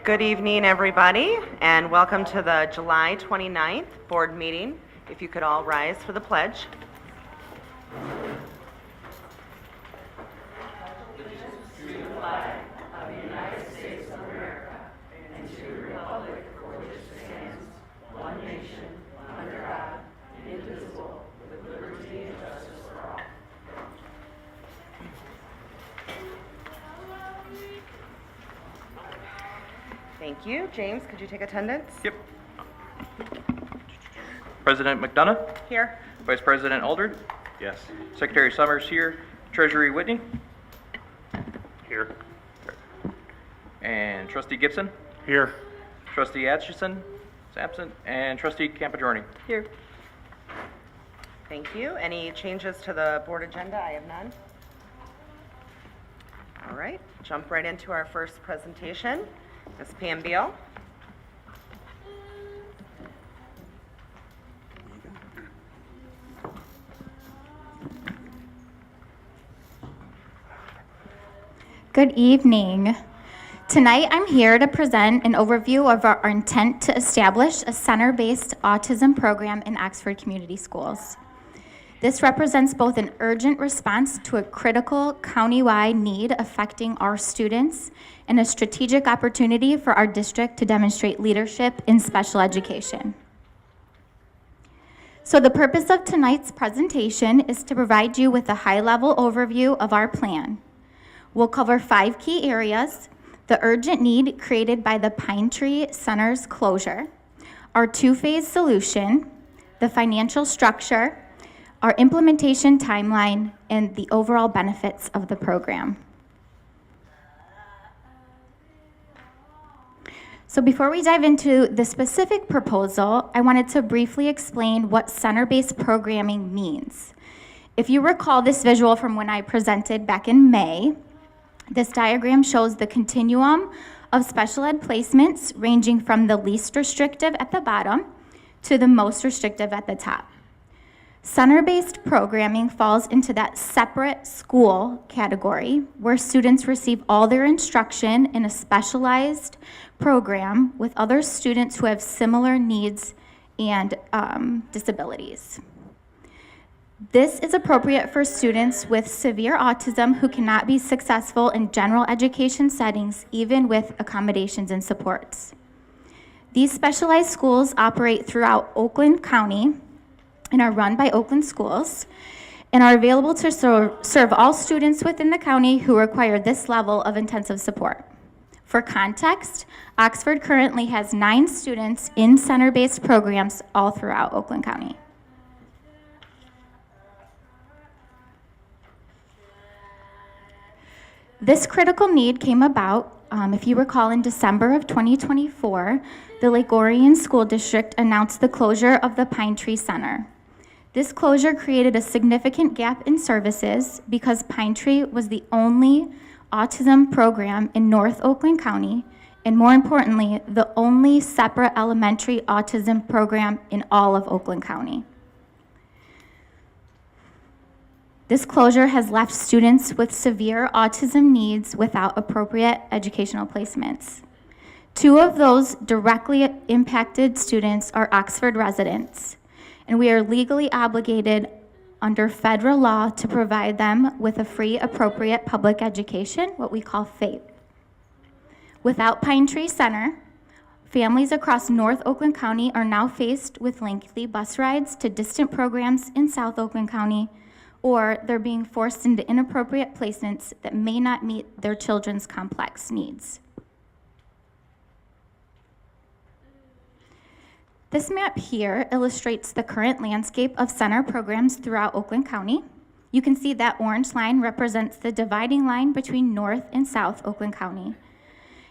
Good evening, everybody, and welcome to the July 29th board meeting. If you could all rise for the pledge. Thank you. James, could you take attendance? Yep. President McDonough, Here. Vice President Aldred. Yes. Secretary Summers here. Treasury Whitney. Here. And Trustee Gibson. Here. Trustee Atchison is absent. And Trustee Campigiorni. Here. Thank you. Any changes to the board agenda? I have none. All right, jump right into our first presentation. Ms. Pam Beal. Good evening. Tonight I'm here to present an overview of our intent to establish a center-based autism program in Oxford Community Schools. This represents both an urgent response to a critical countywide need affecting our students and a strategic opportunity for our district to demonstrate leadership in special education. So the purpose of tonight's presentation is to provide you with a high-level overview of our plan. We'll cover 5 key areas: the urgent need created by the Pine Tree Center's closure, our 2-phase solution, the financial structure, our implementation timeline, and the overall benefits of the program. So before we dive into the specific proposal, I wanted to briefly explain what center-based programming means. If you recall this visual from when I presented back in May, this diagram shows the continuum of special ed placements ranging from the least restrictive at the bottom to the most restrictive at the top. Center-based programming falls into that separate school category where students receive all their instruction in a specialized program with other students who have similar needs and disabilities. This is appropriate for students with severe autism who cannot be successful in general education settings, even with accommodations and supports. These specialized schools operate throughout Oakland County and are run by Oakland Schools and are available to serve all students within the county who require this level of intensive support. For context, Oxford currently has 9 students in center-based programs all throughout Oakland County. This critical need came about, if you recall, in December of 2024, the Lake Orion School District announced the closure of the Pine Tree Center. This closure created a significant gap in services because Pine Tree was the only autism program in North Oakland County, and more importantly, the only separate elementary autism program in all of Oakland County. This closure has left students with severe autism needs without appropriate educational placements. 2 of those directly impacted students are Oxford residents, and we are legally obligated under federal law to provide them with a free, appropriate public education, what we call FAPE. Without Pine Tree Center, families across North Oakland County are now faced with lengthy bus rides to distant programs in South Oakland County, or they're being forced into inappropriate placements that may not meet their children's complex needs. This map here illustrates the current landscape of center programs throughout Oakland County. You can see that orange line represents the dividing line between North and South Oakland County.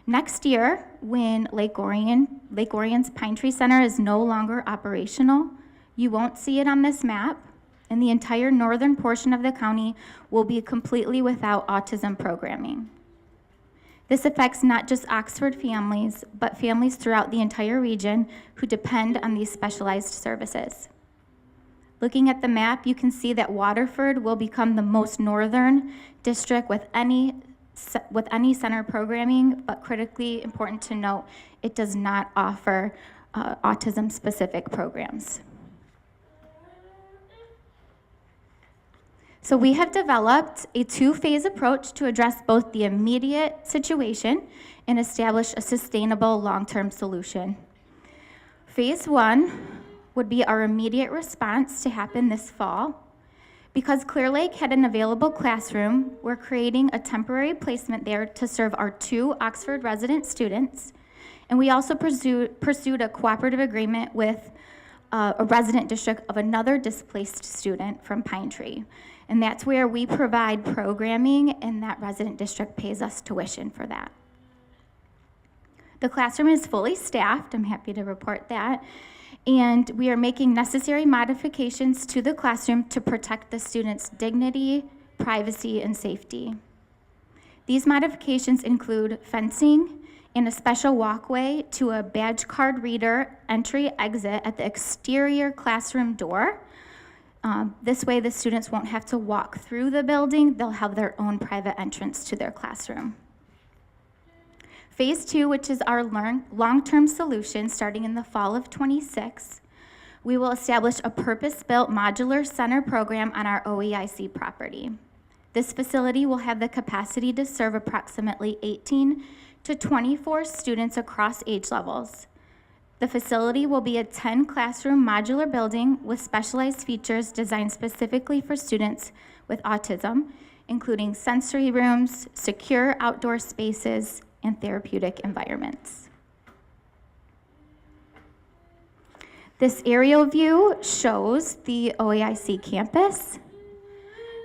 Next year, when Lake Orion's Pine Tree Center is no longer operational, you won't see it on this map, and the entire northern portion of the county will be completely without autism programming. This affects not just Oxford families, but families throughout the entire region who depend on these specialized services. Looking at the map, you can see that Waterford will become the most northern district with any with any center programming, but critically important to note, it does not offer autism-specific programs. So we have developed a two-phase approach to address both the immediate situation and establish a sustainable long-term solution. Phase 1 would be our immediate response to happen this fall. Because Clear Lake had an available classroom, we're creating a temporary placement there to serve our 2 Oxford resident students. And we also pursued a cooperative agreement with a resident district of another displaced student from Pine Tree. And that's where we provide programming, and that resident district pays us tuition for that. The classroom is fully staffed, I'm happy to report that, and we are making necessary modifications to the classroom to protect the students' dignity, privacy, and safety. These modifications include fencing and a special walkway to a badge card reader entry/exit at the exterior classroom door. This way the students won't have to walk through the building, they'll have their own private entrance to their classroom. Phase 2, which is our long-term solution starting in the fall of '26, we will establish a purpose-built modular center program on our OEIC property. This facility will have the capacity to serve approximately 18 to 24 students across age levels. The facility will be a 10-classroom modular building with specialized features designed specifically for students with autism, including sensory rooms, secure outdoor spaces, and therapeutic environments. This aerial view shows the OEIC campus.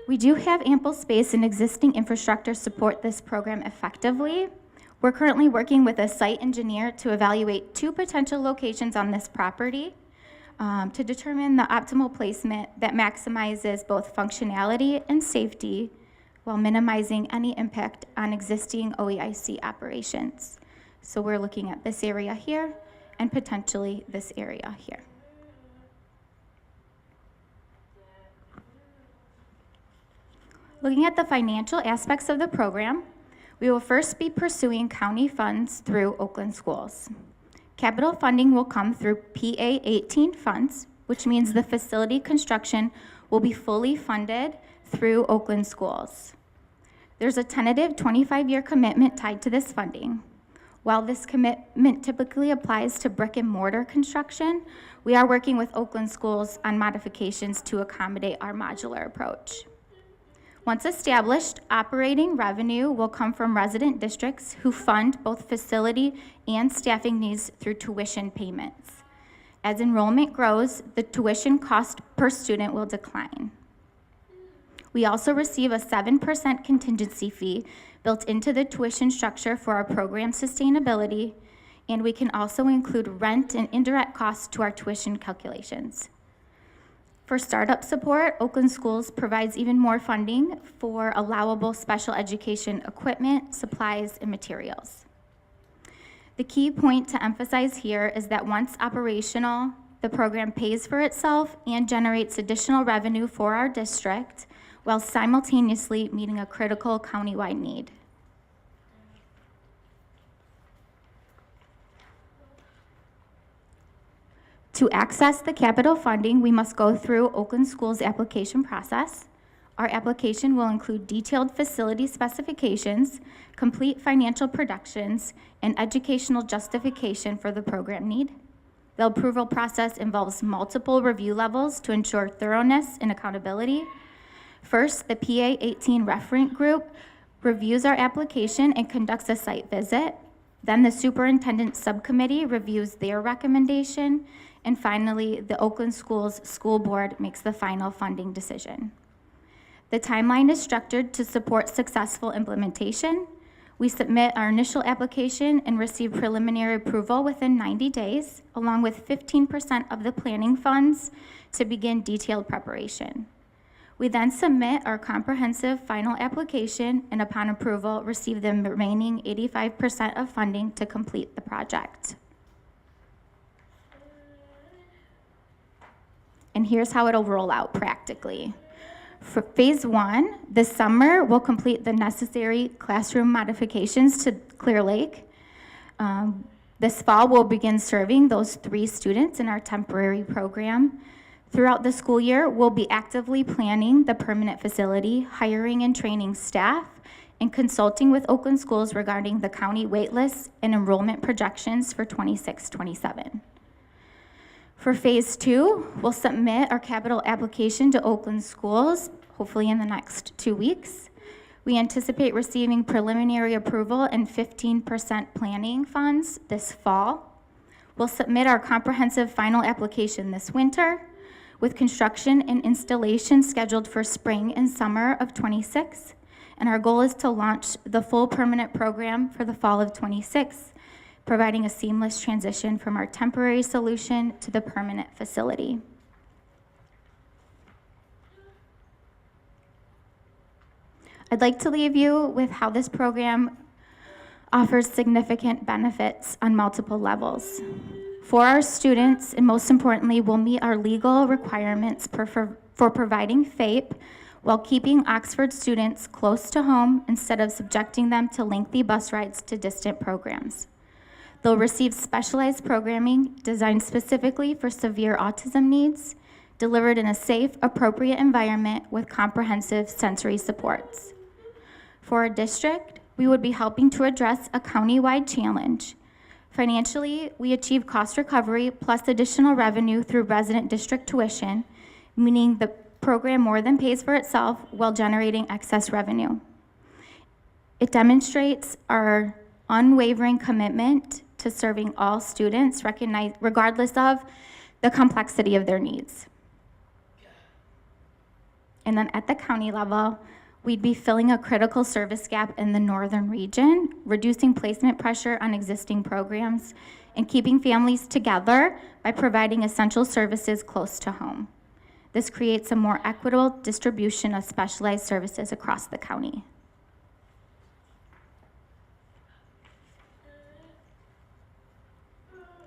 We do have ample space and existing infrastructure to support this program effectively. We're currently working with a site engineer to evaluate 2 potential locations on this property to determine the optimal placement that maximizes both functionality and safety while minimizing any impact on existing OEIC operations. So we're looking at this area here and potentially this area here. Looking at the financial aspects of the program, we will first be pursuing county funds through Oakland Schools. Capital funding will come through PA-18 funds, which means the facility construction will be fully funded through Oakland Schools. There's a tentative 25-year commitment tied to this funding. While this commitment typically applies to brick and mortar construction, we are working with Oakland Schools on modifications to accommodate our modular approach. Once established, operating revenue will come from resident districts who fund both facility and staffing needs through tuition payments. As enrollment grows, the tuition cost per student will decline. We also receive a 7% contingency fee built into the tuition structure for our program sustainability, and we can also include rent and indirect costs to our tuition calculations. For startup support, Oakland Schools provides even more funding for allowable special education equipment, supplies, and materials. The key point to emphasize here is that once operational, the program pays for itself and generates additional revenue for our district while simultaneously meeting a critical countywide need. To access the capital funding, we must go through Oakland Schools' application process. Our application will include detailed facility specifications, complete financial projections, and educational justification for the program need. The approval process involves multiple review levels to ensure thoroughness and accountability. First, the PA-18 referent group reviews our application and conducts a site visit. Then the superintendent subcommittee reviews their recommendation. And finally, the Oakland Schools School Board makes the final funding decision. The timeline is structured to support successful implementation. We submit our initial application and receive preliminary approval within 90 days, along with 15% of the planning funds to begin detailed preparation. We then submit our comprehensive final application and upon approval, receive the remaining 85% of funding to complete the project. And here's how it'll roll out practically. For phase 1, this summer, we'll complete the necessary classroom modifications to Clear Lake. This fall, we'll begin serving those 3 students in our temporary program. Throughout the school year, we'll be actively planning the permanent facility, hiring and training staff, and consulting with Oakland Schools regarding the county waitlists and enrollment projections for 26-27. For phase 2, we'll submit our capital application to Oakland Schools, hopefully in the next 2 weeks. We anticipate receiving preliminary approval and 15% planning funds this fall. We'll submit our comprehensive final application this winter, with construction and installation scheduled for spring and summer of 26. And our goal is to launch the full permanent program for the fall of 26, providing a seamless transition from our temporary solution to the permanent facility. I'd like to leave you with how this program offers significant benefits on multiple levels. For our students, and most importantly, we'll meet our legal requirements for providing FAPE while keeping Oxford students close to home instead of subjecting them to lengthy bus rides to distant programs. They'll receive specialized programming designed specifically for severe autism needs, delivered in a safe, appropriate environment with comprehensive sensory supports. For our district, we would be helping to address a county-wide challenge. Financially, we achieve cost recovery plus additional revenue through resident district tuition, meaning the program more than pays for itself while generating excess revenue. It demonstrates our unwavering commitment to serving all students, regardless of the complexity of their needs. And then at the county level, we'd be filling a critical service gap in the northern region, reducing placement pressure on existing programs, and keeping families together by providing essential services close to home. This creates a more equitable distribution of specialized services across the county.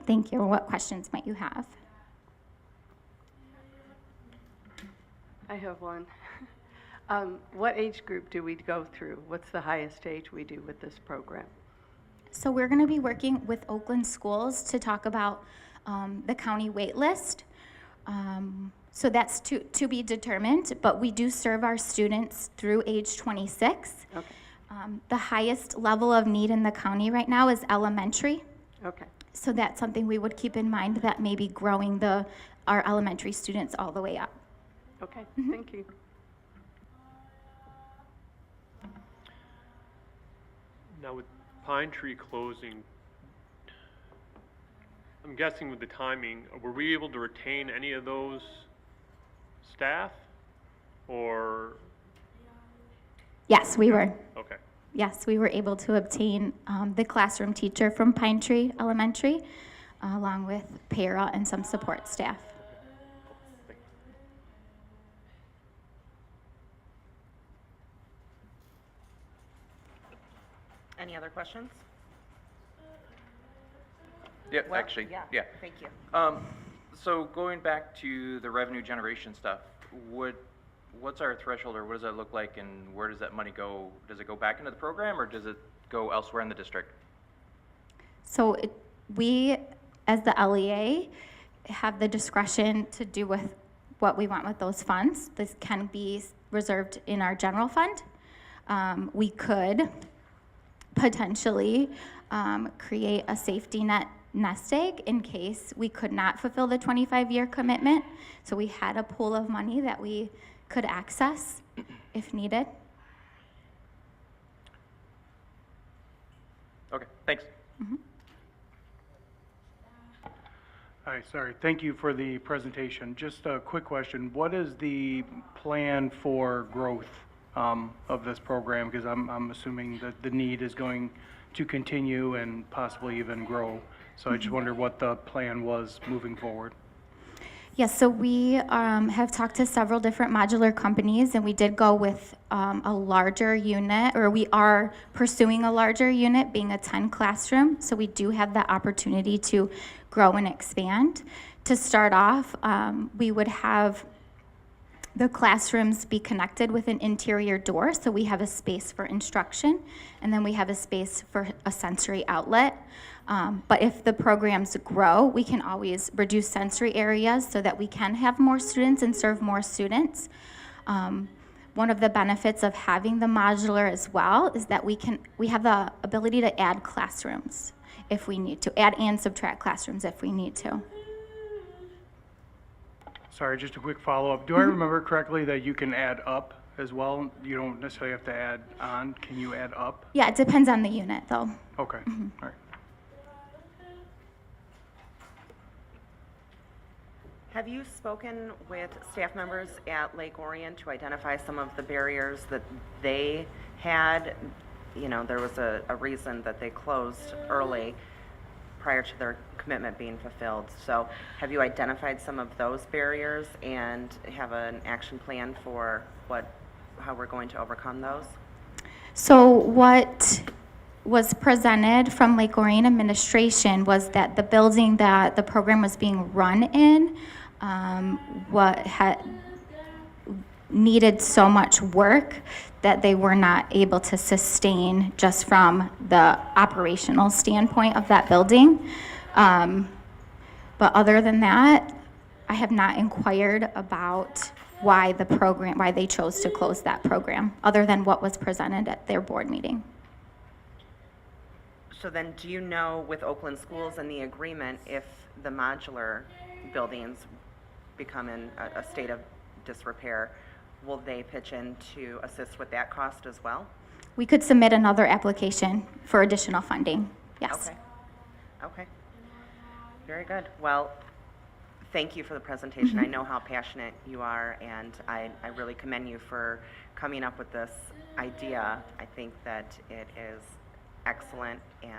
Thank you. What questions might you have? I have one. What age group do we go through? What's the highest age we do with this program? So we're going to be working with Oakland Schools to talk about the county wait list. So that's to be determined, but we do serve our students through age 26. Okay. The highest level of need in the county right now is elementary. Okay. So that's something we would keep in mind, that maybe growing our elementary students all the way up. Okay. Thank you. Now with Pine Tree closing, I'm guessing with the timing, were we able to retain any of those staff? Or, Yes, we were. okay, Yes, we were able to obtain the classroom teacher from Pine Tree Elementary, along with para and some support staff. Any other questions? Yep, Well, actually, yeah. Thank you. So going back to the revenue generation stuff, what's our threshold, or what does that look like, and where does that money go? Does it go back into the program, or does it go elsewhere in the district? So we, as the LEA, have the discretion to do with what we want with those funds. This can be reserved in our general fund. We could potentially create a safety net nest egg in case we could not fulfill the 25-year commitment. So we had a pool of money that we could access if needed. Okay, thanks. Hi, sorry. Thank you for the presentation. Just a quick question. What is the plan for growth of this program? Because I'm assuming that the need is going to continue and possibly even grow. So I just wonder what the plan was moving forward. Yes, so we have talked to several different modular companies, and we did go with a larger unit, or we are pursuing a larger unit, being a 10 classroom. So we do have the opportunity to grow and expand. To start off, we would have the classrooms be connected with an interior door, so we have a space for instruction, and then we have a space for a sensory outlet. But if the programs grow, we can always reduce sensory areas so that we can have more students and serve more students. One of the benefits of having the modular as well is that we have the ability to add classrooms if we need to, add and subtract classrooms if we need to. Sorry, just a quick follow-up. Do I remember correctly that you can add up as well? You don't necessarily have to add on. Can you add up? Yeah, it depends on the unit though. Okay, all right. Have you spoken with staff members at Lake Orion to identify some of the barriers that they had? You know, there was a reason that they closed early prior to their commitment being fulfilled. So have you identified some of those barriers and have an action plan for how we're going to overcome those? So what was presented from Lake Orion administration was that the building that the program was being run in needed so much work that they were not able to sustain just from the operational standpoint of that building. But other than that, I have not inquired about why they chose to close that program, other than what was presented at their board meeting. So then, do you know with Oakland Schools and the agreement, if the modular buildings become in a state of disrepair, will they pitch in to assist with that cost as well? We could submit another application for additional funding, yes. Okay. Okay. Very good. Well, thank you for the presentation. I know how passionate you are, and I really commend you for coming up with this idea. I think that it is excellent, and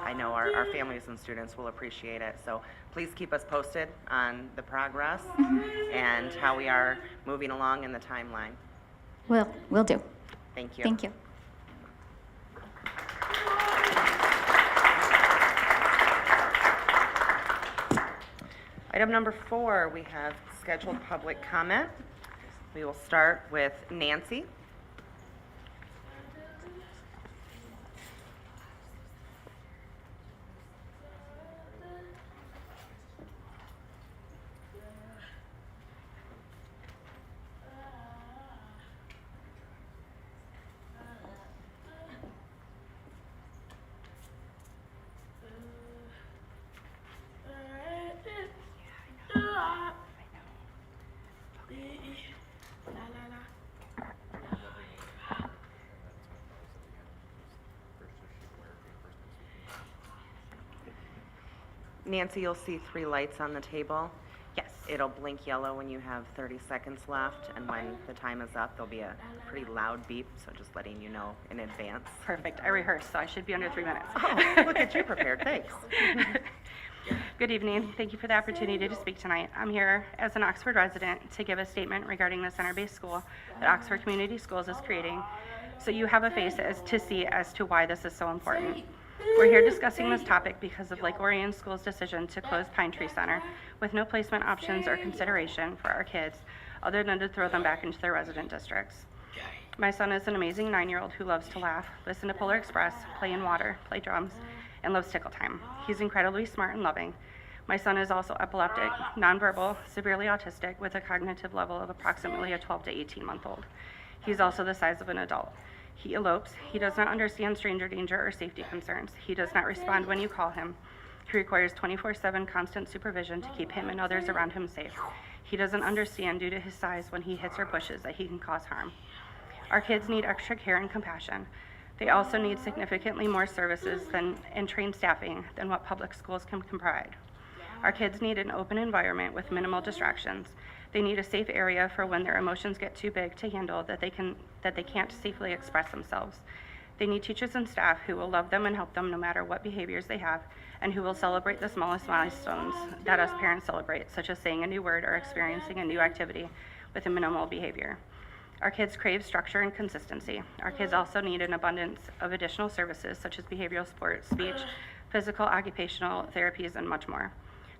I know our families and students will appreciate it. So please keep us posted on the progress and how we are moving along in the timeline. Will do. Thank you. Thank you. Item number 4, we have scheduled public comment. We will start with Nancy. Nancy, you'll see 3 lights on the table. Yes. It'll blink yellow when you have 30 seconds left, and when the time is up, there'll be a pretty loud beep, so just letting you know in advance. Perfect. I rehearsed, so I should be under 3 minutes. Oh, look at you prepared, thanks. Good evening. Thank you for the opportunity to speak tonight. I'm here as an Oxford resident to give a statement regarding the center-based school that Oxford Community Schools is creating, so you have a face to see as to why this is so important. We're here discussing this topic because of Lake Orion School's decision to close Pine Tree Center with no placement options or consideration for our kids other than to throw them back into their resident districts. My son is an amazing 9-year-old who loves to laugh, listen to Polar Express, play in water, play drums, and loves tickle time. He's incredibly smart and loving. My son is also epileptic, nonverbal, severely autistic, with a cognitive level of approximately a 12 to 18-month-old. He's also the size of an adult. He elopes. He does not understand stranger danger or safety concerns. He does not respond when you call him. He requires 24/7 constant supervision to keep him and others around him safe. He doesn't understand due to his size when he hits or pushes that he can cause harm. Our kids need extra care and compassion. They also need significantly more services and trained staffing than what public schools can provide. Our kids need an open environment with minimal distractions. They need a safe area for when their emotions get too big to handle that they can't safely express themselves. They need teachers and staff who will love them and help them no matter what behaviors they have, and who will celebrate the smallest milestones that us parents celebrate, such as saying a new word or experiencing a new activity with a minimal behavior. Our kids crave structure and consistency. Our kids also need an abundance of additional services such as behavioral support, speech, physical, occupational therapies, and much more.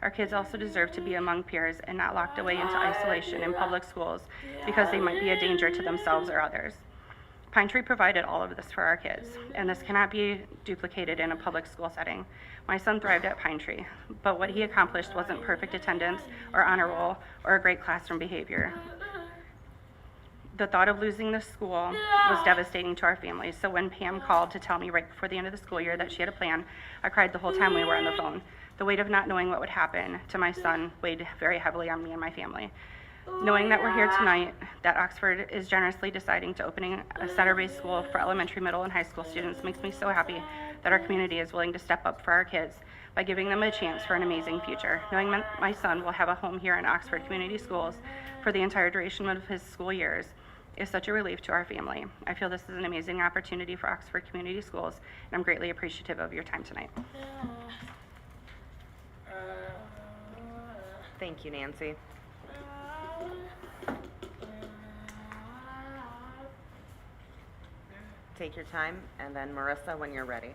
Our kids also deserve to be among peers and not locked away into isolation in public schools because they might be a danger to themselves or others. Pine Tree provided all of this for our kids, and this cannot be duplicated in a public school setting. My son thrived at Pine Tree, but what he accomplished wasn't perfect attendance or honor roll or a great classroom behavior. The thought of losing this school was devastating to our family, so when Pam called to tell me right before the end of the school year that she had a plan, I cried the whole time we were on the phone. The weight of not knowing what would happen to my son weighed very heavily on me and my family. Knowing that we're here tonight, that Oxford is generously deciding to opening a center-based school for elementary, middle, and high school students makes me so happy that our community is willing to step up for our kids by giving them a chance for an amazing future. Knowing my son will have a home here in Oxford Community Schools for the entire duration of his school years is such a relief to our family. I feel this is an amazing opportunity for Oxford Community Schools, and I'm greatly appreciative of your time tonight. Thank you, Nancy. Take your time, and then Marissa, when you're ready.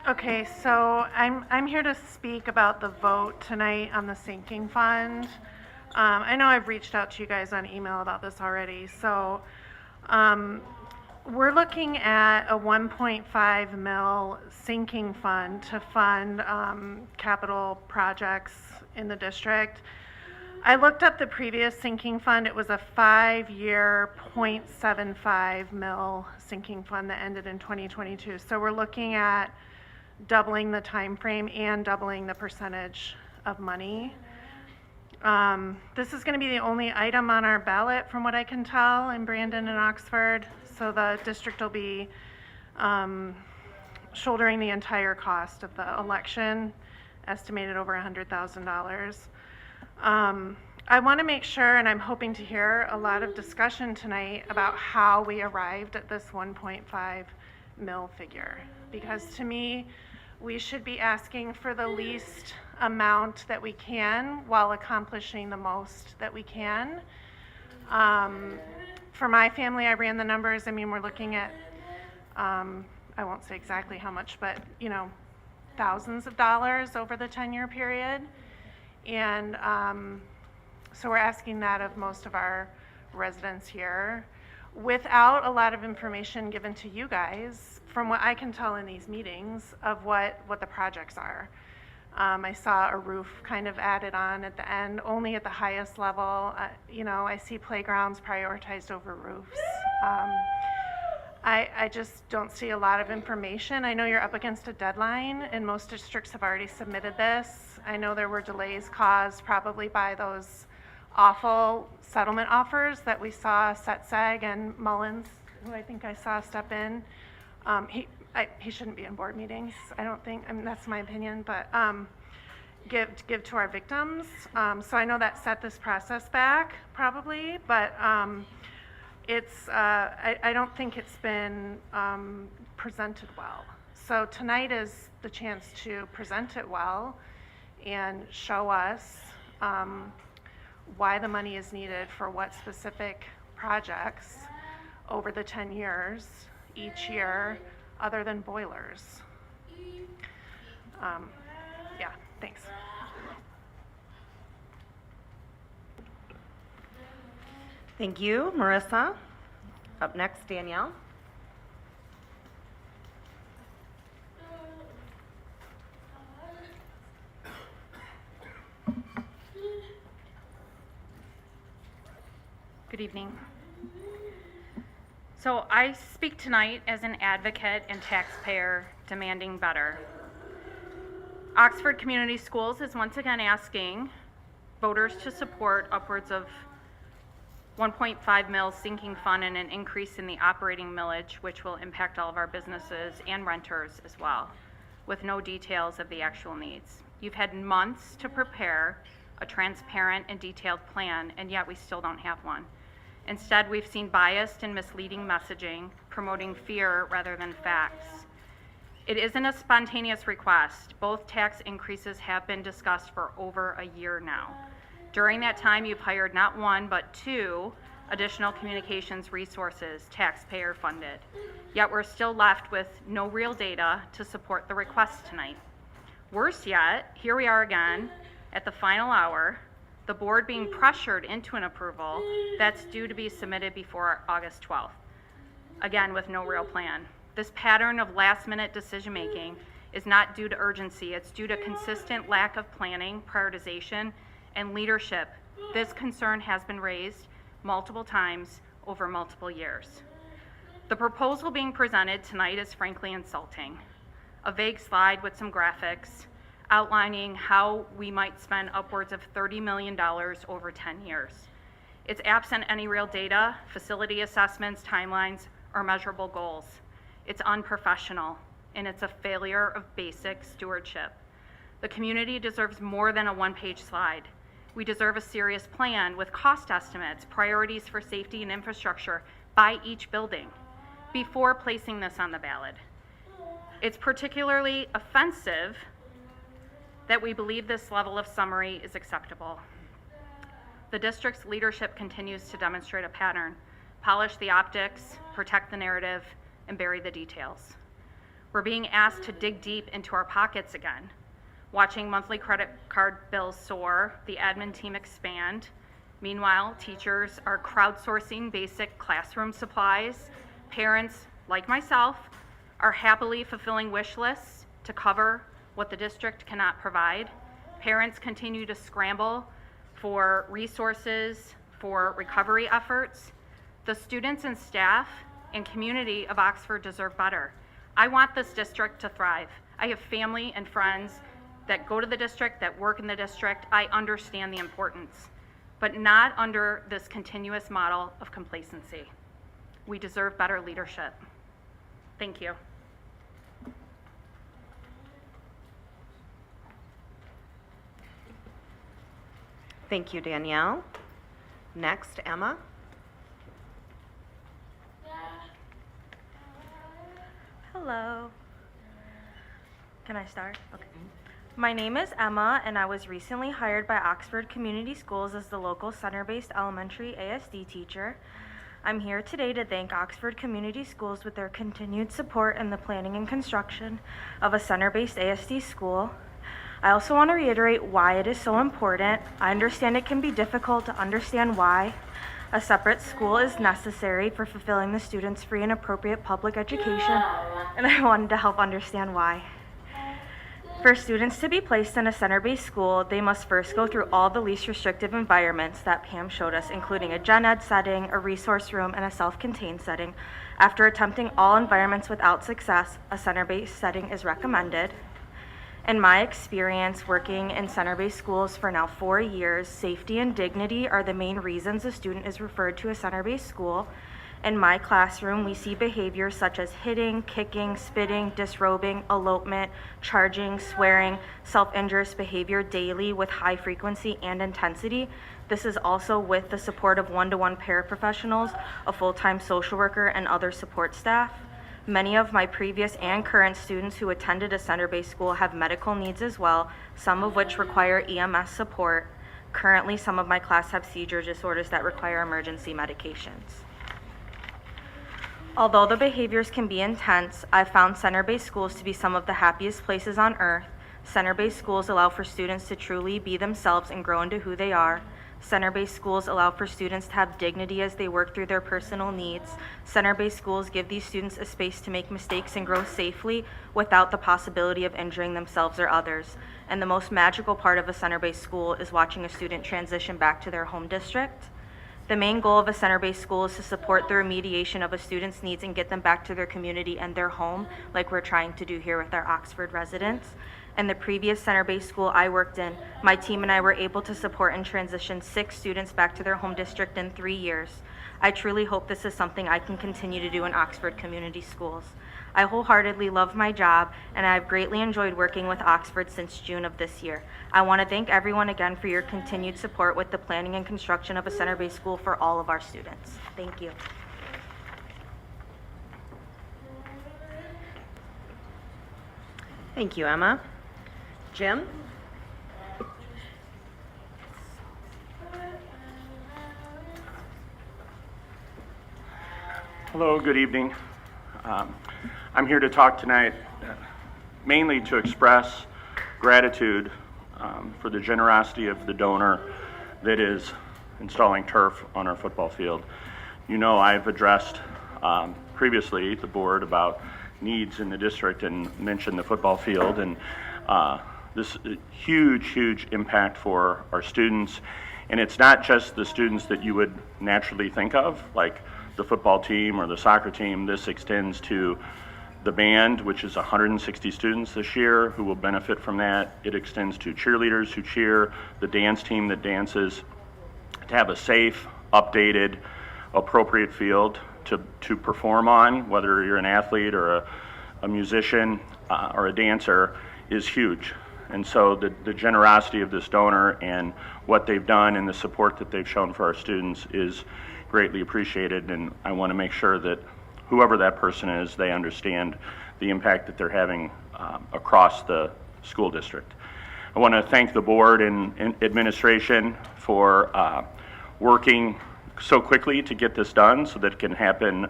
Okay, so I'm here to speak about the vote tonight on the sinking fund. I know I've reached out to you guys on email about this already. So we're looking at a 1.5 mil sinking fund to fund capital projects in the district. I looked up the previous sinking fund. It was a 5-year 0.75 mil sinking fund that ended in 2022. So we're looking at doubling the time frame and doubling the percentage of money. This is going to be the only item on our ballot from what I can tell in Brandon and Oxford. So the district will be shouldering the entire cost of the election, estimated over $100,000. I want to make sure, and I'm hoping to hear a lot of discussion tonight about how we arrived at this 1.5 mil figure. Because to me, we should be asking for the least amount that we can while accomplishing the most that we can. For my family, I ran the numbers. I mean, we're looking at, I won't say exactly how much, but thousands of dollars over the 10-year period. And so we're asking that of most of our residents here without a lot of information given to you guys, from what I can tell in these meetings, of what the projects are. I saw a roof kind of added on at the end, only at the highest level. I see playgrounds prioritized over roofs. I just don't see a lot of information. I know you're up against a deadline, and most districts have already submitted this. I know there were delays caused probably by those awful settlement offers that we saw Setsag and Mullins, who I think I saw step in. He shouldn't be in board meetings, I don't think. I mean, that's my opinion, but give to our victims. So I know that set this process back probably, but I don't think it's been presented well. So tonight is the chance to present it well and show us why the money is needed for what specific projects over the 10 years each year, other than boilers. Yeah, thanks. Thank you, Marissa. Up next, Danielle. Good evening. So I speak tonight as an advocate and taxpayer demanding better. Oxford Community Schools is once again asking voters to support upwards of 1.5 mil sinking fund and an increase in the operating millage, which will impact all of our businesses and renters as well, with no details of the actual needs. You've had months to prepare a transparent and detailed plan, and yet we still don't have one. Instead, we've seen biased and misleading messaging promoting fear rather than facts. It isn't a spontaneous request. Both tax increases have been discussed for over a year now. During that time, you've hired not one, but two additional communications resources, taxpayer funded. Yet we're still left with no real data to support the request tonight. Worse yet, here we are again at the final hour, the board being pressured into an approval that's due to be submitted before August 12th. Again, with no real plan. This pattern of last-minute decision-making is not due to urgency. It's due to consistent lack of planning, prioritization, and leadership. This concern has been raised multiple times over multiple years. The proposal being presented tonight is frankly insulting. A vague slide with some graphics outlining how we might spend upwards of $30 million over 10 years. It's absent any real data, facility assessments, timelines, or measurable goals. It's unprofessional, and it's a failure of basic stewardship. The community deserves more than a one-page slide. We deserve a serious plan with cost estimates, priorities for safety and infrastructure by each building before placing this on the ballot. It's particularly offensive that we believe this level of summary is acceptable. The district's leadership continues to demonstrate a pattern: polish the optics, protect the narrative, and bury the details. We're being asked to dig deep into our pockets again, watching monthly credit card bills soar, the admin team expand. Meanwhile, teachers are crowdsourcing basic classroom supplies. Parents, like myself, are happily fulfilling wish lists to cover what the district cannot provide. Parents continue to scramble for resources for recovery efforts. The students and staff and community of Oxford deserve better. I want this district to thrive. I have family and friends that go to the district, that work in the district. I understand the importance, but not under this continuous model of complacency. We deserve better leadership. Thank you. Thank you, Danielle. Next, Emma. Hello. Can I start? Okay. My name is Emma, and I was recently hired by Oxford Community Schools as the local center-based elementary ASD teacher. I'm here today to thank Oxford Community Schools with their continued support in the planning and construction of a center-based ASD school. I also want to reiterate why it is so important. I understand it can be difficult to understand why a separate school is necessary for fulfilling the students' free and appropriate public education, and I wanted to help understand why. For students to be placed in a center-based school, they must first go through all the least restrictive environments that Pam showed us, including a gen ed setting, a resource room, and a self-contained setting. After attempting all environments without success, a center-based setting is recommended. In my experience working in center-based schools for now 4 years, safety and dignity are the main reasons a student is referred to a center-based school. In my classroom, we see behaviors such as hitting, kicking, spitting, disrobing, elopement, charging, swearing, self-injurious behavior daily with high frequency and intensity. This is also with the support of one-to-one paraprofessionals, a full-time social worker, and other support staff. Many of my previous and current students who attended a center-based school have medical needs as well, some of which require EMS support. Currently, some of my class have seizure disorders that require emergency medications. Although the behaviors can be intense, I've found center-based schools to be some of the happiest places on earth. Center-based schools allow for students to truly be themselves and grow into who they are. Center-based schools allow for students to have dignity as they work through their personal needs. Center-based schools give these students a space to make mistakes and grow safely without the possibility of injuring themselves or others. And the most magical part of a center-based school is watching a student transition back to their home district. The main goal of a center-based school is to support the remediation of a student's needs and get them back to their community and their home, like we're trying to do here with our Oxford residents. In the previous center-based school I worked in, my team and I were able to support and transition 6 students back to their home district in 3 years. I truly hope this is something I can continue to do in Oxford Community Schools. I wholeheartedly love my job, and I have greatly enjoyed working with Oxford since June of this year. I want to thank everyone again for your continued support with the planning and construction of a center-based school for all of our students. Thank you. Thank you, Emma. Jim? Hello, good evening. I'm here to talk tonight mainly to express gratitude for the generosity of the donor that is installing turf on our football field. You know, I've addressed previously the board about needs in the district and mentioned the football field, and this huge impact for our students. And it's not just the students that you would naturally think of, like the football team or the soccer team. This extends to the band, which is 160 students this year who will benefit from that. It extends to cheerleaders who cheer, the dance team that dances, to have a safe, updated, appropriate field to perform on, whether you're an athlete or a musician or a dancer, is huge. And so the generosity of this donor and what they've done and the support that they've shown for our students is greatly appreciated, and I want to make sure that whoever that person is, they understand the impact that they're having across the school district. I want to thank the board and administration for working so quickly to get this done so that it can happen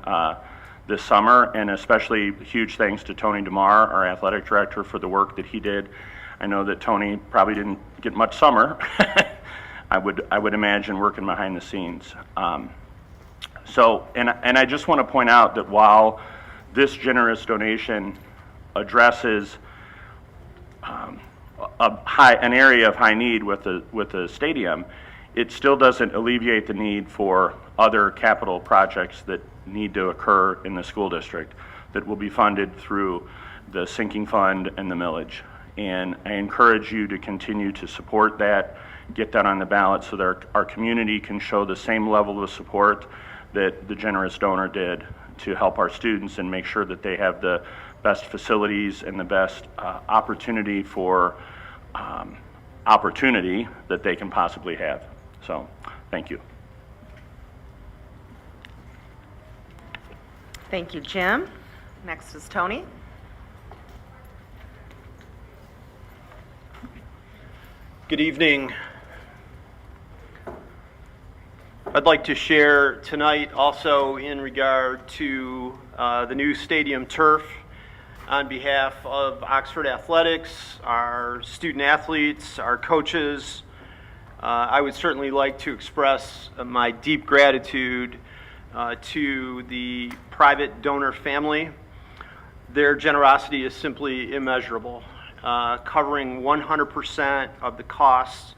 this summer, and especially huge thanks to Tony DeMar, our athletic director, for the work that he did. I know that Tony probably didn't get much summer. I would imagine working behind the scenes. And I just want to point out that while this generous donation addresses an area of high need with the stadium, it still doesn't alleviate the need for other capital projects that need to occur in the school district that will be funded through the sinking fund and the millage. And I encourage you to continue to support that, get that on the ballot so that our community can show the same level of support that the generous donor did to help our students and make sure that they have the best facilities and the best opportunity for opportunity that they can possibly have. So, thank you. Thank you, Jim. Next is Tony. Good evening. I'd like to share tonight also in regard to the new stadium turf on behalf of Oxford Athletics, our student athletes, our coaches. I would certainly like to express my deep gratitude to the private donor family. Their generosity is simply immeasurable, covering 100% of the costs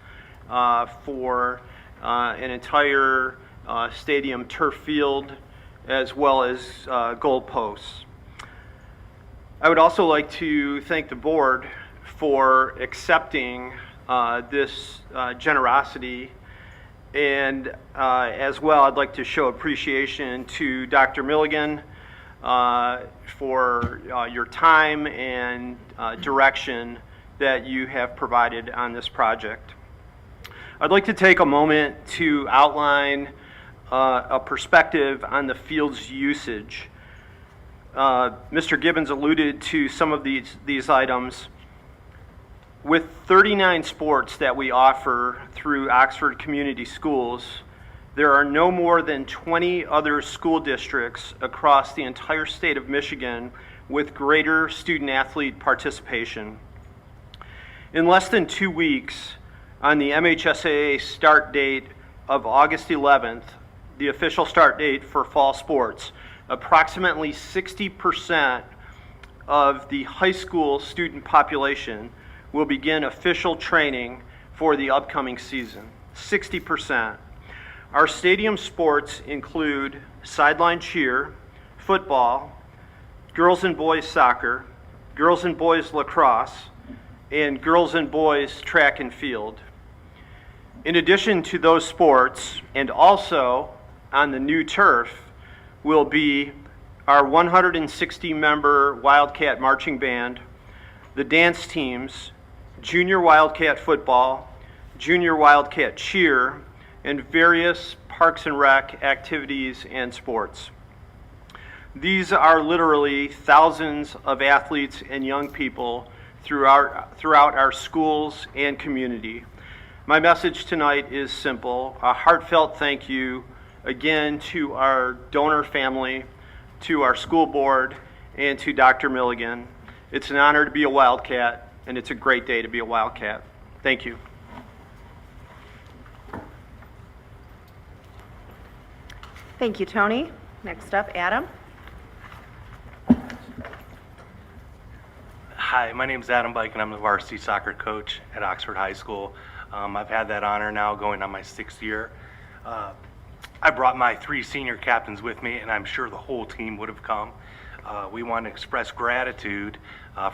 for an entire stadium turf field, as well as goal posts. I would also like to thank the board for accepting this generosity, and as well I'd like to show appreciation to Dr. Milligan for your time and direction that you have provided on this project. I'd like to take a moment to outline a perspective on the field's usage. Mr. Gibbons alluded to some of these items. With 39 sports that we offer through Oxford Community Schools, there are no more than 20 other school districts across the entire state of Michigan with greater student-athlete participation. In less than 2 weeks, on the MHSAA start date of August 11th, the official start date for fall sports, approximately 60% of the high school student population will begin official training for the upcoming season. 60%. Our stadium sports include sideline cheer, football, girls and boys soccer, girls and boys lacrosse, and girls and boys track and field. In addition to those sports, and also on the new turf, will be our 160-member Wildcat Marching Band, the dance teams, Junior Wildcat Football, Junior Wildcat Cheer, and various Parks and Rec activities and sports. These are literally thousands of athletes and young people throughout our schools and community. My message tonight is simple: a heartfelt thank you again to our donor family, to our school board, and to Dr. Milligan. It's an honor to be a Wildcat, and it's a great day to be a Wildcat. Thank you. Thank you, Tony. Next up, Adam. Hi, my name is Adam Bike, and I'm the varsity soccer coach at Oxford High School. I've had that honor now going on my 6th year. I brought my 3 senior captains with me, and I'm sure the whole team would have come. We want to express gratitude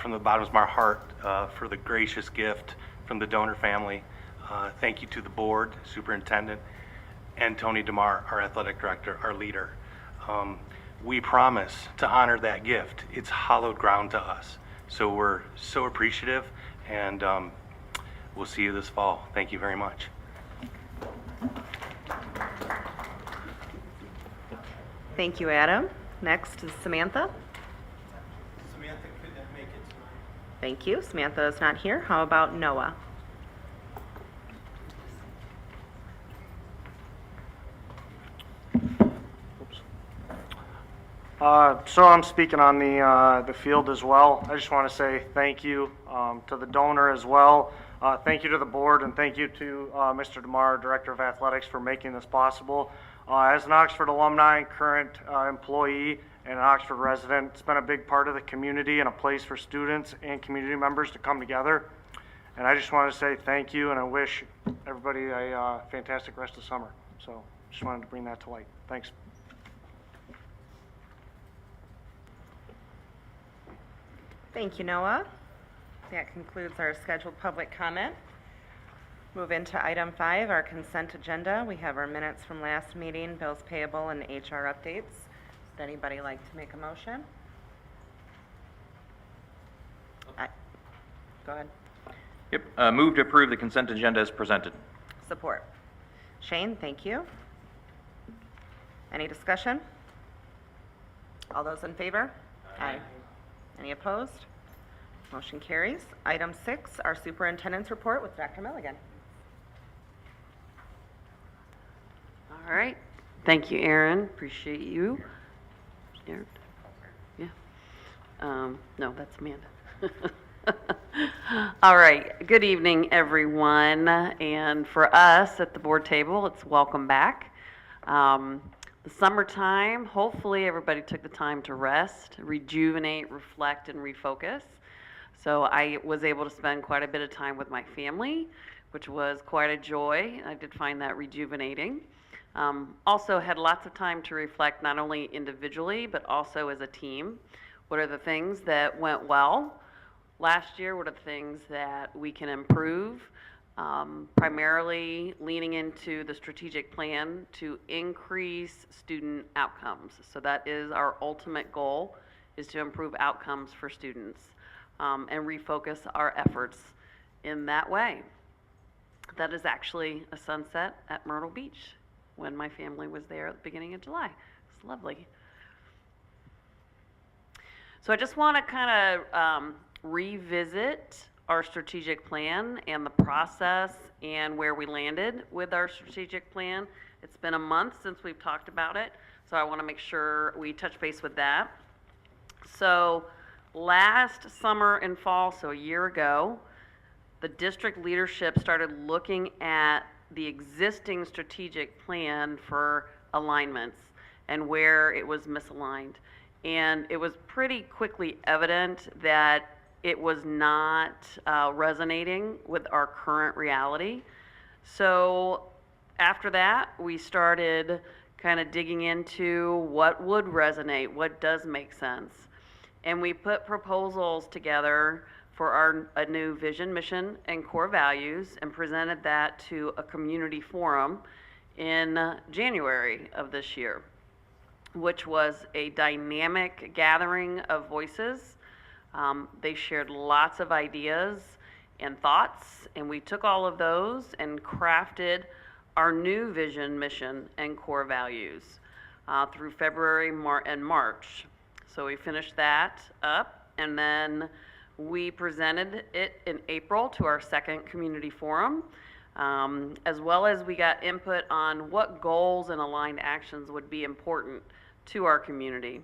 from the bottom of our heart for the gracious gift from the donor family. Thank you to the board, superintendent, and Tony DeMar, our athletic director, our leader. We promise to honor that gift. It's hallowed ground to us. So we're so appreciative, and we'll see you this fall. Thank you very much. Thank you, Adam. Next is Samantha. Samantha couldn't make it tonight. Thank you. Samantha is not here. How about Noah? So I'm speaking on the field as well. I just want to say thank you to the donor as well. Thank you to the board, and thank you to Mr. DeMar, Director of Athletics, for making this possible. As an Oxford alumni, current employee, and an Oxford resident, it's been a big part of the community and a place for students and community members to come together. And I just want to say thank you, and I wish everybody a fantastic rest of summer. So just wanted to bring that to light. Thanks. Thank you, Noah. That concludes our scheduled public comment. Move into item 5, our consent agenda. We have our minutes from last meeting, bills payable, and HR updates. Would anybody like to make a motion? Go ahead. Yep, move to approve the consent agenda as presented. Support. Shane, thank you. Any discussion? All those in favor? Aye. Any opposed? Motion carries. Item 6, our superintendent's report with Dr. Milligan. All right. Thank you, Erin. Appreciate you. Erin? Yeah. No, that's Amanda. All right. Good evening, everyone. And for us at the board table, it's welcome back. The summertime, hopefully everybody took the time to rest, rejuvenate, reflect, and refocus. So I was able to spend quite a bit of time with my family, which was quite a joy. I did find that rejuvenating. Also had lots of time to reflect not only individually, but also as a team. What are the things that went well last year? What are the things that we can improve? Primarily leaning into the strategic plan to increase student outcomes. So that is our ultimate goal, is to improve outcomes for students and refocus our efforts in that way. That is actually a sunset at Myrtle Beach when my family was there at the beginning of July. It's lovely. So I just want to kind of revisit our strategic plan and the process and where we landed with our strategic plan. It's been a month since we've talked about it, so I want to make sure we touch base with that. So last summer and fall, so a year ago, the district leadership started looking at the existing strategic plan for alignments and where it was misaligned. And it was pretty quickly evident that it was not resonating with our current reality. So after that, we started kind of digging into what would resonate, what does make sense. And we put proposals together for a new vision, mission, and core values, and presented that to a community forum in January of this year, which was a dynamic gathering of voices. They shared lots of ideas and thoughts, and we took all of those and crafted our new vision, mission, and core values through February and March. So we finished that up, and then We presented it in April to our second community forum, as well as we got input on what goals and aligned actions would be important to our community.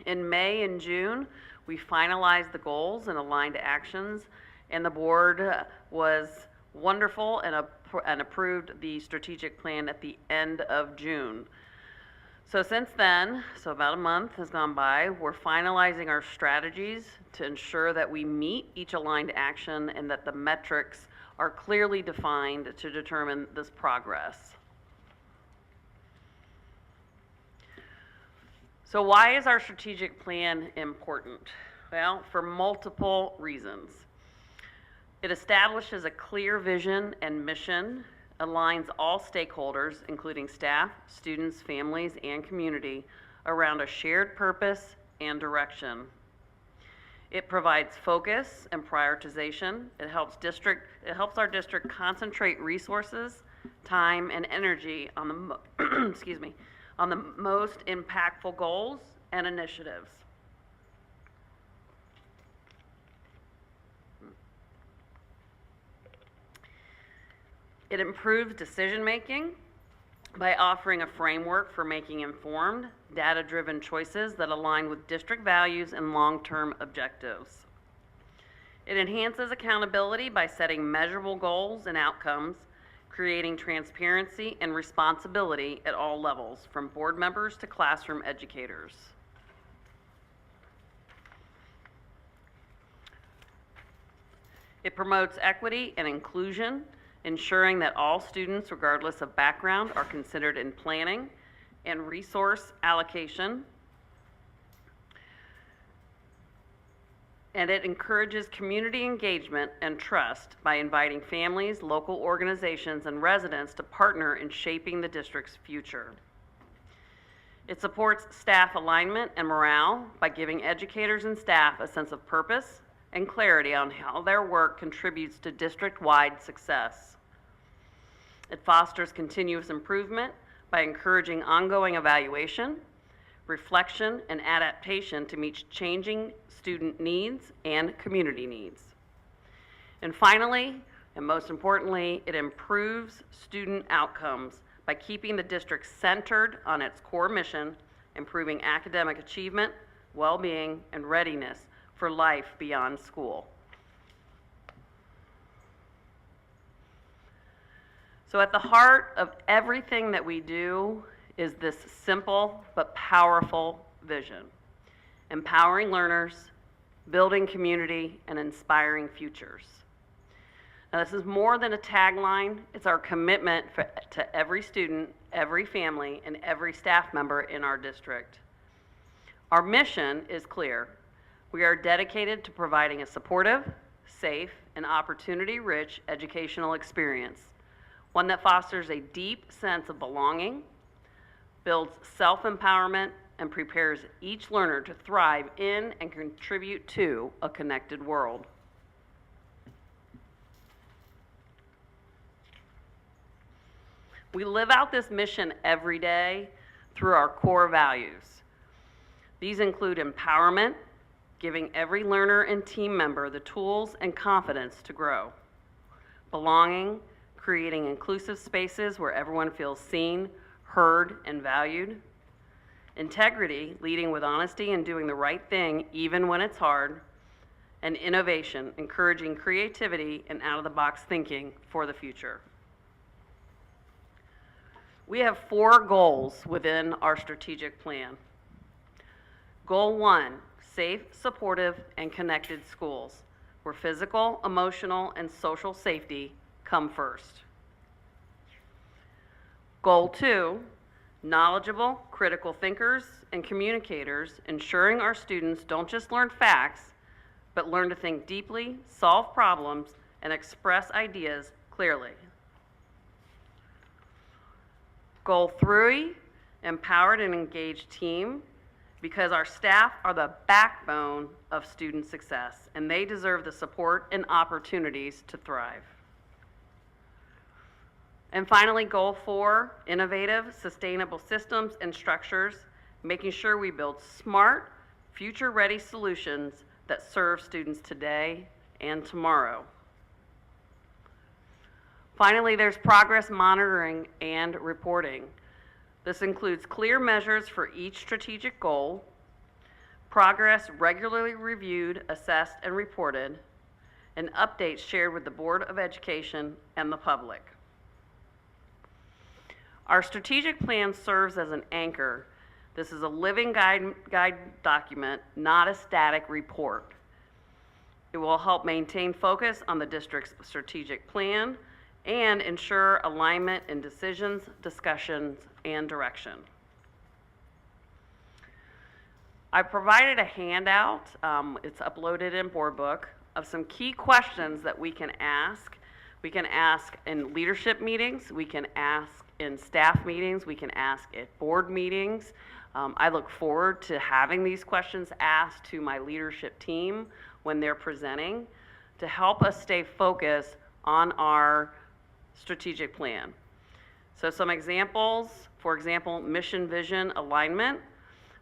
In May and June, we finalized the goals and aligned actions, and the board was wonderful and approved the strategic plan at the end of June. So since then, so about a month has gone by, we're finalizing our strategies to ensure that we meet each aligned action and that the metrics are clearly defined to determine this progress. So why is our strategic plan important? Well, for multiple reasons. It establishes a clear vision and mission, aligns all stakeholders, including staff, students, families, and community, around a shared purpose and direction. It provides focus and prioritization. It helps our district concentrate resources, time, and energy on the excuse me, on the most impactful goals and initiatives. It improves decision-making by offering a framework for making informed, data-driven choices that align with district values and long-term objectives. It enhances accountability by setting measurable goals and outcomes, creating transparency and responsibility at all levels, from board members to classroom educators. It promotes equity and inclusion, ensuring that all students, regardless of background, are considered in planning and resource allocation. And it encourages community engagement and trust by inviting families, local organizations, and residents to partner in shaping the district's future. It supports staff alignment and morale by giving educators and staff a sense of purpose and clarity on how their work contributes to district-wide success. It fosters continuous improvement by encouraging ongoing evaluation, reflection, and adaptation to meet changing student needs and community needs. And finally, and most importantly, it improves student outcomes by keeping the district centered on its core mission, improving academic achievement, well-being, and readiness for life beyond school. So at the heart of everything that we do is this simple but powerful vision: empowering learners, building community, and inspiring futures. Now, this is more than a tagline. It's our commitment to every student, every family, and every staff member in our district. Our mission is clear. We are dedicated to providing a supportive, safe, and opportunity-rich educational experience, one that fosters a deep sense of belonging, builds self-empowerment, and prepares each learner to thrive in and contribute to a connected world. We live out this mission every day through our core values. These include empowerment, giving every learner and team member the tools and confidence to grow; belonging, creating inclusive spaces where everyone feels seen, heard, and valued; integrity, leading with honesty and doing the right thing even when it's hard; and innovation, encouraging creativity and out-of-the-box thinking for the future. We have 4 goals within our strategic plan. Goal 1, safe, supportive, and connected schools, where physical, emotional, and social safety come first. Goal 2, knowledgeable, critical thinkers and communicators, ensuring our students don't just learn facts, but learn to think deeply, solve problems, and express ideas clearly. Goal 3, empowered and engaged team, because our staff are the backbone of student success, and they deserve the support and opportunities to thrive. And finally, Goal 4, innovative, sustainable systems and structures, making sure we build smart, future-ready solutions that serve students today and tomorrow. Finally, there's progress monitoring and reporting. This includes clear measures for each strategic goal, progress regularly reviewed, assessed, and reported, and updates shared with the Board of Education and the public. Our strategic plan serves as an anchor. This is a living guide document, not a static report. It will help maintain focus on the district's strategic plan and ensure alignment in decisions, discussions, and direction. I provided a handout, it's uploaded in Board Book, of some key questions that we can ask. We can ask in leadership meetings, we can ask in staff meetings, we can ask at board meetings. I look forward to having these questions asked to my leadership team when they're presenting to help us stay focused on our strategic plan. So some examples, for example, mission, vision, alignment.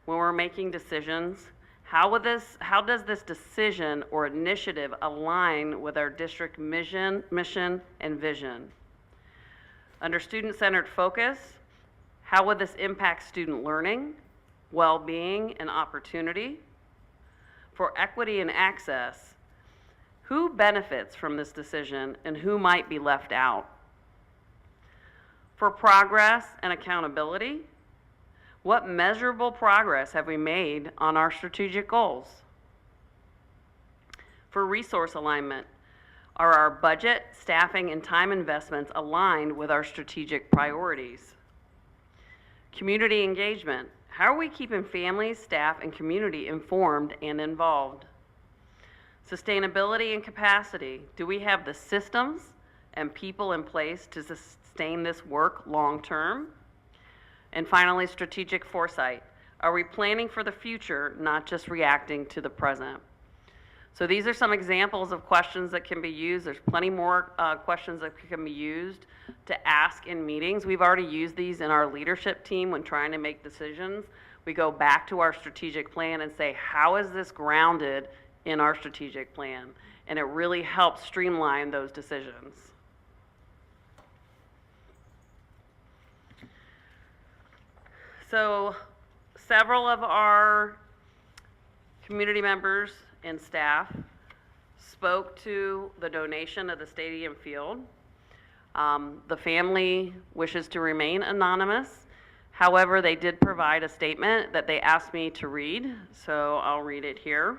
When we're making decisions, how does this decision or initiative align with our district mission, and vision? Under student-centered focus, how would this impact student learning, well-being, and opportunity? For equity and access, who benefits from this decision and who might be left out? For progress and accountability, what measurable progress have we made on our strategic goals? For resource alignment, are our budget, staffing, and time investments aligned with our strategic priorities? Community engagement, how are we keeping families, staff, and community informed and involved? Sustainability and capacity, do we have the systems and people in place to sustain this work long term? And finally, strategic foresight. Are we planning for the future, not just reacting to the present? So these are some examples of questions that can be used. There's plenty more questions that can be used to ask in meetings. We've already used these in our leadership team when trying to make decisions. We go back to our strategic plan and say, how is this grounded in our strategic plan? And it really helps streamline those decisions. So several of our community members and staff spoke to the donation of the stadium field. The family wishes to remain anonymous. However, they did provide a statement that they asked me to read, so I'll read it here.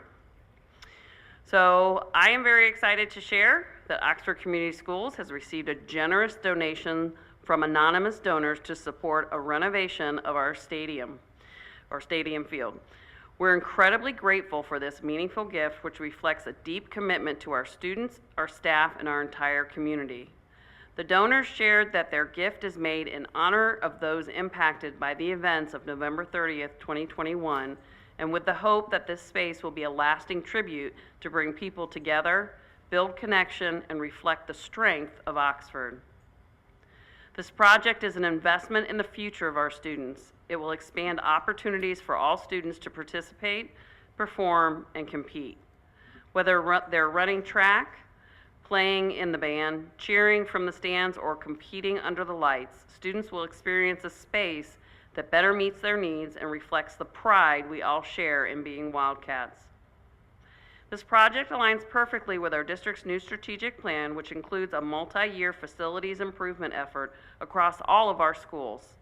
So I am very excited to share that Oxford Community Schools has received a generous donation from anonymous donors to support a renovation of our stadium field. We're incredibly grateful for this meaningful gift, which reflects a deep commitment to our students, our staff, and our entire community. The donors shared that their gift is made in honor of those impacted by the events of November 30th, 2021, and with the hope that this space will be a lasting tribute to bring people together, build connection, and reflect the strength of Oxford. This project is an investment in the future of our students. It will expand opportunities for all students to participate, perform, and compete. Whether they're running track, playing in the band, cheering from the stands, or competing under the lights, students will experience a space that better meets their needs and reflects the pride we all share in being Wildcats. This project aligns perfectly with our district's new strategic plan, which includes a multi-year facilities improvement effort across all of our schools.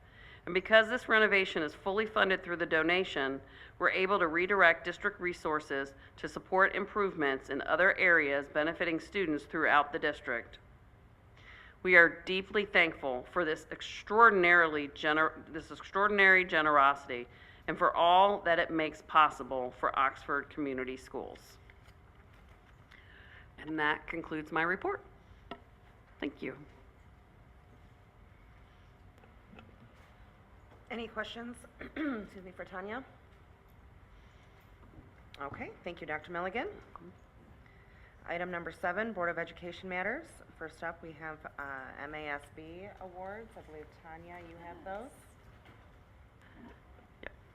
And because this renovation is fully funded through the donation, we're able to redirect district resources to support improvements in other areas benefiting students throughout the district. We are deeply thankful for this extraordinary generosity and for all that it makes possible for Oxford Community Schools. And that concludes my report. Thank you. Any questions, excuse me, for Tanya? Okay, thank you, Dr. Milligan. Item number 7, Board of Education matters. First up, we have MASB awards. I believe, Tanya, you have those.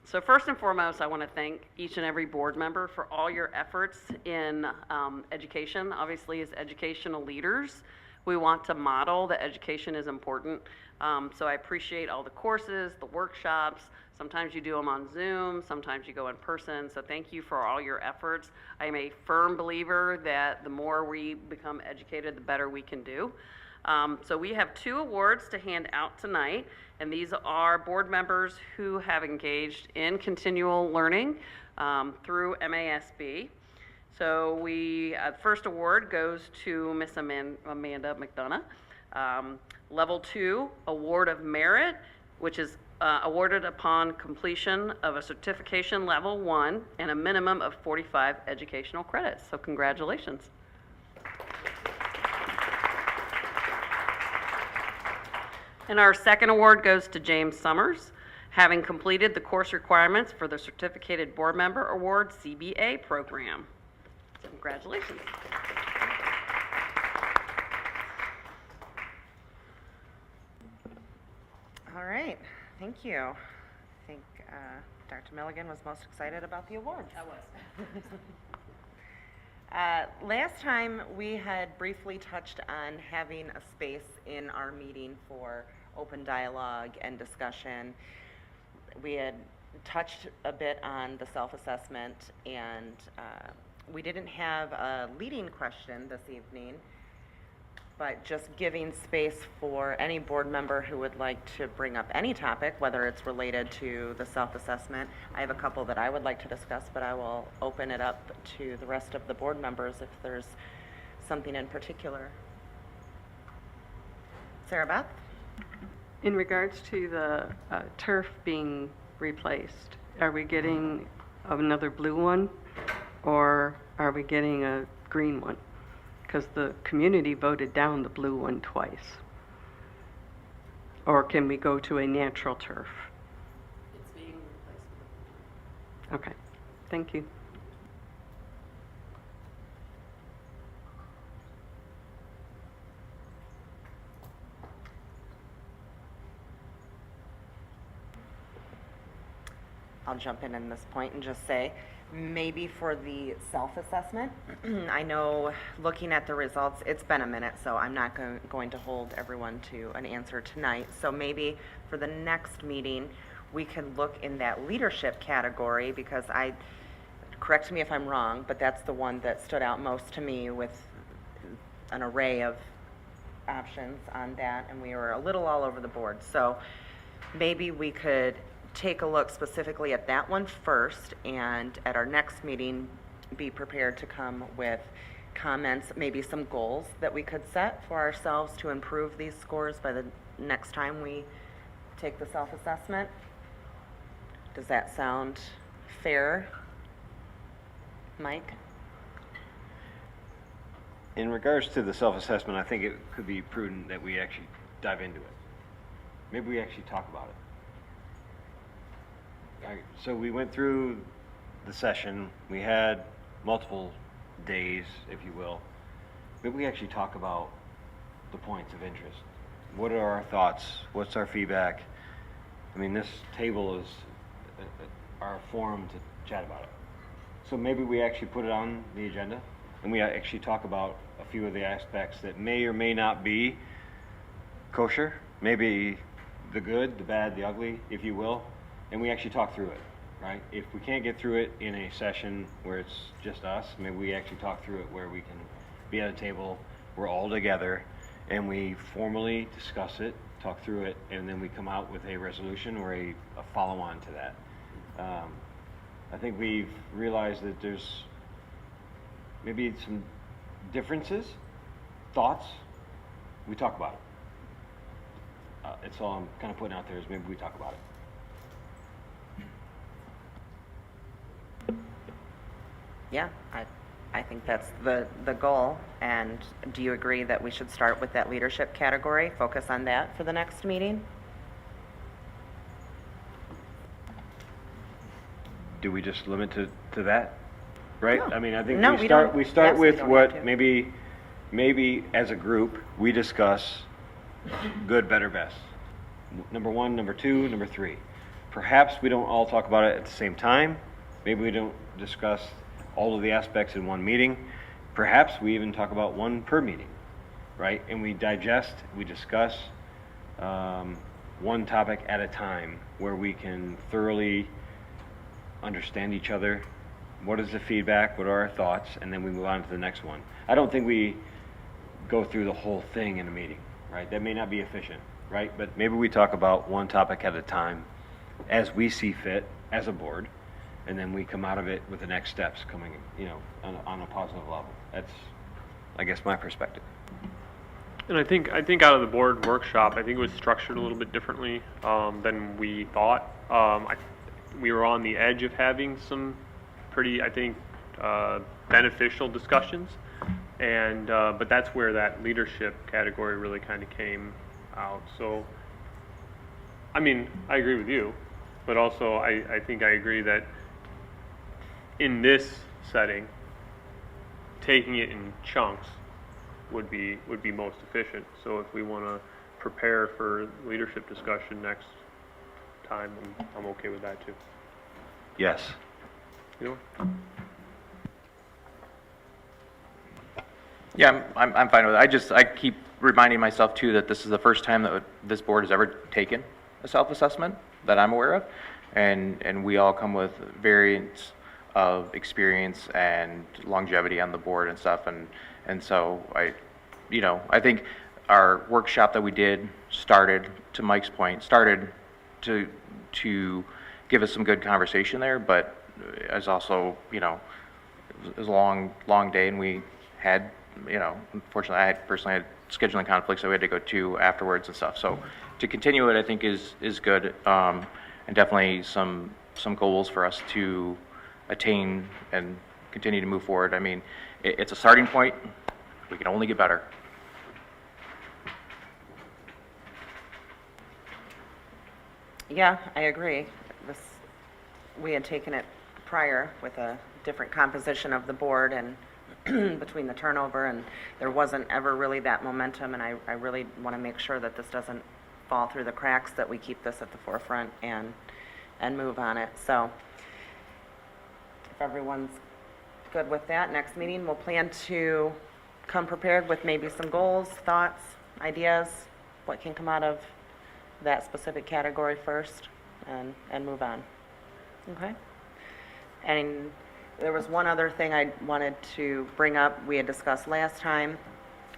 So first and foremost, I want to thank each and every board member for all your efforts in education. Obviously, as educational leaders, we want to model that education is important. So I appreciate all the courses, the workshops. Sometimes you do them on Zoom, sometimes you go in person. So thank you for all your efforts. I am a firm believer that the more we become educated, the better we can do. So we have 2 awards to hand out tonight, and these are board members who have engaged in continual learning through MASB. So first award goes to Miss Amanda McDonough. Level 2, Award of Merit, which is awarded upon completion of a certification level 1 and a minimum of 45 educational credits. So congratulations. And our second award goes to James Summers, having completed the course requirements for the Certificated Board Member Award CBA program. So congratulations. All right, thank you. I think Dr. Milligan was most excited about the awards. I was. Last time, we had briefly touched on having a space in our meeting for open dialogue and discussion. We had touched a bit on the self-assessment, and we didn't have a leading question this evening, but just giving space for any board member who would like to bring up any topic, whether it's related to the self-assessment. I have a couple that I would like to discuss, but I will open it up to the rest of the board members if there's something in particular. Sarah Beth? In regards to the turf being replaced, are we getting another blue one, or are we getting a green one? Because the community voted down the blue one twice. Or can we go to a natural turf? It's being replaced. Okay, thank you. I'll jump in this point and just say, maybe for the self-assessment, I know looking at the results, it's been a minute, so I'm not going to hold everyone to an answer tonight. So maybe for the next meeting, we can look in that leadership category, because correct me if I'm wrong, but that's the one that stood out most to me with an array of options on that, and we were a little all over the board. So maybe we could take a look specifically at that one first, and at our next meeting, be prepared to come with comments, maybe some goals that we could set for ourselves to improve these scores by the next time we take the self-assessment. Does that sound fair? Mike? In regards to the self-assessment, I think it could be prudent that we actually dive into it. Maybe we actually talk about it. So we went through the session. We had multiple days, if you will. Maybe we actually talk about the points of interest. What are our thoughts? What's our feedback? I mean, this table is our forum to chat about it. So maybe we actually put it on the agenda, and we actually talk about a few of the aspects that may or may not be kosher, maybe the good, the bad, the ugly, if you will. And we actually talk through it, right? If we can't get through it in a session where it's just us, maybe we actually talk through it where we can be at a table, we're all together, and we formally discuss it, talk through it, and then we come out with a resolution or a follow-on to that. I think we've realized that there's maybe some differences, thoughts. We talk about it. It's all I'm kind of putting out there is maybe we talk about it. Yeah, I think that's the goal. And do you agree that we should start with that leadership category, focus on that for the next meeting? Do we just limit to that? Right? No. I mean, I think No, we don't. we start Absolutely with don't what have to. maybe as a group we discuss good, better, best. Number 1, number 2, number 3. perhaps we don't all talk about it at the same time. Maybe we don't discuss all of the aspects in one meeting. Perhaps we even talk about one per meeting, right? And we digest, we discuss one topic at a time where we can thoroughly understand each other. What is the feedback? What are our thoughts? And then we move on to the next one. I don't think we go through the whole thing in a meeting, right? That may not be efficient, right? But maybe we talk about one topic at a time as we see fit as a board, and then we come out of it with the next steps coming, you know, on a positive level. That's, I guess, my perspective. And I think out of the board workshop, I think it was structured a little bit differently than we thought. We were on the edge of having some pretty, I think, beneficial discussions, and but that's where that leadership category really kind of came out. So, I mean, I agree with you, but also I think I agree that in this setting, taking it in chunks would be most efficient. So if we want to prepare for leadership discussion next time, I'm okay with that too. Yes. You know? Yeah, I'm fine with it. I keep reminding myself too that this is the first time that this board has ever taken a self-assessment that I'm aware of, and we all come with variants of experience and longevity on the board and stuff, and so I think our workshop that we did started, to Mike's point, started to give us some good conversation there, but as also, it was a long day, and we had, unfortunately, I personally had scheduling conflicts that we had to go to afterwards and stuff. So to continue it, I think is good, and definitely some goals for us to attain and continue to move forward. I mean, it's a starting point. We can only get better. Yeah, I agree. We had taken it prior with a different composition of the board, and between the turnover, and there wasn't ever really that momentum, and I really want to make sure that this doesn't fall through the cracks, that we keep this at the forefront and move on it. So if everyone's good with that, next meeting we'll plan to come prepared with maybe some goals, thoughts, ideas, what can come out of that specific category first, and move on. Okay? And there was one other thing I wanted to bring up, we had discussed last time,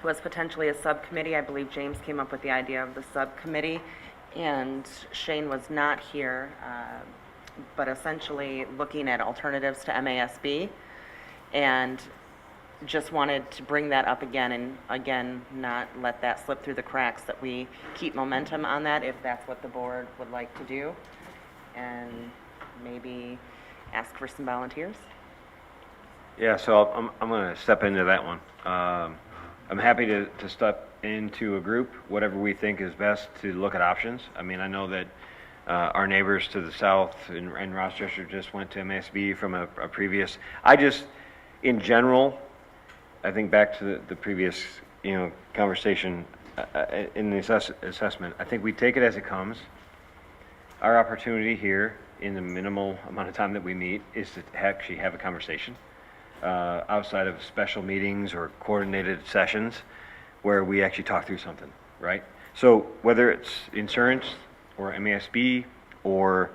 was potentially a subcommittee. I believe James came up with the idea of the subcommittee, and Shane was not here, but essentially looking at alternatives to MASB, and just wanted to bring that up again, and again, not let that slip through the cracks, that we keep momentum on that if that's what the board would like to do, and maybe ask for some volunteers. Yeah, so I'm going to step into that one. I'm happy to step into a group, whatever we think is best to look at options. I mean, I know that our neighbors to the south in Rochester just went to MASB from a previous. In general, I think back to the previous, conversation in the assessment. I think we take it as it comes. Our opportunity here, in the minimal amount of time that we meet, is to actually have a conversation outside of special meetings or coordinated sessions where we actually talk through something, right? So whether it's insurance or MASB or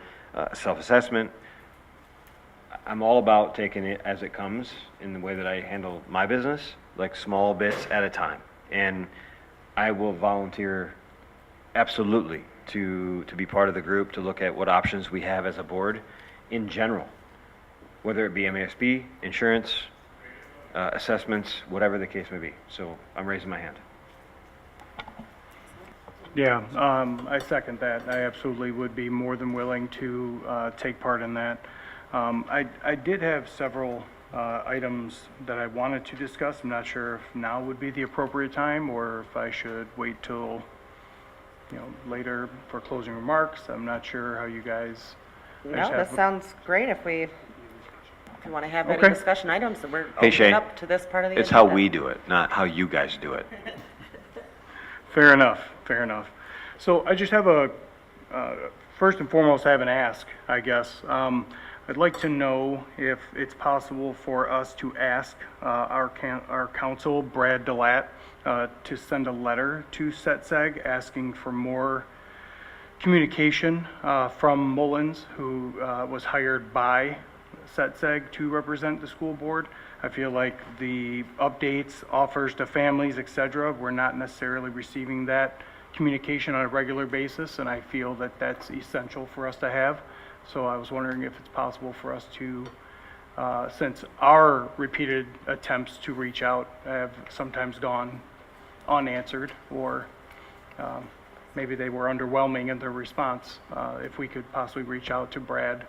self-assessment, I'm all about taking it as it comes in the way that I handle my business, like small bits at a time. And I will volunteer absolutely to be part of the group, to look at what options we have as a board in general, whether it be MASB, insurance, assessments, whatever the case may be. So I'm raising my hand. Yeah, I second that. I absolutely would be more than willing to take part in that. I did have several items that I wanted to discuss. I'm not sure if now would be the appropriate time, or if I should wait till later for closing remarks. I'm not sure how you guys. No, that sounds great. If you want to have any Okay. discussion items, we're Hey, opening Shane, up to this part of the it's how agenda. we do it, not how you guys do it. Fair enough, fair enough. So I just have a First and foremost, I have an ask, I guess. I'd like to know if it's possible for us to ask our council, Brad Delat, to send a letter to SETSEG asking for more communication from Mullins, who was hired by SETSEG to represent the school board. I feel like the updates, offers to families, etc., we're not necessarily receiving that communication on a regular basis, and I feel that that's essential for us to have. So I was wondering if it's possible for us to, since our repeated attempts to reach out have sometimes gone unanswered, or maybe they were underwhelming in their response, if we could possibly reach out to Brad.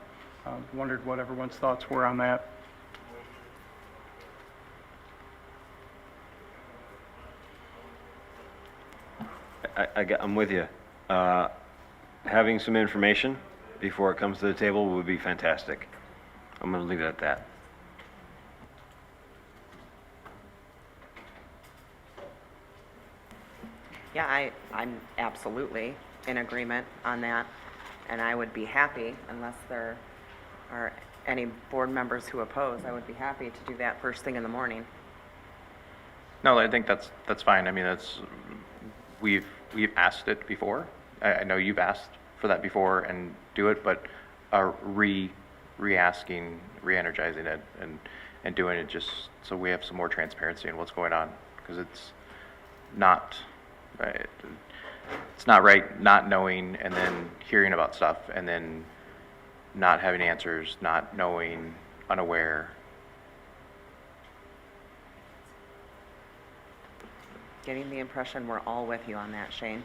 Wondered what everyone's thoughts were on that. I'm with you. Having some information before it comes to the table would be fantastic. I'm going to leave it at that. Yeah, I'm absolutely in agreement on that, and I would be happy, unless there are any board members who oppose, I would be happy to do that first thing in the morning. No, I think that's fine. I mean, we've asked it before. I know you've asked for that before and do it, but re-asking, re-energizing it and doing it just so we have some more transparency in what's going on, because it's not right not knowing and then hearing about stuff and then not having answers, not knowing, unaware. Getting the impression we're all with you on that, Shane.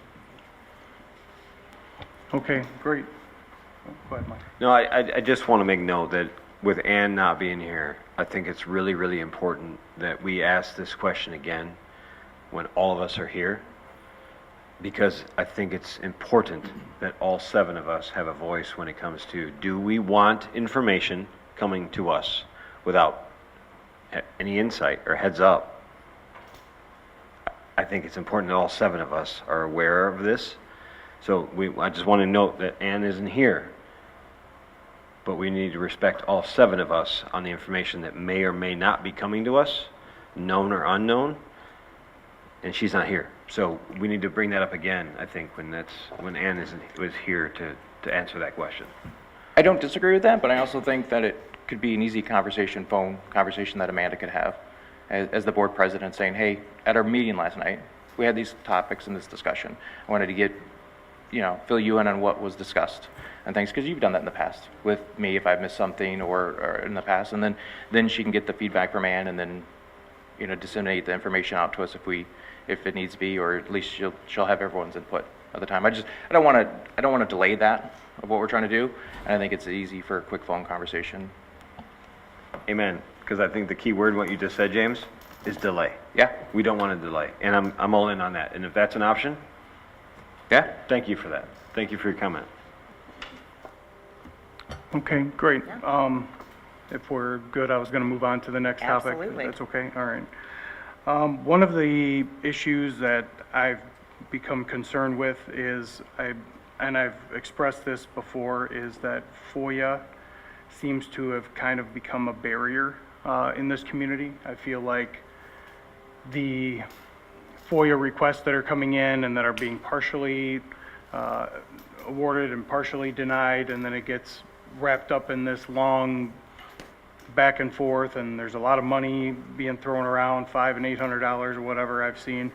Okay, great. Go ahead, Mike. No, I just want to make note that with Ann not being here, I think it's really, really important that we ask this question again when all of us are here, because I think it's important that all 7 of us have a voice when it comes to, do we want information coming to us without any insight or heads up? I think it's important that all 7 of us are aware of this. So I just want to note that Ann isn't here, but we need to respect all 7 of us on the information that may or may not be coming to us, known or unknown, and she's not here. So we need to bring that up again, I think, when Ann was here to answer that question. I don't disagree with that, but I also think that it could be an easy phone conversation that Amanda could have as the board president, saying, hey, at our meeting last night, we had these topics in this discussion. I wanted to fill you in on what was discussed. And thanks, because you've done that in the past with me if I've missed something or in the past. And then she can get the feedback from Ann and then, disseminate the information out to us if it needs to be, or at least she'll have everyone's input at the time. I don't want to delay that of what we're trying to do. And I think it's easy for a quick phone conversation. Amen. Because I think the key word, what you just said, James, is delay. Yeah. We don't want to delay. And I'm all in on that. And if that's an option, yeah. Thank you for that. Thank you for your comment. Okay, great. If we're good, I was going to move on to the next topic. Absolutely. That's okay, all right. One of the issues that I've become concerned with is, and I've expressed this before, is that FOIA seems to have kind of become a barrier in this community. I feel like the FOIA requests that are coming in and that are being partially awarded and partially denied, and then it gets wrapped up in this long back and forth, and there's a lot of money being thrown around, $500 and $800 or whatever I've seen.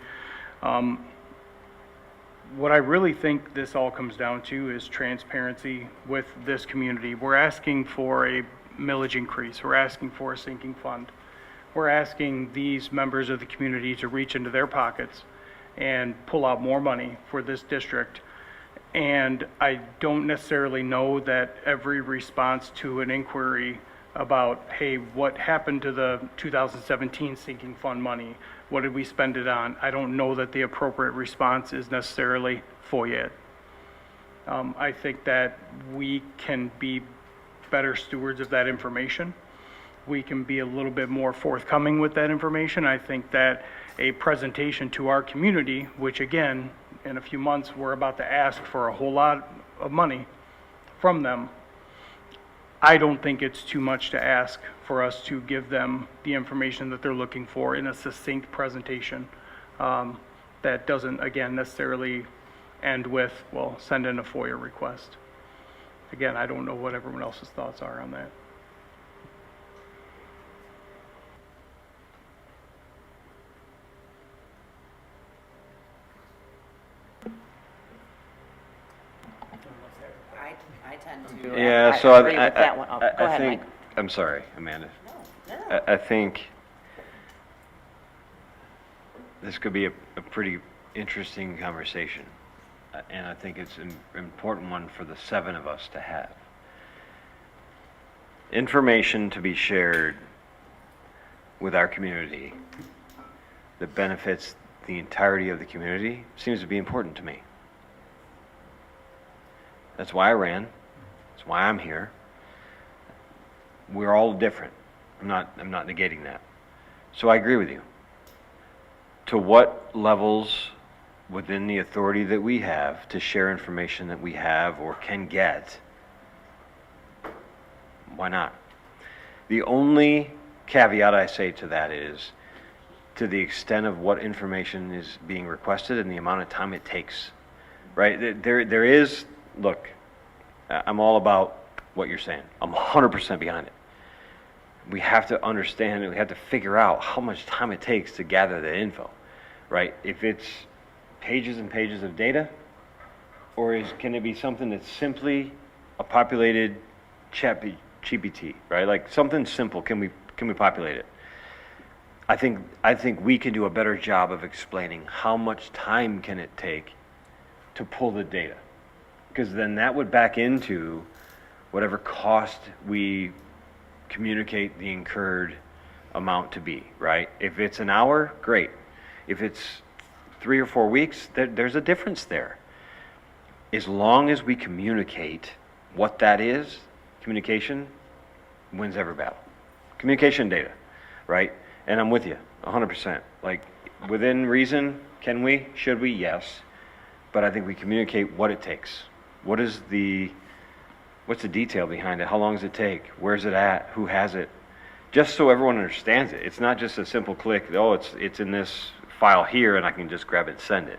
What I really think this all comes down to is transparency with this community. We're asking for a millage increase. We're asking for a sinking fund. We're asking these members of the community to reach into their pockets and pull out more money for this district. And I don't necessarily know that every response to an inquiry about, hey, what happened to the 2017 sinking fund money? What did we spend it on? I don't know that the appropriate response is necessarily FOIA. I think that we can be better stewards of that information. We can be a little bit more forthcoming with that information. I think that a presentation to our community, which again, in a few months, we're about to ask for a whole lot of money from them, I don't think it's too much to ask for us to give them the information that they're looking for in a succinct presentation. That doesn't, again, necessarily end with, well, send in a FOIA request. Again, I don't know what everyone else's thoughts are on that. I tend to. Yeah, I so agree with that one. Oh, go I ahead, think, Mike. I'm sorry, Amanda. I think this could be a pretty interesting conversation. And I think it's an important one for the 7 of us to have. Information to be shared with our community that benefits the entirety of the community seems to be important to me. That's why I ran. That's why I'm here. We're all different. I'm not negating that. So I agree with you. To what levels within the authority that we have to share information that we have or can get, why not? The only caveat I say to that is to the extent of what information is being requested and the amount of time it takes, right? There is, look, I'm all about what you're saying. I'm 100% behind it. We have to understand and we have to figure out how much time it takes to gather the info, right? If it's pages and pages of data, or can it be something that's simply a populated GPT, right? Like something simple, can we populate it? I think we can do a better job of explaining how much time can it take to pull the data, because then that would back into whatever cost we communicate the incurred amount to be, right? If it's an hour, great. If it's 3 or 4 weeks, there's a difference there. As long as we communicate what that is, communication wins every battle. Communication data, right? And I'm with you, 100%. Like, within reason, can we, should we? Yes. But I think we communicate what it takes. What's the detail behind it? How long does it take? Where's it at? Who has it? Just so everyone understands it. It's not just a simple click, oh, it's in this file here and I can just grab it and send it.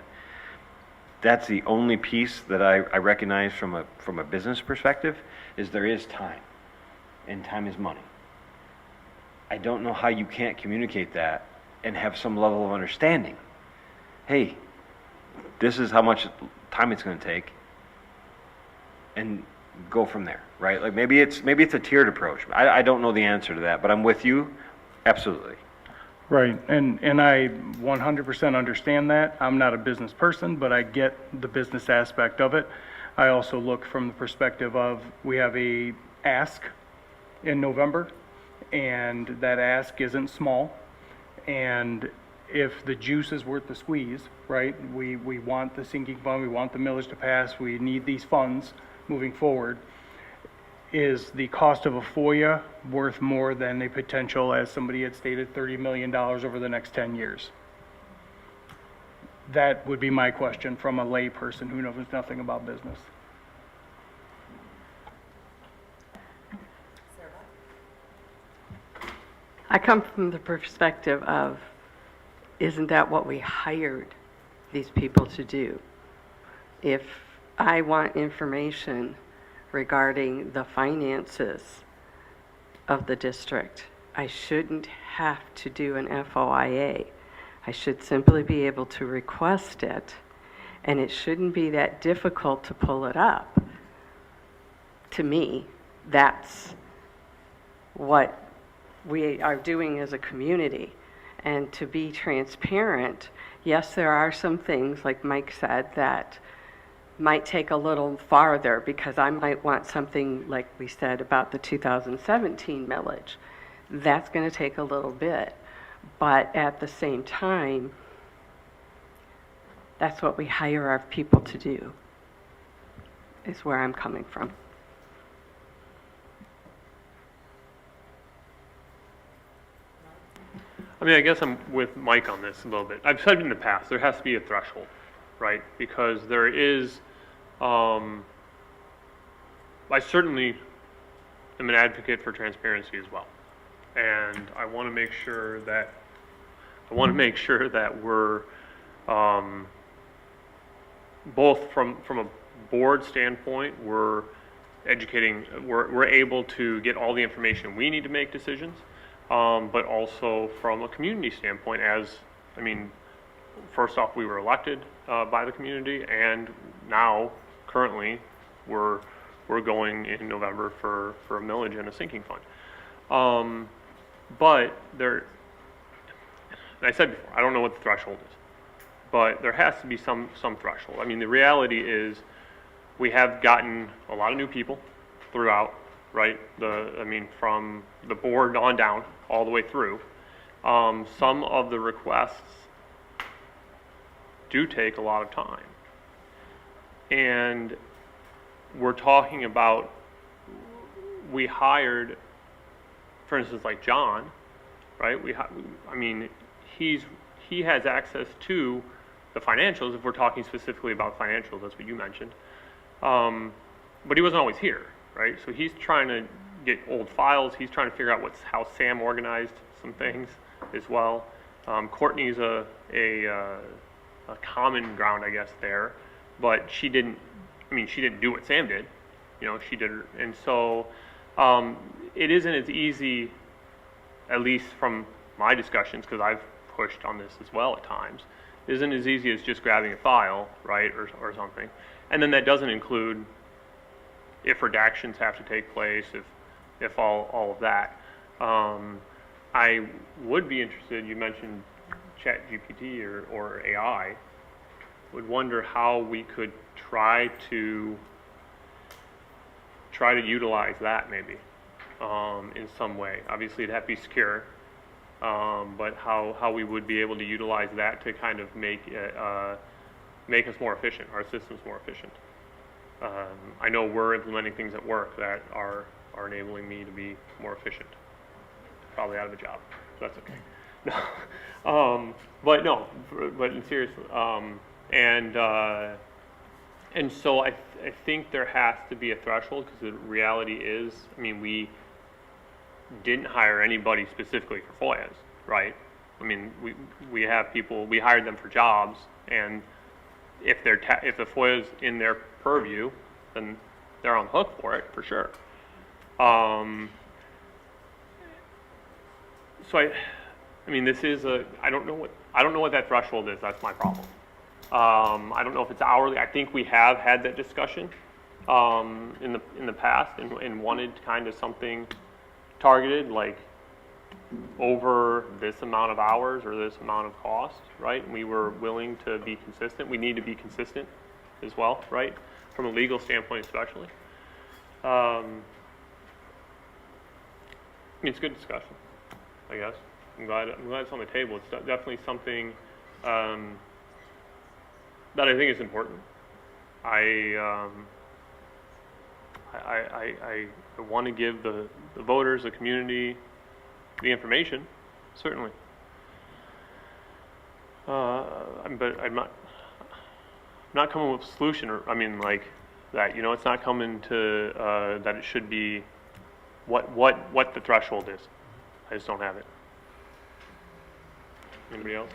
That's the only piece that I recognize from a business perspective, is there is time, and time is money. I don't know how you can't communicate that and have some level of understanding. Hey, this is how much time it's going to take, and go from there, right? Like maybe it's a tiered approach. I don't know the answer to that, but I'm with you, absolutely. Right, and I 100% understand that. I'm not a business person, but I get the business aspect of it. I also look from the perspective of, we have a ask in November, and that ask isn't small. And if the juice is worth the squeeze, right, we want the sinking fund, we want the millage to pass, we need these funds moving forward. Is the cost of a FOIA worth more than a potential, as somebody had stated, $30 million over the next 10 years? That would be my question from a lay person who knows nothing about business. I come from the perspective of, isn't that what we hired these people to do? If I want information regarding the finances of the district, I shouldn't have to do an FOIA. I should simply be able to request it, and it shouldn't be that difficult to pull it up. To me, that's what we are doing as a community. And to be transparent, yes, there are some things, like Mike said, that might take a little farther, because I might want something like we said about the 2017 millage. That's going to take a little bit. But at the same time, that's what we hire our people to do, is where I'm coming from. I mean, I guess I'm with Mike on this a little bit. I've said in the past, there has to be a threshold, right? Because there is, I certainly am an advocate for transparency as well. And I want to make sure that, we're, both from a board standpoint, we're educating, we're able to get all the information we need to make decisions, but also from a community standpoint, first off, we were elected by the community, and now, currently, we're going in November for a millage and a sinking fund. But and I said before, I don't know what the threshold is, but there has to be some threshold. I mean, the reality is we have gotten a lot of new people throughout, right? From the board on down, all the way through. Some of the requests do take a lot of time. And we're talking about, we hired, for instance, like John, right? He has access to the financials, if we're talking specifically about financials, that's what you mentioned. But he wasn't always here, right? So he's trying to get old files, he's trying to figure out how Sam organized some things as well. Courtney's a common ground, I guess, there, but she didn't do what Sam did, she did, and so it isn't as easy, at least from my discussions, because I've pushed on this as well at times, isn't as easy as just grabbing a file, right, or something, and then that doesn't include if redactions have to take place, if all of that. I would be interested, you mentioned ChatGPT or AI, would wonder how we could try to utilize that maybe in some way. Obviously it'd have to be secure, but how we would be able to utilize that to kind of make us more efficient, our systems more efficient. I know we're implementing things at work that are enabling me to be more efficient. Probably out of a job, so that's okay. No, but seriously, and so I think there has to be a threshold, because the reality is, we didn't hire anybody specifically for FOIAs, right? We have people, we hired them for jobs, and if the FOIA's in their purview, then they're on the hook for it, for sure. So this is I don't know what that threshold is. That's my problem. I don't know if it's hourly. I think we have had that discussion in the past and wanted kind of something targeted, like over this amount of hours or this amount of cost, right? And we were willing to be consistent. We need to be consistent as well, right? From a legal standpoint, especially. It's a good discussion, I guess. I'm glad it's on the table. It's definitely something that I think is important. I want to give the voters, the community, the information, certainly. But I'm not coming with a solution, like that. It's not coming to that it should be what the threshold is. I just don't have it. Anybody else?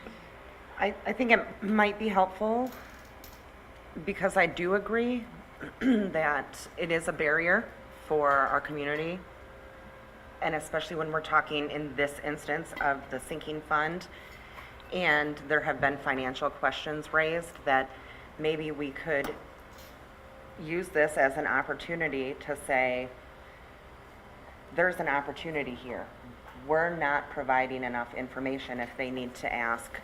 I think it might be helpful, because I do agree that it is a barrier for our community, and especially when we're talking in this instance of the sinking fund, and there have been financial questions raised, that maybe we could use this as an opportunity to say, there's an opportunity here. We're not providing enough information if they need to ask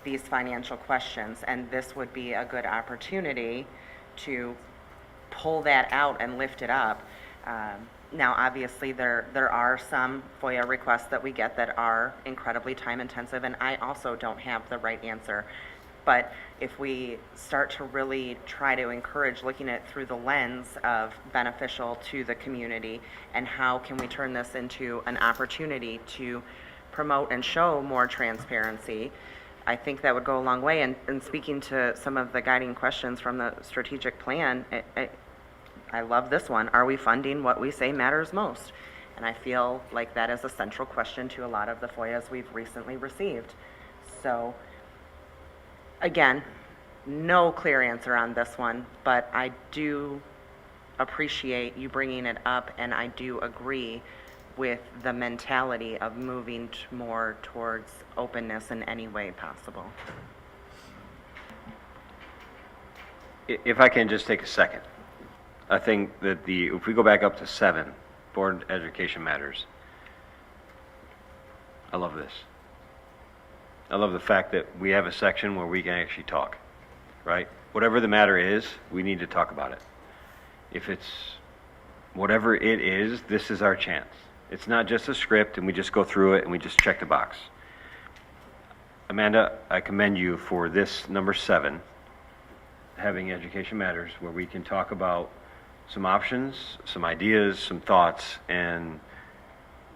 these financial questions, and this would be a good opportunity to pull that out and lift it up. Now, obviously, there are some FOIA requests that we get that are incredibly time intensive, and I also don't have the right answer. But if we start to really try to encourage looking at it through the lens of beneficial to the community, and how can we turn this into an opportunity to promote and show more transparency, I think that would go a long way. And speaking to some of the guiding questions from the strategic plan, I love this one. Are we funding what we say matters most? And I feel like that is a central question to a lot of the FOIAs we've recently received. So, again, no clear answer on this one, but I do appreciate you bringing it up, and I do agree with the mentality of moving more towards openness in any way possible. If I can just take a second, I think that if we go back up to 7, Board Education Matters, I love this. I love the fact that we have a section where we can actually talk, right? Whatever the matter is, we need to talk about it. If it's whatever it is, this is our chance. It's not just a script and we just go through it and we just check the box. Amanda, I commend you for this number 7, having Education Matters, where we can talk about some options, some ideas, some thoughts. And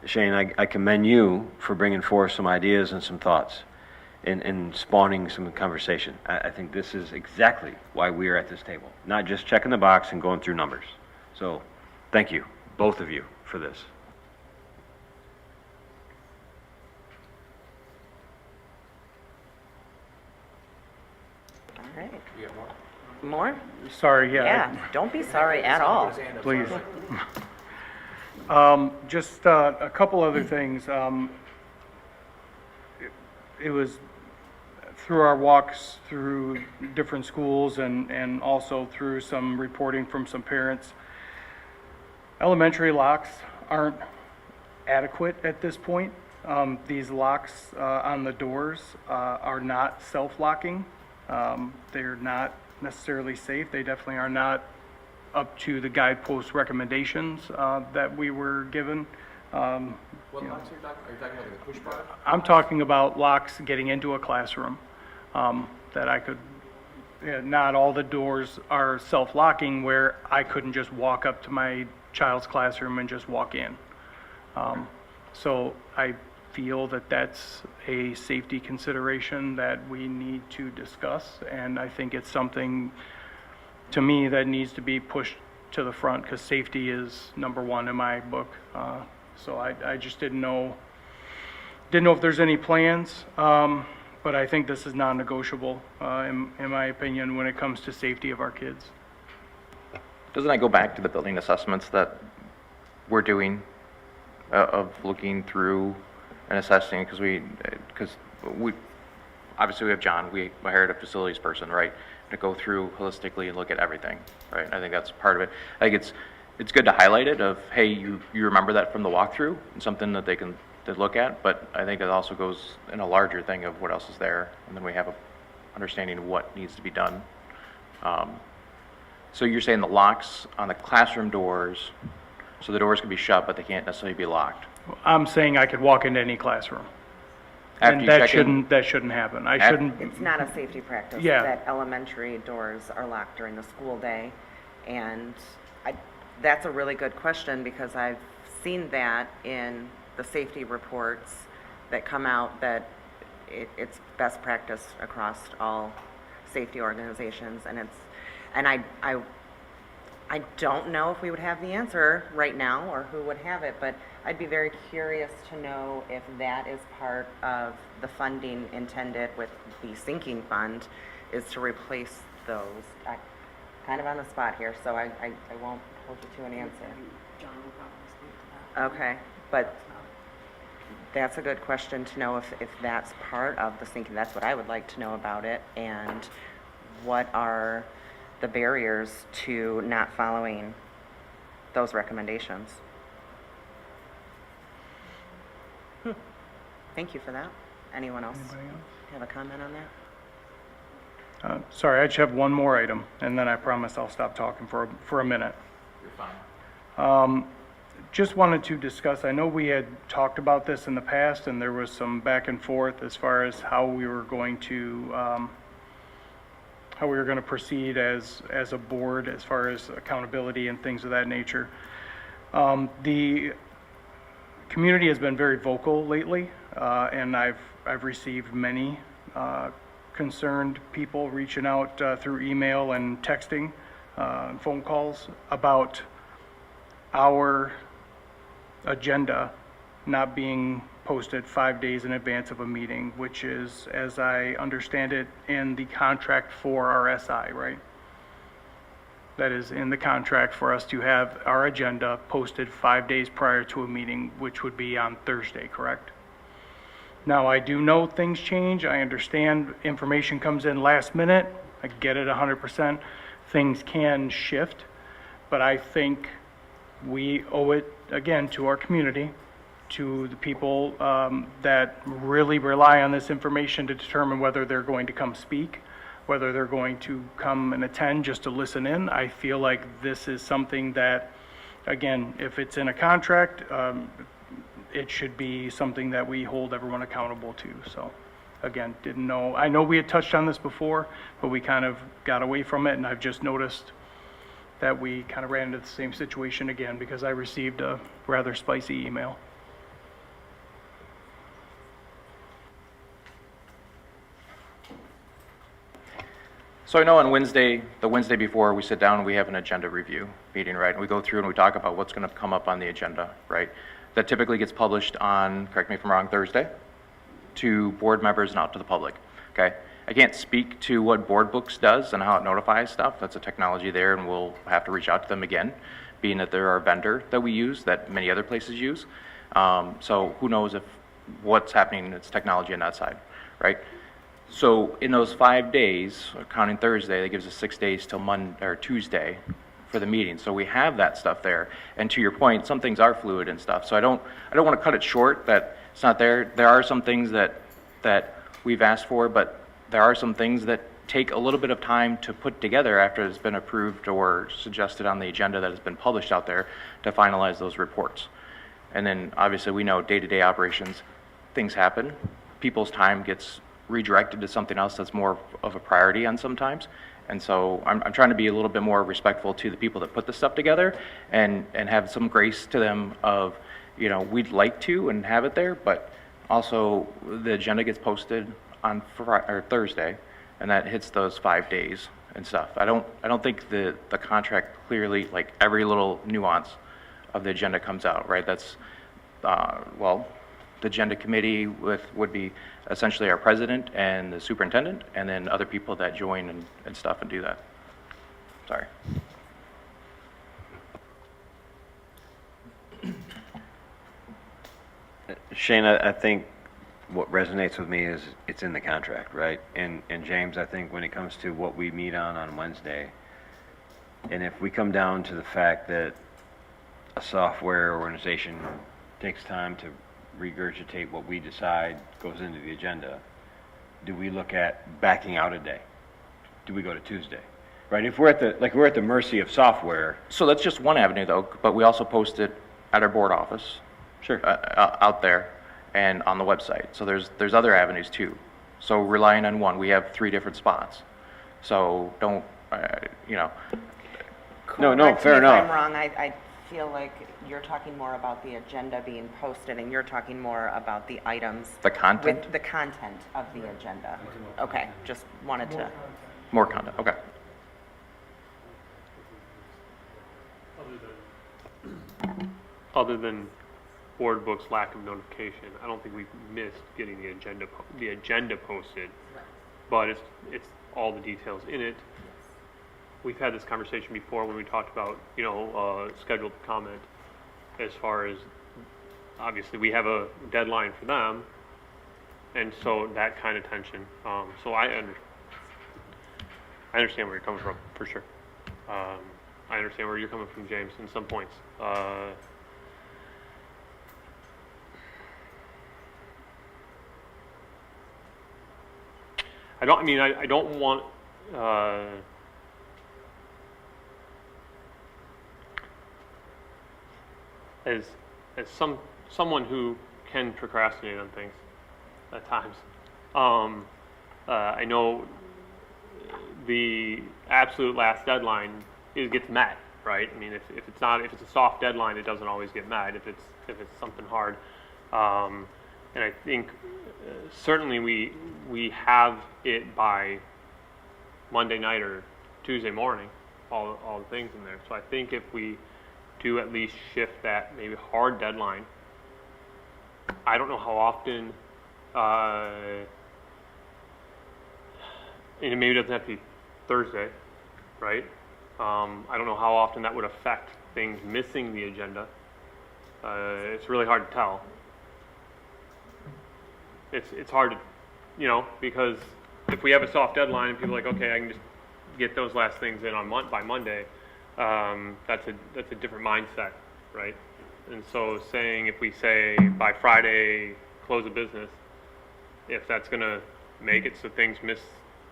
Shane, I commend you for bringing forth some ideas and some thoughts and spawning some conversation. I think this is exactly why we are at this table, not just checking the box and going through numbers. So thank you, both of you, for this. All right. More? Sorry, yeah. Yeah, don't be sorry at all. Please. Just a couple other things. It was through our walks through different schools and also through some reporting from some parents. Elementary locks aren't adequate at this point. These locks on the doors are not self-locking. They're not necessarily safe. They definitely are not up to the guidepost recommendations that we were given. What locks are you talking? Are you talking about the push bar? I'm talking about locks getting into a classroom that I could, not all the doors are self-locking where I couldn't just walk up to my child's classroom and just walk in. So I feel that that's a safety consideration that we need to discuss, and I think it's something, to me, that needs to be pushed to the front, because safety is number one in my book. So I just didn't know if there's any plans, but I think this is non-negotiable, in my opinion, when it comes to safety of our kids. Doesn't that go back to the building assessments that we're doing, of looking through and assessing, because we obviously we have John, we hired a facilities person, right, to go through holistically and look at everything, right? I think that's part of it. I think it's good to highlight it of, hey, you remember that from the walkthrough and something that they can look at, but I think it also goes in a larger thing of what else is there, and then we have a understanding of what needs to be done. So you're saying the locks on the classroom doors, so the doors can be shut, but they can't necessarily be locked. I'm saying I could walk into any classroom. After And you that check in? shouldn't happen. I shouldn't. It's not a safety practice Yeah. that elementary doors are locked during the school day. And that's a really good question, because I've seen that in the safety reports that come out, that it's best practice across all safety organizations. And I don't know if we would have the answer right now or who would have it, but I'd be very curious to know if that is part of the funding intended with the sinking fund, is to replace those. Kind of on the spot here, so I won't hold you to an answer. John will probably speak to that. Okay, but that's a good question to know if that's part of the sinking. That's what I would like to know about it, and what are the barriers to not following those recommendations. Thank you for that. Anyone else Anybody else? have a comment on that? Sorry, I just have one more item, and then I promise I'll stop talking for a minute. You're fine. Just wanted to discuss, I know we had talked about this in the past, and there was some back and forth as far as how we were going to proceed as a board, as far as accountability and things of that nature. The community has been very vocal lately, and I've received many concerned people reaching out through email and texting phone calls about our agenda not being posted 5 days in advance of a meeting, which is, as I understand it, in the contract for our SI, right? That is in the contract for us to have our agenda posted 5 days prior to a meeting, which would be on Thursday, correct? Now, I do know things change. I understand information comes in last minute. I get it 100%. Things can shift, but I think we owe it, again, to our community, to the people that really rely on this information to determine whether they're going to come speak, whether they're going to come and attend just to listen in. I feel like this is something that, again, if it's in a contract, it should be something that we hold everyone accountable to. So, again, didn't know. I know we had touched on this before, but we kind of got away from it, and I've just noticed that we kind of ran into the same situation again because I received a rather spicy email. So I know on Wednesday, the Wednesday before, we sit down and we have an agenda review meeting, right? And we go through and we talk about what's going to come up on the agenda, right? That typically gets published on, correct me if I'm wrong, Thursday, to board members and out to the public, okay? I can't speak to what Board Books does and how it notifies stuff. That's a technology there, and we'll have to reach out to them again, being that they're our vendor that we use, that many other places use. So who knows if what's happening, it's technology on that side, right? So in those 5 days, counting Thursday, that gives us 6 days till Monday or Tuesday for the meeting. So we have that stuff there. And to your point, some things are fluid and stuff. So I don't want to cut it short that it's not there. There are some things that we've asked for, but there are some things that take a little bit of time to put together after it's been approved or suggested on the agenda that has been published out there to finalize those reports. And then obviously we know day-to-day operations, things happen. People's time gets redirected to something else that's more of a priority on sometimes. And so I'm trying to be a little bit more respectful to the people that put this stuff together and have some grace to them of, you know, we'd like to and have it there, but also the agenda gets posted on Thursday, and that hits those 5 days and stuff. I don't think the contract clearly, like every little nuance of the agenda comes out, right? That's, well, the agenda committee would be essentially our president and the superintendent, and then other people that join and stuff and do that. Sorry. Shane, I think what resonates with me is it's in the contract, right? And James, I think when it comes to what we meet on Wednesday, and if we come down to the fact that a software organization takes time to regurgitate what we decide goes into the agenda, do we look at backing out a day? Do we go to Tuesday? Right? If we're at the mercy of software. So that's just one avenue though, but we also post it at our board office. Sure. Out there and on the website. So there's other avenues too. So relying on one, we have 3 different spots. So don't, you know. No, Correct fair me enough. if I'm wrong, I feel like you're talking more about the agenda being posted, and you're talking more about the items. The content? With the content of the agenda. Okay, just wanted to. More content, okay. Other than Board Books' lack of notification, I don't think we've missed getting the agenda posted. But it's all the details in it. We've had this conversation before when we talked about, you know, scheduled comment. As far as, obviously, we have a deadline for them, and so that kind of tension. So I understand where you're coming from, for sure. I understand where you're coming from, James, in some points. I don't want, as someone who can procrastinate on things at times, I know the absolute last deadline gets met, right? I mean, if it's a soft deadline, it doesn't always get met. If it's something hard, and I think certainly we have it by Monday night or Tuesday morning all the things in there. So I think if we do at least shift that maybe hard deadline, I don't know how often, and maybe it doesn't have to be Thursday, right? I don't know how often that would affect things missing the agenda. It's really hard to tell. It's hard to, you know, because if we have a soft deadline and people are like, okay, I can just get those last things in on by Monday, that's a different mindset, right? And so saying, if we say by Friday, close of business, if that's gonna make it so things miss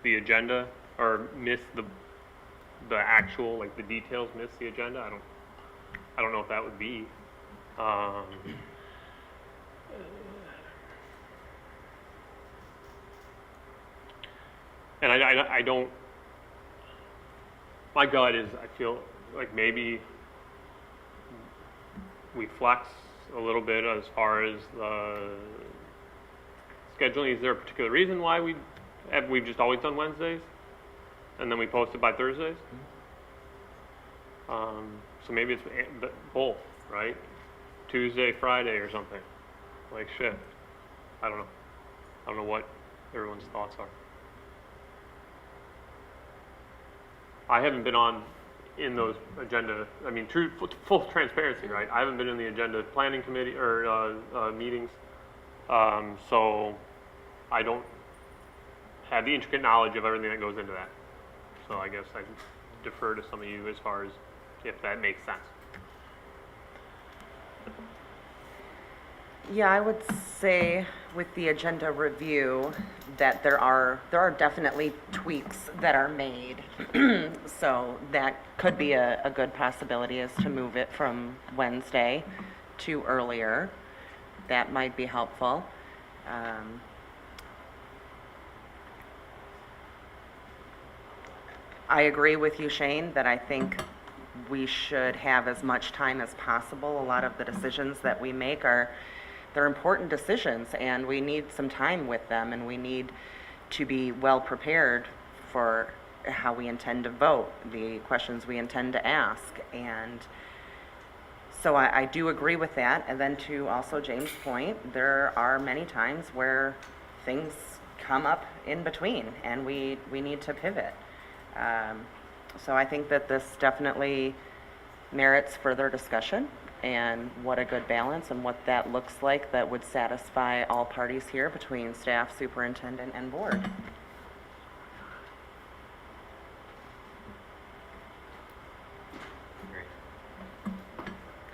the agenda or miss the actual, like the details miss the agenda, I don't know if that would be. And I don't, my gut is I feel like maybe we flex a little bit as far as scheduling. Is there a particular reason why we've just always done Wednesdays and then we post it by Thursdays? So maybe it's both, right? Tuesday, Friday or something, like shit. I don't know. I don't know what everyone's thoughts are. I haven't been in those agenda, I mean, full transparency, right? I haven't been in the agenda planning committee or meetings, so I don't have the intricate knowledge of everything that goes into that. So I guess I defer to some of you as far as if that makes sense. Yeah, I would say with the agenda review that there are definitely tweaks that are made. So that could be a good possibility, is to move it from Wednesday to earlier. That might be helpful. I agree with you, Shane, that I think we should have as much time as possible. A lot of the decisions that we make they're important decisions, and we need some time with them, and we need to be well prepared for how we intend to vote, the questions we intend to ask. And so I do agree with that. And then to also James' point, there are many times where things come up in between and we need to pivot. So I think that this definitely merits further discussion, and what a good balance and what that looks like that would satisfy all parties here between staff, superintendent, and board.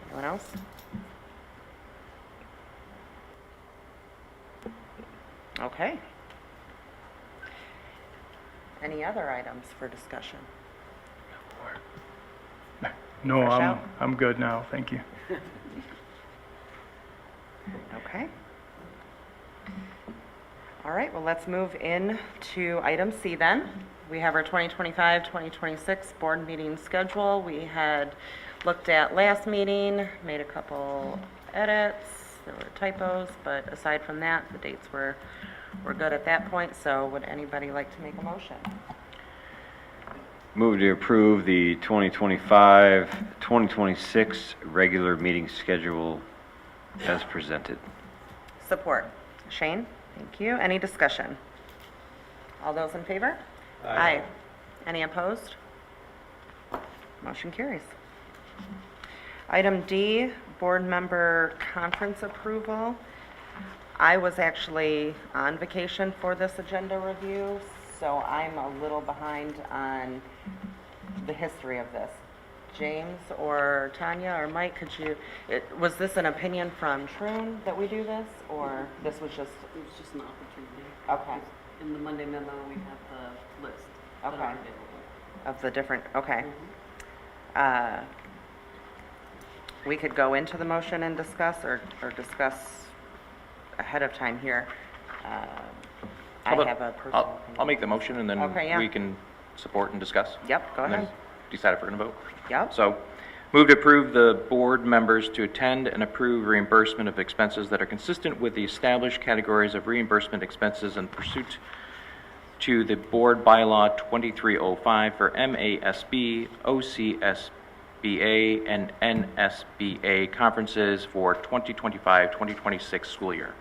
Anyone else? Okay. Any other items for discussion? No, Fresh out? I'm good now, thank you. Okay. All right, well, let's move in to item C then. We have our 2025-2026 board meeting schedule. We had looked at last meeting, made a couple edits, there were typos, but aside from that, the dates were good at that point. So would anybody like to make a motion? Move to approve the 2025-2026 regular meeting schedule as presented. Support. Shane, thank you. Any discussion? All those in favor? Aye. Any opposed? Motion carries. Item D, board member conference approval. I was actually on vacation for this agenda review, so I'm a little behind on the history of this. James or Tanya or Mike, was this an opinion from Troon that we do this, or this was just? It was just an opportunity. Okay. In the Monday memo, we have the list. that Okay. are available. Of the different, okay. Mm-hmm. We could go into the motion and discuss, or discuss ahead of time here. I have a personal I'll make the motion and then Okay, yeah. we can support and discuss. Yep, go and then ahead. decide if we're going to vote. Yep. So, move to approve the board members to attend and approve reimbursement of expenses that are consistent with the established categories of reimbursement expenses in pursuit to the Board Bylaw 2305 for MASB, OCSBA, and NSBA conferences for 2025-2026 school year.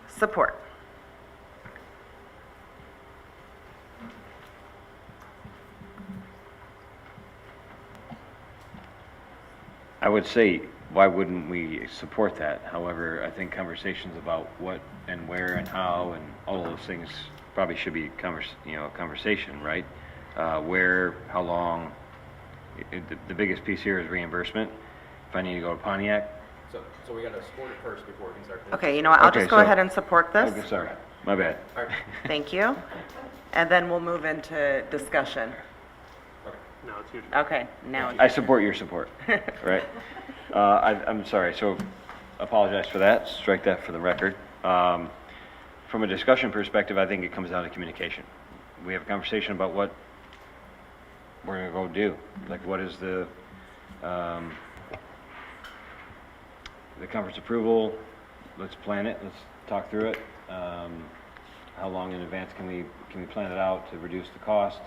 Support. I would say, why wouldn't we support that? However, I think conversations about what and where and how and all of those things probably should be a conversation, right? Where, how long? The biggest piece here is reimbursement. If I need to go to Pontiac. So we got to support it first before we can start. Okay, you know what, I'll Okay, just go so- ahead and support this. Okay, sorry, my bad. Thank you. And then we'll move into discussion. No, it's your Okay, now. I support your support, right? I'm sorry, so apologize for that, strike that for the record. From a discussion perspective, I think it comes down to communication. We have a conversation about what we're gonna go do, like what is the conference approval, let's plan it, let's talk through it. How long in advance can we plan it out to reduce the cost?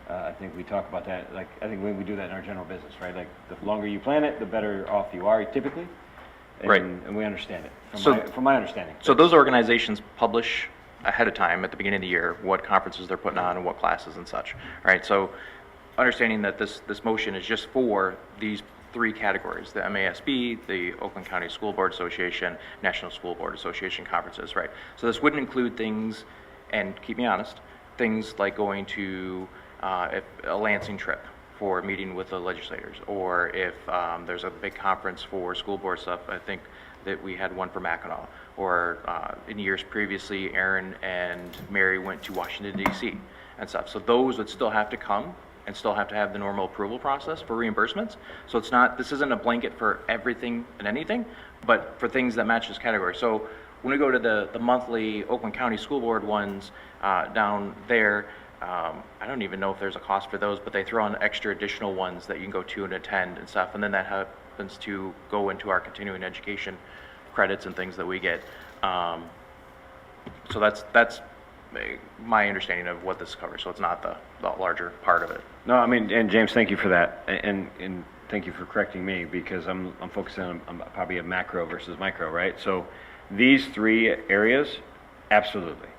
I think we talk about that, like, I think when we do that in our general business, right? Like, the longer you plan it, the better off you are typically. Right. And we understand it, So- from my understanding. So those organizations publish ahead of time at the beginning of the year what conferences they're putting on and what classes and such, right? So understanding that this motion is just for these three categories, the MASB, the Oakland County School Board Association, National School Board Association conferences, right? So this wouldn't include things, and keep me honest, things like going to a Lansing trip for meeting with the legislators, or if there's a big conference for school board stuff. I think that we had one for Mackinac, or in years previously, Aaron and Mary went to Washington DC and stuff. So those would still have to come and still have to have the normal approval process for reimbursements. So it's not, this isn't a blanket for everything and anything, but for things that match this category. So when we go to the monthly Oakland County School Board ones down there, I don't even know if there's a cost for those, but they throw on extra additional ones that you can go to and attend and stuff, and then that happens to go into our continuing education credits and things that we get. So that's my understanding of what this covers, so it's not the larger part of it. No, I mean, and James, thank you for that, and thank you for correcting me, because I'm focusing on probably a macro versus micro, right? So these three areas, absolutely.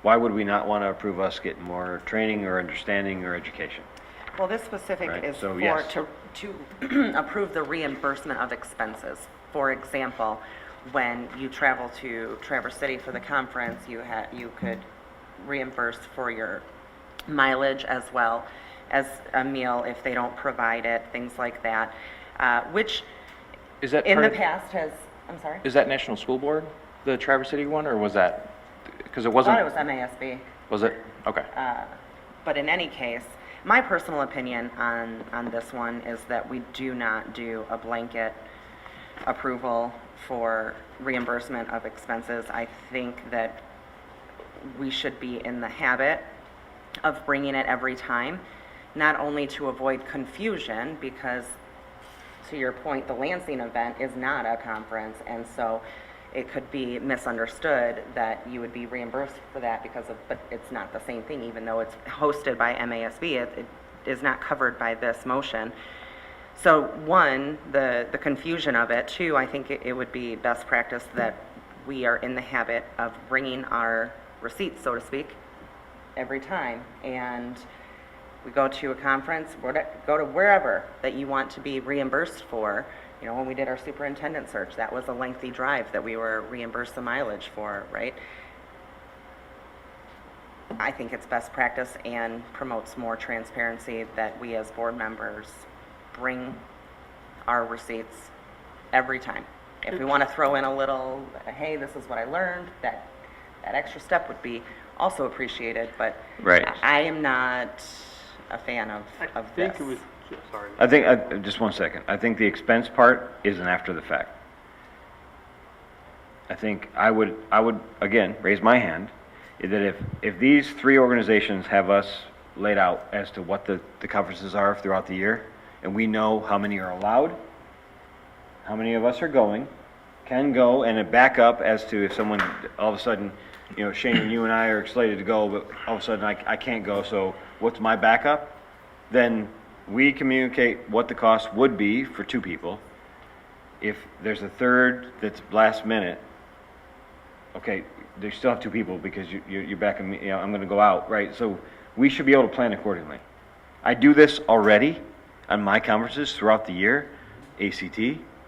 Why would we not want to approve us getting more training or understanding or education? Well, this specific Right, is so for, yes. to approve the reimbursement of expenses. For example, when you travel to Traverse City for the conference, you could reimburse for your mileage as well as a meal if they don't provide it, things like that, which Is that in part the of- past has, I'm sorry? Is that National School Board, the Traverse City one, or was that, because it I wasn't? thought it was MASB. Was it? Okay. But in any case, my personal opinion on this one is that we do not do a blanket approval for reimbursement of expenses. I think that we should be in the habit of bringing it every time, not only to avoid confusion, because to your point, the Lansing event is not a conference, and so it could be misunderstood that you would be reimbursed for that but it's not the same thing, even though it's hosted by MASB, it is not covered by this motion. So one, the confusion of it. Two, I think it would be best practice that we are in the habit of bringing our receipts, so to speak, every time. And we go to a conference, go to wherever that you want to be reimbursed for. You know, when we did our superintendent search, that was a lengthy drive that we were reimbursed the mileage for, right? I think it's best practice and promotes more transparency that we as board members bring our receipts every time. If we want to throw in a little, hey, this is what I learned, that extra step would be also appreciated, but Right. I am not a fan of I this. think it was, sorry. I think, just one second, I think the expense part is an after the fact. I think I would, again, raise my hand, that if these three organizations have us laid out as to what the conferences are throughout the year, and we know how many are allowed, how many of us are going, can go, and a backup as to if someone all of a sudden you know, Shane, you and I are slated to go, but all of a sudden I can't go, so what's my backup? Then we communicate what the cost would be for 2 people. If there's a third that's last minute, okay, they still have 2 people because you're backing me, you know, I'm gonna go out, right? So we should be able to plan accordingly. I do this already on my conferences throughout the year. ACT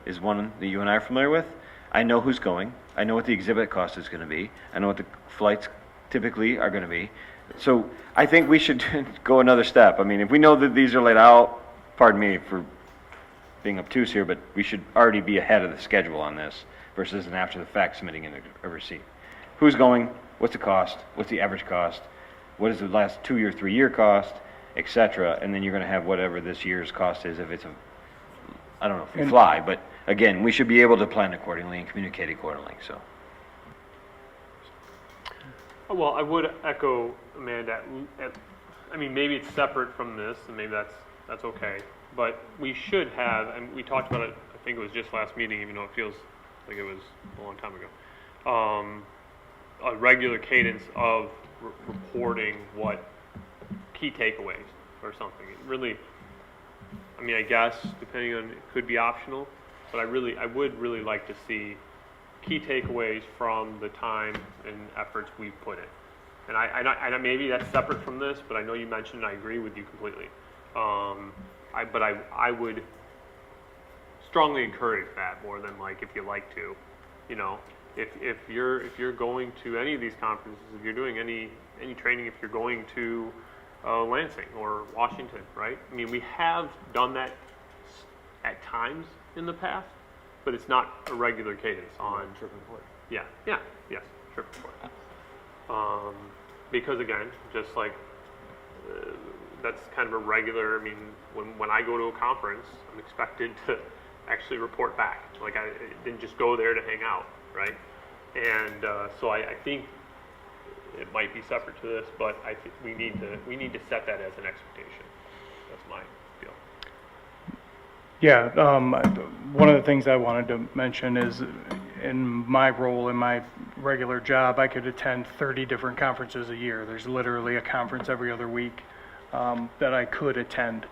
is one that you and I are familiar with. I know who's going. I know what the exhibit cost is gonna be. I know what the flights typically are gonna be. So I think we should go another step. I mean, if we know that these are laid out, pardon me for being obtuse here, but we should already be ahead of the schedule on this versus an after the fact submitting in a receipt. Who's going? What's the cost? What's the average cost? What is the last 2-year, 3-year cost, et cetera? And then you're going to have whatever this year's cost is if it's I don't know if you fly, but again, we should be able to plan accordingly and communicate accordingly, so. Well, I would echo Amanda. I mean, maybe it's separate from this, and maybe that's okay. But we should have, and we talked about it, I think it was just last meeting, even though it feels like it was a long time ago, a regular cadence of reporting what key takeaways or something. It really, I mean, I guess, depending on, it could be optional, but I would really like to see key takeaways from the time and efforts we've put in. And I maybe that's separate from this, but I know you mentioned, and I agree with you completely. But I would strongly encourage that more than like if you like to, you know, if you're going to any of these conferences, if you're doing any training, if you're going to Lansing or Washington, right? I mean, we have done that at times in the past, but it's not a regular cadence on Trip report. yes, trip report. Because again, just like that's kind of a regular. I mean, when I go to a conference, I'm expected to actually report back. Like I didn't just go there to hang out, right? And so I think it might be separate to this, but I think we need to set that as an expectation. That's my feel. Yeah, one of the things I wanted to mention is in my role, in my regular job, I could attend 30 different conferences a year. There's literally a conference every other week that I could attend.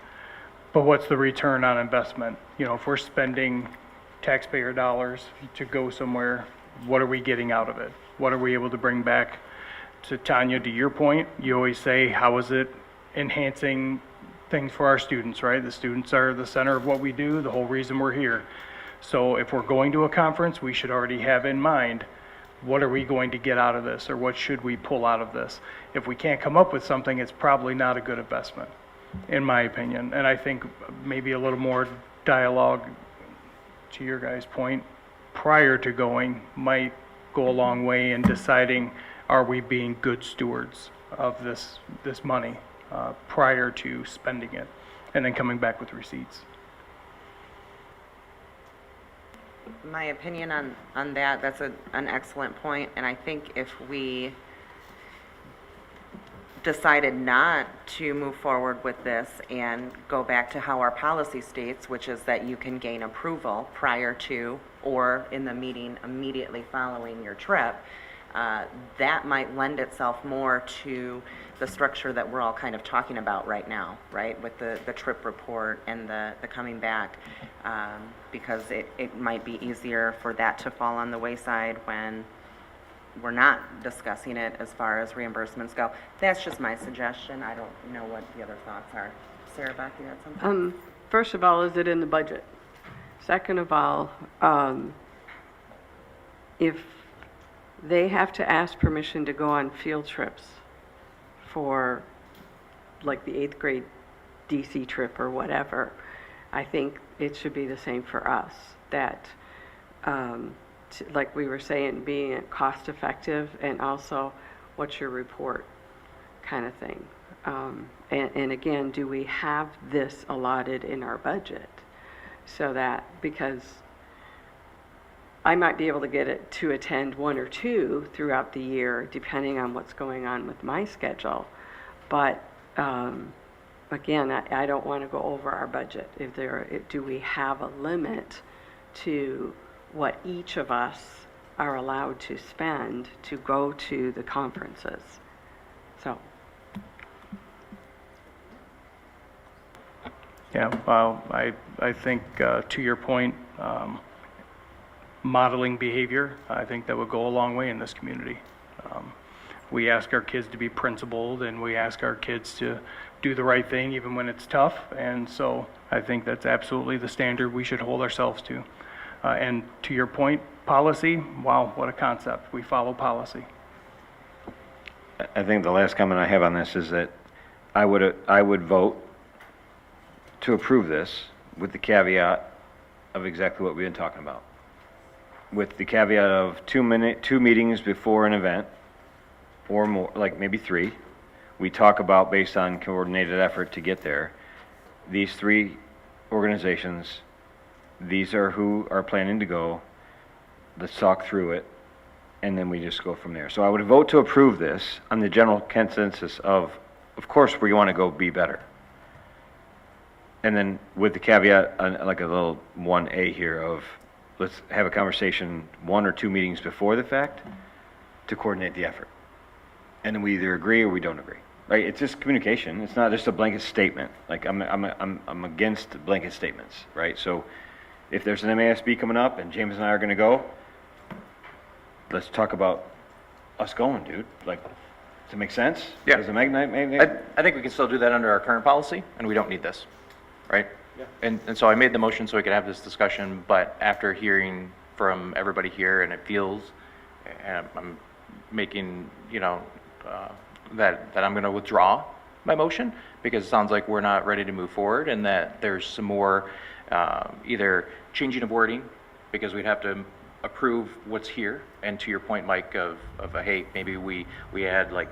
But what's the return on investment? You know, if we're spending taxpayer dollars to go somewhere, what are we getting out of it? What are we able to bring back? To Tanya, to your point, you always say, how is it enhancing things for our students, right? The students are the center of what we do, the whole reason we're here. So if we're going to a conference, we should already have in mind, what are we going to get out of this, or what should we pull out of this? If we can't come up with something, it's probably not a good investment, in my opinion. And I think maybe a little more dialogue, to your guys' point, prior to going might go a long way in deciding, are we being good stewards of this money prior to spending it, and then coming back with receipts. My opinion on that's an excellent point, and I think if we decided not to move forward with this and go back to how our policy states, which is that you can gain approval prior to or in the meeting immediately following your trip, that might lend itself more to the structure that we're all kind of talking about right now, right? With the trip report and the coming back, because it might be easier for that to fall on the wayside when we're not discussing it as far as reimbursements go. That's just my suggestion. I don't know what the other thoughts are. Sarah, Beth, you had something? First of all, is it in the budget? Second of all, if they have to ask permission to go on field trips for like the 8th grade DC trip or whatever, I think it should be the same for us, that like we were saying, being cost effective, and also what's your report kind of thing. And again, do we have this allotted in our budget? So that, because I might be able to get it to attend 1 or 2 throughout the year, depending on what's going on with my schedule. But again, I don't want to go over our budget. Do we have a limit to what each of us are allowed to spend to go to the conferences. So, Yeah, well, I think, to your point, modeling behavior, I think that would go a long way in this community. We ask our kids to be principled, and we ask our kids to do the right thing even when it's tough, and so I think that's absolutely the standard we should hold ourselves to. And to your point, policy, wow, what a concept. We follow policy. I think the last comment I have on this is that I would vote to approve this with the caveat of exactly what we've been talking about. With the caveat of 2 meetings before an event, or more, like maybe 3, we talk about based on coordinated effort to get there. These 3 organizations, these are who are planning to go. Let's talk through it, and then we just go from there. So I would vote to approve this on the general consensus of course we want to go be better. And then with the caveat, like a little 1A here of, let's have a conversation 1 or 2 meetings before the fact to coordinate the effort. And then we either agree or we don't agree, right? It's just communication. It's not just a blanket statement. Like I'm against blanket statements, right? So if there's an MASB coming up and James and I are going to go, let's talk about us going, dude. Like, does it make sense? Yeah. Does it make I think we can still do that under our current policy, and we don't need this, right? Yeah. And so I made the motion so we could have this discussion, but after hearing from everybody here, and it feels, and I'm making, that I'm going to withdraw my motion, because it sounds like we're not ready to move forward, and that there's some more either changing of wording, because we'd have to approve what's here, and to your point, Mike, of hey, maybe we add like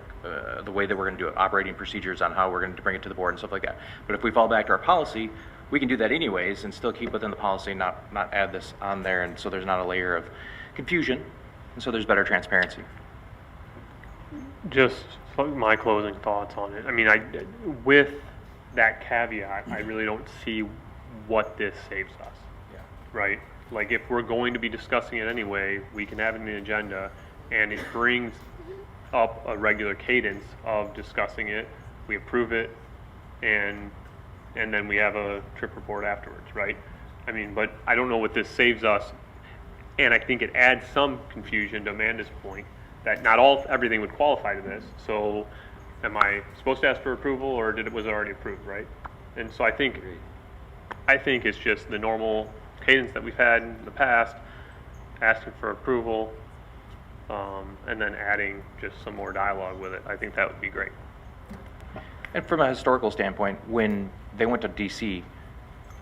the way that we're going to do it, operating procedures on how we're going to bring it to the board and stuff like that. But if we fall back to our policy, we can do that anyways and still keep within the policy, not add this on there, and so there's not a layer of confusion, and so there's better transparency. Just my closing thoughts on it. I mean, with that caveat, I really don't see what this saves us. Yeah. Right? Like, if we're going to be discussing it anyway, we can have it in the agenda, and it brings up a regular cadence of discussing it. We approve it, and then we have a trip report afterwards, right? I mean, but I don't know what this saves us, and I think it adds some confusion to Amanda's point that not everything would qualify to this. So, am I supposed to ask for approval, or was it already approved, right? And so I think it's just the normal cadence that we've had in the past, asking for approval, and then adding just some more dialogue with it. I think that would be great. And from a historical standpoint, when they went to DC,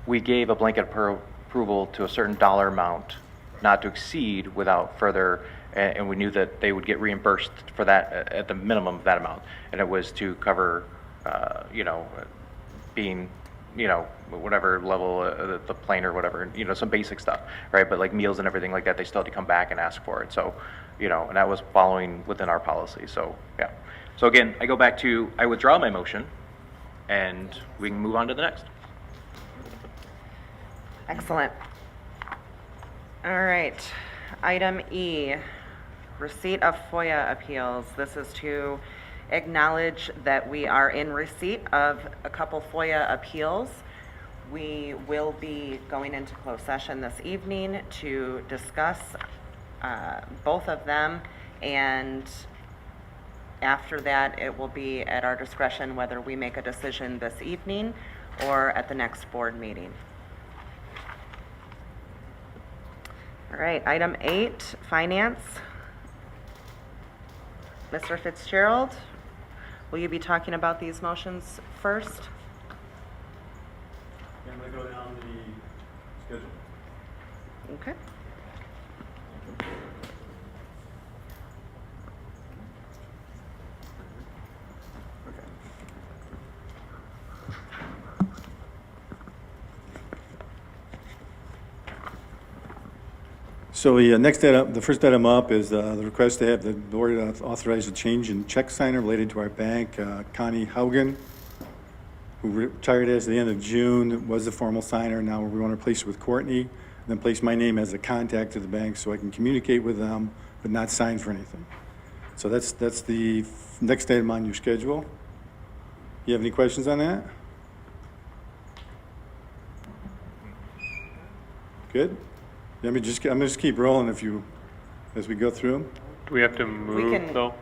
we gave a blanket approval to a certain dollar amount, not to exceed without further, and we knew that they would get reimbursed for that at the minimum of that amount. And it was to cover, being, whatever level, the plane or whatever, some basic stuff, right? But like meals and everything like that, they still had to come back and ask for it. So, and that was following within our policy. So, yeah. So again, I go back to, I withdraw my motion, and we can move on to the next. Excellent. All right. Item E, receipt of FOIA appeals. This is to acknowledge that we are in receipt of a couple FOIA appeals. We will be going into closed session this evening to discuss both of them, and after that, it will be at our discretion whether we make a decision this evening or at the next board meeting. All right, item 8, finance. Mr. Fitzgerald, will you be talking about these motions first? I'm going to go down the schedule. Okay. So the next item, the first item up is the request to have the board authorize a change in check signer related to our bank, Connie Haugen, who retired as the end of June, was the formal signer. Now we want to replace it with Courtney, and then place my name as a contact to the bank so I can communicate with them, but not sign for anything. So that's the next item on your schedule. You have any questions on that? Good? I'm gonna just keep rolling as we go through them. Do we have to We move, can though?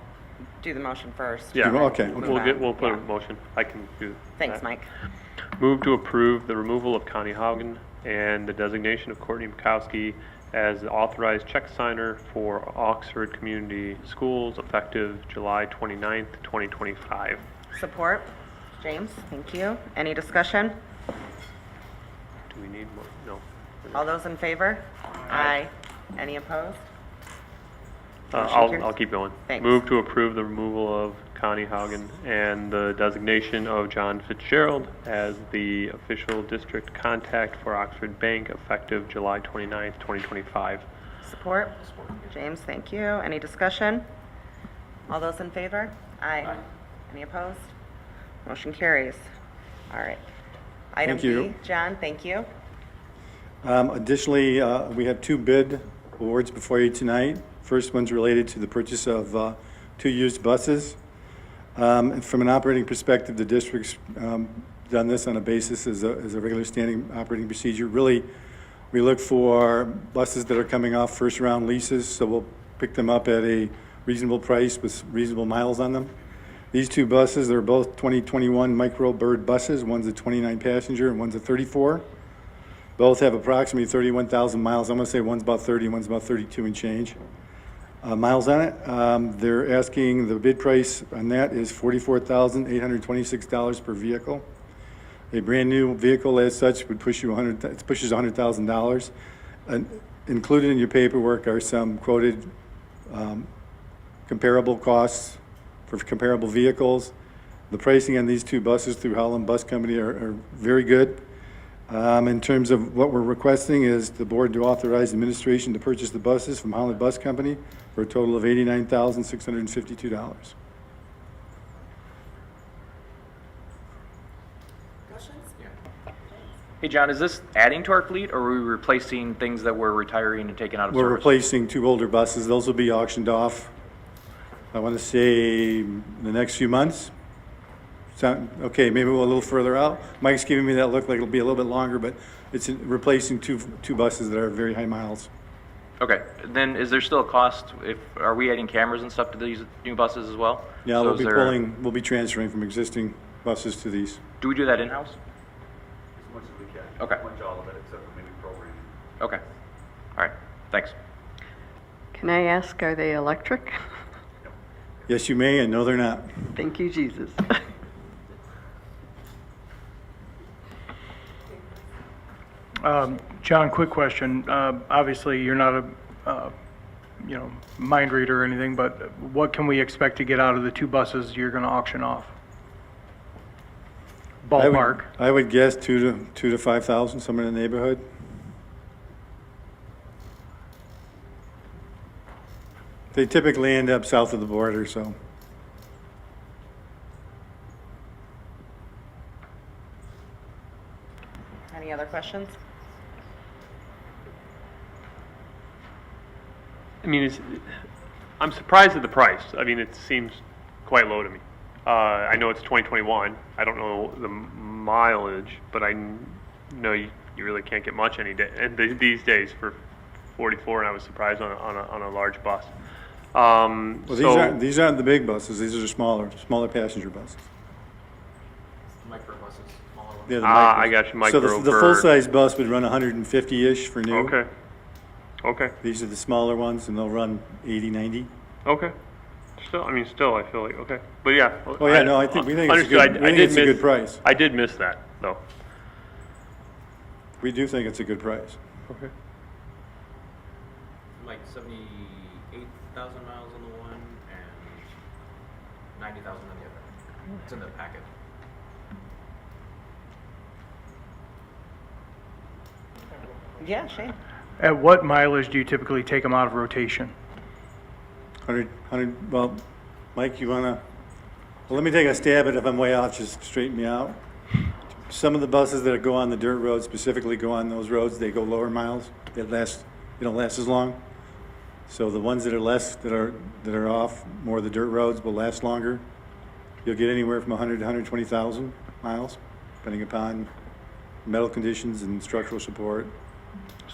do the motion first. Yeah. Okay. We'll put Yeah. a motion. I can do Thanks, that. Mike. Move to approve the removal of Connie Haugen and the designation of Courtney Mikowski as the authorized check signer for Oxford Community Schools effective July 29th, 2025. Support. James, thank you. Any discussion? Do we need more? No. All those in favor? Aye. Any opposed? Motion carries. I'll keep going. Thanks. Move to approve the removal of Connie Haugen and the designation of John Fitzgerald as the official district contact for Oxford Bank effective July 29th, 2025. Support. James, thank you. Any discussion? All those in favor? Aye. Any opposed? Motion carries. All right. Item Thank you. B, John, thank you. Additionally, we have 2 bid awards before you tonight. First one's related to the purchase of 2 used buses. And from an operating perspective, the district's done this on a basis as a regular standing operating procedure. Really, we look for buses that are coming off first-round leases, so we'll pick them up at a reasonable price with reasonable miles on them. These 2 buses, they're both 2021 Microbird buses. One's a 29 passenger and one's a 34. Both have approximately 31,000 miles. I'm going to say one's about 30, one's about 32 and change miles on it. They're asking, the bid price on that is $44,826 per vehicle. A brand-new vehicle as such would push you it pushes $100,000. And included in your paperwork are some quoted comparable costs for comparable vehicles. The pricing on these 2 buses through Holland Bus Company are very good. In terms of what we're requesting is the board to authorize administration to purchase the buses from Holland Bus Company for a total of $89,652. Hey, John, is this adding to our fleet, or are we replacing things that we're retiring and taking out of service? We're replacing 2 older buses. Those will be auctioned off, I want to say, in the next few months. Okay, maybe we're a little further out. Mike's giving me that look like it'll be a little bit longer, but it's replacing two buses that are very high miles. Okay, then is there still a cost are we adding cameras and stuff to these new buses as well? Yeah, So we'll be transferring from existing buses to these. Do we do that in-house? As much as we can. Okay. Much all of it, except for maybe programming. Okay, all right, thanks. Can I ask, are they electric? Yes, you may, and no, they're not. Thank you, Jesus. John, quick question. Obviously, you're not a, mind reader or anything, but what can we expect to get out of the 2 buses you're going to auction off? Ballpark. I would guess 2 to 5,000, somewhere in the neighborhood. They typically end up south of the border, so. Any other questions? I mean, I'm surprised at the price. I mean, it seems quite low to me. I know it's 2021. I don't know the mileage, but I know you really can't get much any day and these days for 44. And I was surprised on a large bus. Well, these aren't the big buses. These are smaller passenger buses. Micro buses, smaller ones. Yeah, the I micros. got you, So micro the bird. full-size bus would run 150-ish for new. Okay. Okay. These are the smaller ones, and they'll run 80, 90. Okay. Still, I feel like, okay. But yeah. Oh, yeah, no, we think it's a understood. good, it's a good price. I did miss that, though. We do think it's a good price. Okay. Like 78,000 miles on the one and 90,000 on the other. It's in the packet. Yeah, Shane. At what mileage do you typically take them out of rotation? 100, well, Mike, you wanna, well, let me take a stab at it. If I'm way off, just straighten me out. Some of the buses that go on the dirt roads, specifically go on those roads, they go lower miles. They don't last as long. So the ones that are off more of the dirt roads will last longer. You'll get anywhere from 100 to 120,000 miles, depending upon metal conditions and structural support.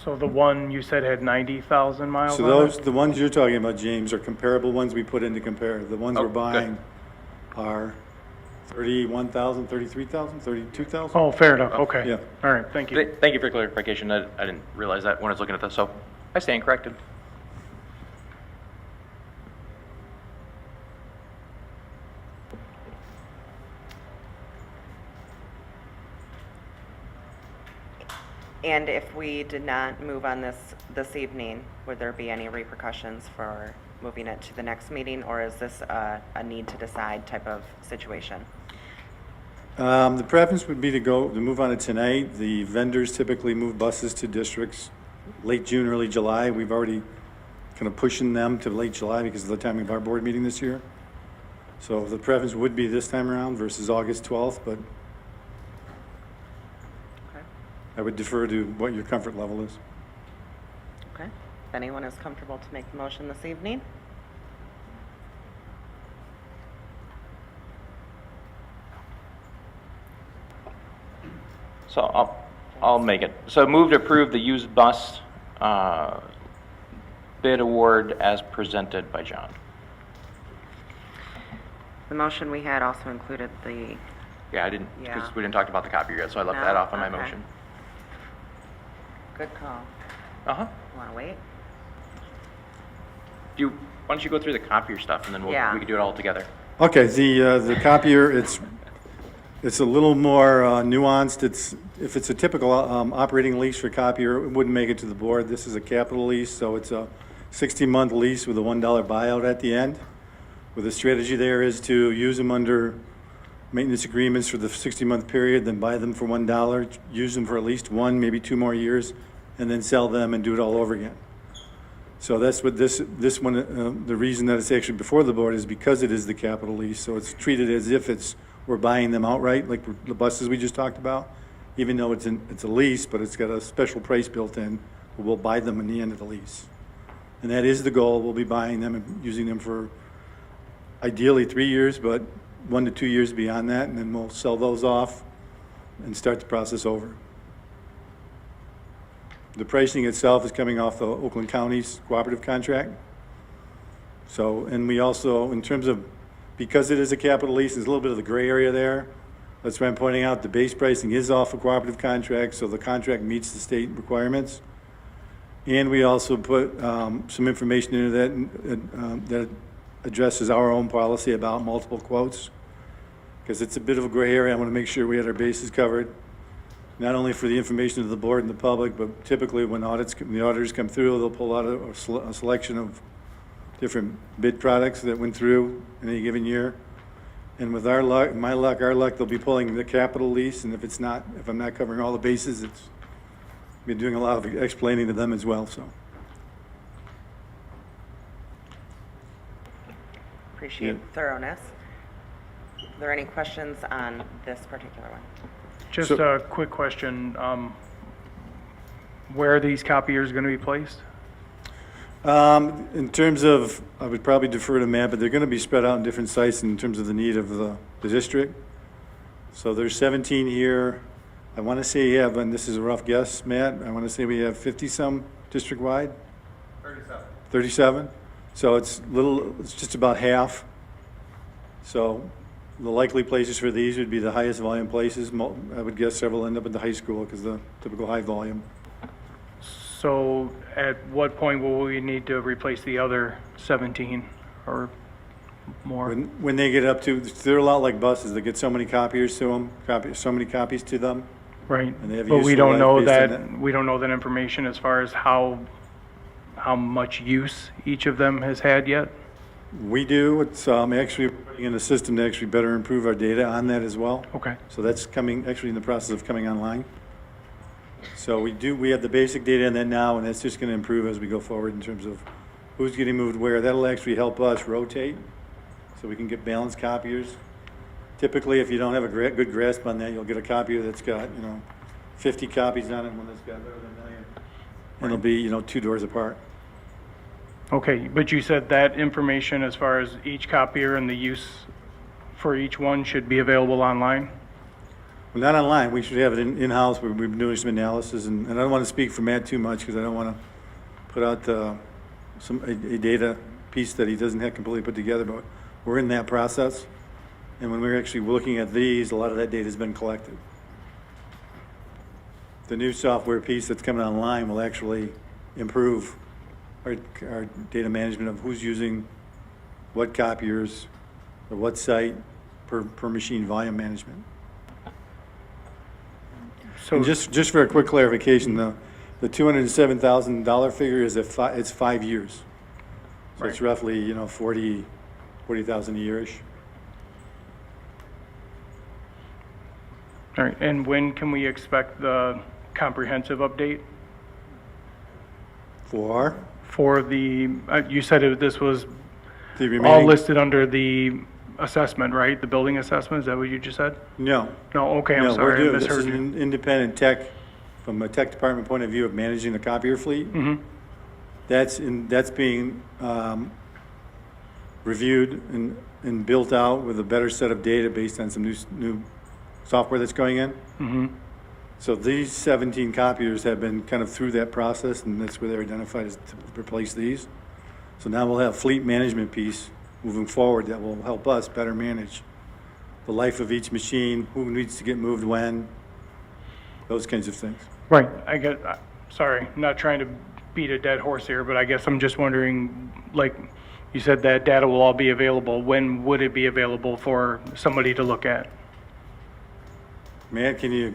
So the one you said had 90,000 miles So on it? the ones you're talking about, James, are comparable ones we put in to compare. The ones Oh, we're good. buying are 31,000, 33,000, 32,000. Oh, fair enough, okay. Yeah. All right, thank you. Thank you for clarification. I didn't realize that when I was looking at this, so I stand corrected. And if we did not move on this evening, would there be any repercussions for moving it to the next meeting, or is this a need to decide type of situation? The preference would be to move on it tonight. The vendors typically move buses to districts late June, early July. We've already kind of pushing them to late July because of the timing of our board meeting this year. So the preference would be this time around versus August 12th, but I would defer to what your comfort level is. Okay. If anyone is comfortable to make the motion this evening? So I'll make it. So move to approve the used bus bid award as presented by John. The motion we had also included the, Yeah, I didn't, Yeah. because we didn't talk about the copier yet, so I left No? that off on my Okay. motion. good call. Uh-huh. Want to wait? Why don't you go through the copier stuff, and then we Yeah. can do it all together. Okay, the copier, it's a little more nuanced. If it's a typical operating lease for copier, it wouldn't make it to the board. This is a capital lease, so it's a 60-month lease with a $1 buyout at the end. Where the strategy there is to use them under maintenance agreements for the 60-month period, then buy them for $1, use them for at least 1, maybe 2 more years, and then sell them and do it all over again. So that's what this one, the reason that it's actually before the board is because it is the capital lease. So it's treated as if we're buying them outright, like the buses we just talked about, even though it's a lease, but it's got a special price built in. We'll buy them in the end of the lease. And that is the goal. We'll be buying them and using them for ideally 3 years, but 1 to 2 years beyond that, and then we'll sell those off and start the process over. The pricing itself is coming off the Oakland County's cooperative contract. So, and we also, in terms of, because it is a capital lease, there's a little bit of the gray area there. That's why I'm pointing out the base pricing is off a cooperative contract, so the contract meets the state requirements. And we also put some information into that that addresses our own policy about multiple quotes, because it's a bit of a gray area. I want to make sure we had our bases covered, not only for the information of the board and the public, but typically when the auditors come through, they'll pull out a selection of different bid products that went through in any given year. And with our luck, our luck, they'll be pulling the capital lease, and if I'm not covering all the bases, it's been doing a lot of explaining to them as well, so. Appreciate Yeah. thoroughness. Are there any questions on this particular one? Just a quick question. Where are these copiers going to be placed? In terms of, I would probably defer to Matt, but they're going to be spread out in different sites in terms of the need of the district. So there's 17 here. I want to say and this is a rough guess, Matt, I want to say we have 50-some district-wide? 37. 37? So it's just about half. So the likely places for these would be the highest volume places. I would guess several end up at the high school because the typical high volume. So at what point will we need to replace the other 17 or more? When they get up to, they're a lot like buses. They get so many copiers to them, so many copies to them. Right, And they have but we useful don't life know based on that, we don't know that information as far as how much use each of them has had yet? We do. It's actually putting in a system to actually better improve our data on that as well. Okay. So that's actually in the process of coming online. So we have the basic data in that now, and that's just going to improve as we go forward in terms of who's getting moved where. That'll actually help us rotate, so we can get balanced copiers Typically, if you don't have a good grasp on that, you'll get a copier that's got, 50 copies on it, one that's got better than a million. And it'll be, 2 doors apart. Okay, but you said that information as far as each copier and the use for each one should be available online? Well, not online, we should have it in-house, we've been doing some analysis, and I don't want to speak for Matt too much, because I don't want to put out a data piece that he doesn't have completely put together, but we're in that process. And when we're actually looking at these, a lot of that data has been collected. The new software piece that's coming online will actually improve our data management of who's using what copiers or what site per machine volume management. So And just for a quick clarification, the $207,000 figure is it's 5 years. So it's roughly, 40,000 a year-ish. All right, and when can we expect the comprehensive update? For? For the, you said this was The all remaining, listed under the assessment, right? The building assessment, is that what you just said? no. No, okay, I'm No, we're sorry, I doing, this is misheard you. an independent tech, from a tech department point of view of managing the copier fleet. Mm-hmm. That's being reviewed and built out with a better set of data based on some new software that's going in. Mm-hmm. So these 17 copiers have been kind of through that process, and that's where they're identified as to replace these. So now we'll have fleet management piece moving forward that will help us better manage the life of each machine, who needs to get moved when, those kinds of things. Right, sorry, I'm not trying to beat a dead horse here, but I guess I'm just wondering, like, you said that data will all be available. When would it be available for somebody to look at? Matt, can you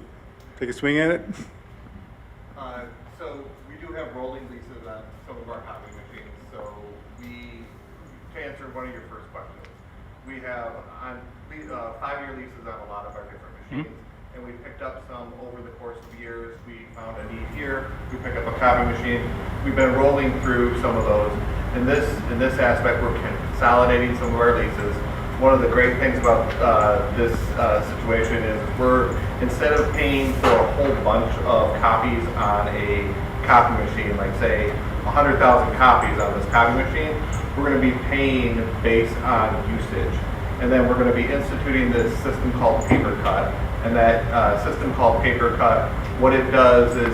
take a swing at it? So we do have rolling leases on some of our copy machines. So to answer one of your first questions, we have 5-year leases on a lot of our different machines. And we picked up some over the course of years. We found a need here. We picked up a copy machine. We've been rolling through some of those. In this aspect, we're consolidating some of our leases. One of the great things about this situation is instead of paying for a whole bunch of copies on a copy machine, like say 100,000 copies on this copy machine, we're going to be paying based on usage. And then we're going to be instituting this system called PaperCut. And that system called PaperCut, what it does is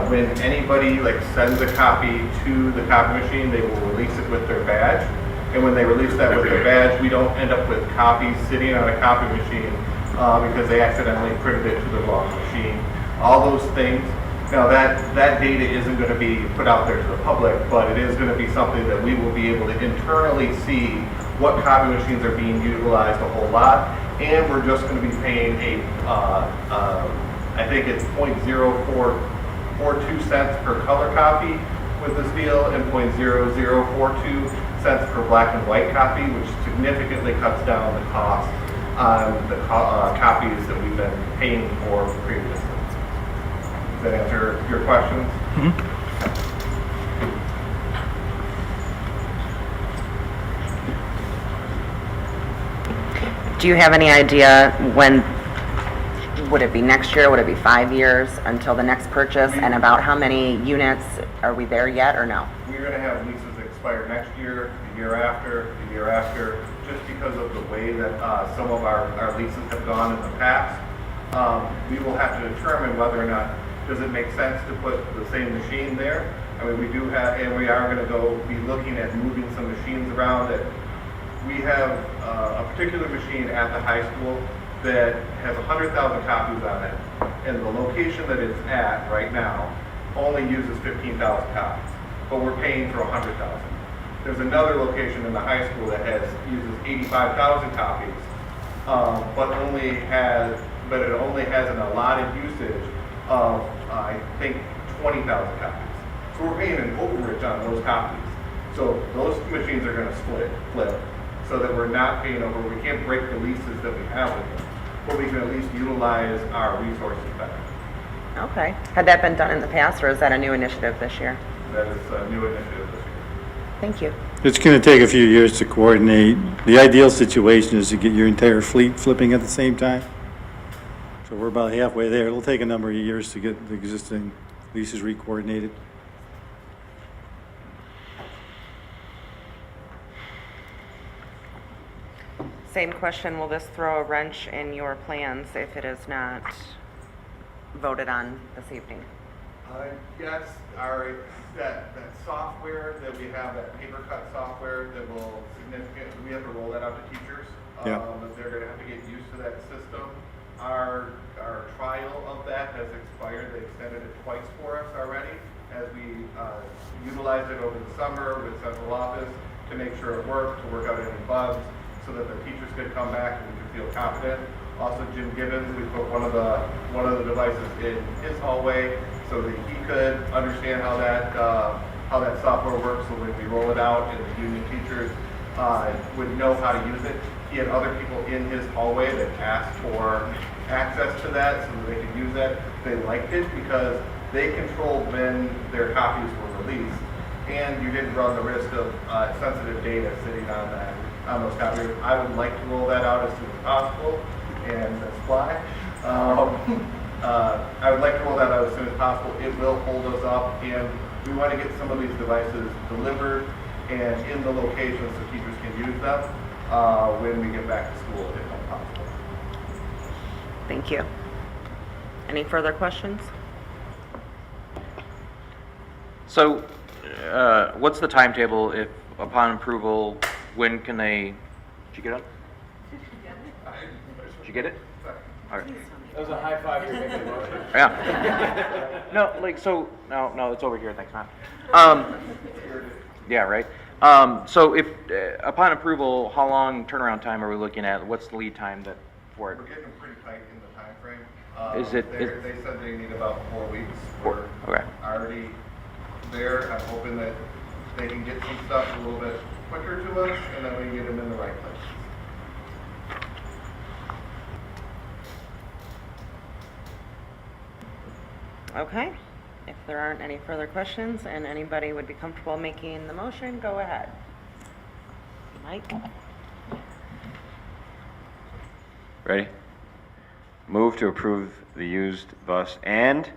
when anybody sends a copy to the copy machine, they will release it with their badge. And when they release that with their badge, we don't end up with copies sitting on a copy machine because they accidentally printed it to the wrong machine. All those things. Now that data isn't going to be put out there to the public, but it is going to be something that we will be able to internally see what copy machines are being utilized a whole lot. And we're just going to be paying I think it's 0.0442 cents per color copy with this deal, and 0.0042 cents per black and white copy, which significantly cuts down the cost on the copies that we've been paying for previously. Does that answer your questions? Mm-hmm. Do you have any idea when, would it be next year, would it be 5 years until the next purchase, and about how many units, are we there yet or no? We're going to have leases that expire next year, the year after, just because of the way that some of our leases have gone in the past. We will have to determine whether or not, does it make sense to put the same machine there? I mean, we do have, and we are going to be looking at moving some machines around. That we have a particular machine at the high school that has 100,000 copies on it, and the location that it's at right now only uses 15,000 copies, but we're paying for 100,000. There's another location in the high school that uses 85,000 copies, but it only has an allotted usage of I think 20,000 copies. So we're paying an overage on those copies. So those machines are going to flip, so that we're not paying over. We can't break the leases that we have with them, but we can at least utilize our resources better. Okay. Had that been done in the past, or is that a new initiative this year? That is a new initiative this year. Thank you. It's going to take a few years to coordinate. The ideal situation is to get your entire fleet flipping at the same time. So we're about halfway there. It'll take a number of years to get the existing leases re-coordinated. Same question, will this throw a wrench in your plans if it is not voted on this evening? Yes, that software that we have, that paper cut software that will significantly, we have to roll that out to teachers. Yeah. They're gonna have to get used to that system. Our trial of that has expired. They extended it twice for us already as we utilized it over the summer with central office to make sure it worked, to work out any bugs, so that the teachers could come back and we could feel confident. Also, Jim Gibbons, we put one of the devices in his hallway so that he could understand how that software works. So when we roll it out, and the union teachers would know how to use it. He had other people in his hallway that asked for access to that so that they could use that. They liked it because they controlled when their copies were released, and you didn't run the risk of sensitive data sitting on those copies. I would like to roll that out as soon as possible, and that's why. I would like to roll that out as soon as possible. It will hold us up, and we want to get some of these devices delivered and in the locations so teachers can use them when we get back to school, if possible. Thank you. Any further questions? So, what's the timetable if upon approval, when can they, did you get it? Did you get it? All right. That was a high five, you're making a motion. Yeah. No, like, so, no, it's over here, thanks, Matt. Yeah, right. So if, upon approval, how long turnaround time are we looking at? What's the lead time for it? We're getting pretty tight in the time frame. They said they need about 4 weeks. We're Okay. already there. I'm hoping that they can get some stuff a little bit quicker to us, and then we can get them in the right place. Okay. If there aren't any further questions and anybody would be comfortable making the motion, go ahead. Mike? Ready? Move to approve the used bus and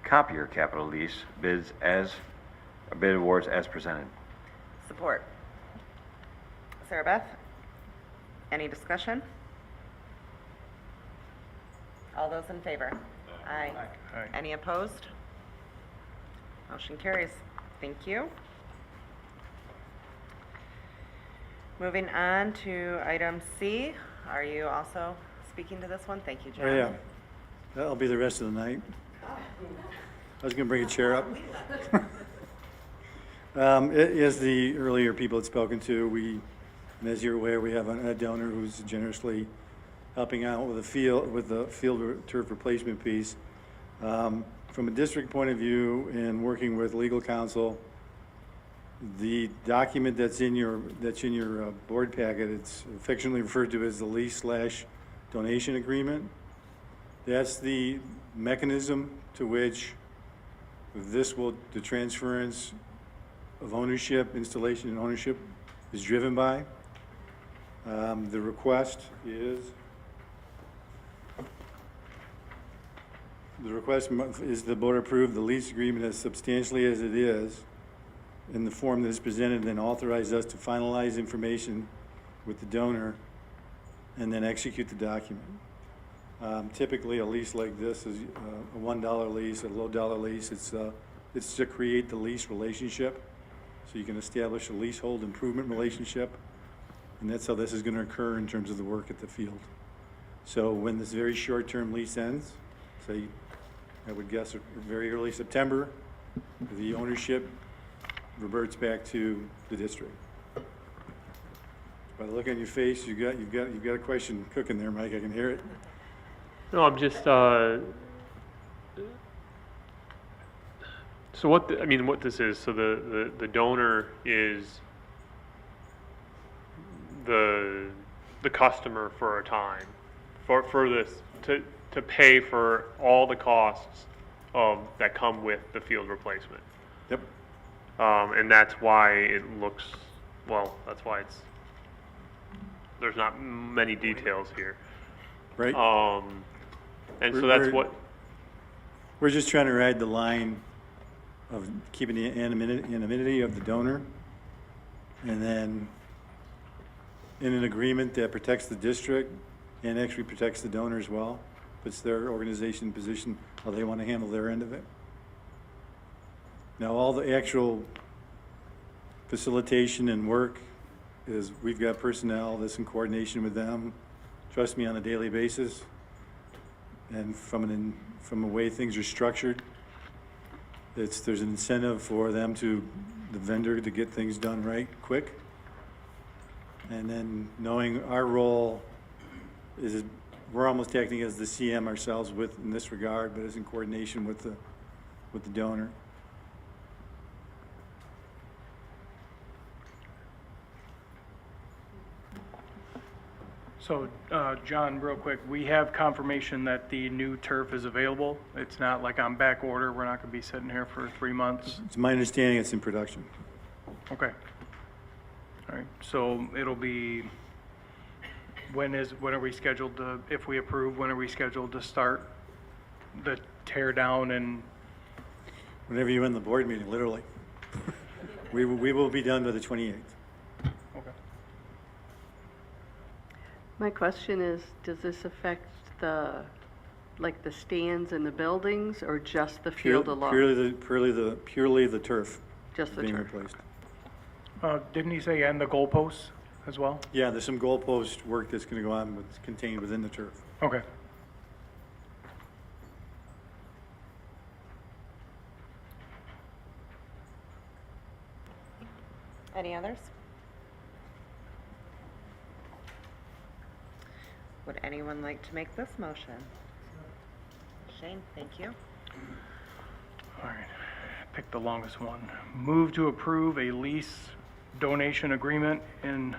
copier capital lease bid awards as presented. Support. Sarah Beth? Any discussion? All those in favor? Aye. Aye. Any opposed? Motion carries. Thank you. Moving on to item C. Are you also speaking to this one? Thank you, John. Oh, yeah. That'll be the rest of the night. I was going to bring a chair up. As the earlier people had spoken to, and as you're aware, we have a donor who's generously helping out with the field turf replacement piece. From a district point of view and working with legal counsel, the document that's in your board packet, it's affectionately referred to as the lease/donation agreement. That's the mechanism to which the transference of ownership, installation and ownership is driven by. The request is the board approve the lease agreement as substantially as it is in the form that is presented, and then authorize us to finalize information with the donor and then execute the document. Typically, a lease like this is a $1 lease, a low-dollar lease. It's to create the lease relationship, so you can establish a leasehold improvement relationship, and that's how this is going to occur in terms of the work at the field. So when this very short-term lease ends, say, I would guess very early September, the ownership reverts back to the district. By the look on your face, you've got a question cooking there, Mike. I can hear it. No, I'm just, so what this is, so the donor is the customer for a time, for this, to pay for all the costs that come with the field replacement. Yep. And that's why it looks, well, that's why there's not many details here. Right. And so that's what, We're just trying to ride the line of keeping the anonymity of the donor, and then in an agreement that protects the district and actually protects the donor as well, puts their organization in position how they want to handle their end of it. Now, all the actual facilitation and work is, we've got personnel that's in coordination with them, trust me, on a daily basis. And from the way things are structured, there's an incentive for them the vendor to get things done right, quick. And then knowing our role is, we're almost acting as the CM ourselves in this regard, but is in coordination with the donor. So, John, real quick, we have confirmation that the new turf is available. It's not like on back order. We're not going to be sitting here for 3 months. It's my understanding it's in production. Okay. All right. So it'll be, when are we scheduled to, if we approve, when are we scheduled to start the tear down and? Whenever you end the board meeting, literally. We will be done by the 28th. Okay. My question is, does this affect the stands in the buildings, or just the field alone? Purely the turf. Just the being turf. replaced. Didn't he say and the goalposts as well? Yeah, there's some goalpost work that's going to go on, that's contained within the turf. Okay. Any others? Would anyone like to make this motion? Shane, thank you. All right. Pick the longest one. Move to approve a lease donation agreement in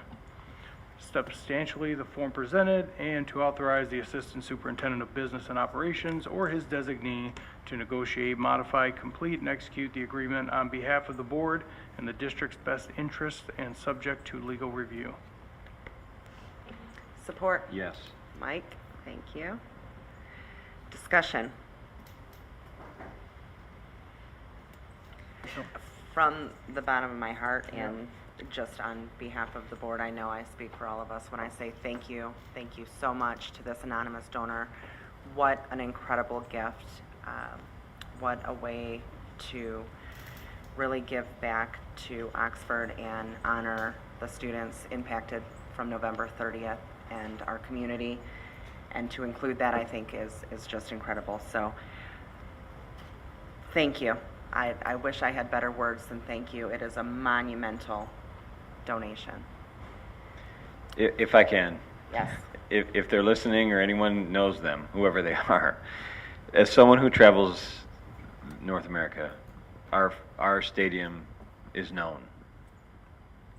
substantially the form presented, and to authorize the Assistant Superintendent of Business and Operations or his designee to negotiate, modify, complete, and execute the agreement on behalf of the board in the district's best interest and subject to legal review. Support? Yes. Mike, thank you. Discussion? From the bottom of my heart and just on behalf of the board, I know I speak for all of us when I say thank you so much to this anonymous donor. What an incredible gift. What a way to really give back to Oxford and honor the students impacted from November 30th and our community. And to include that, I think, is just incredible. So thank you. I wish I had better words than thank you. It is a monumental donation. If I can. Yes. If they're listening or anyone knows them, whoever they are, as someone who travels North America, our stadium is known.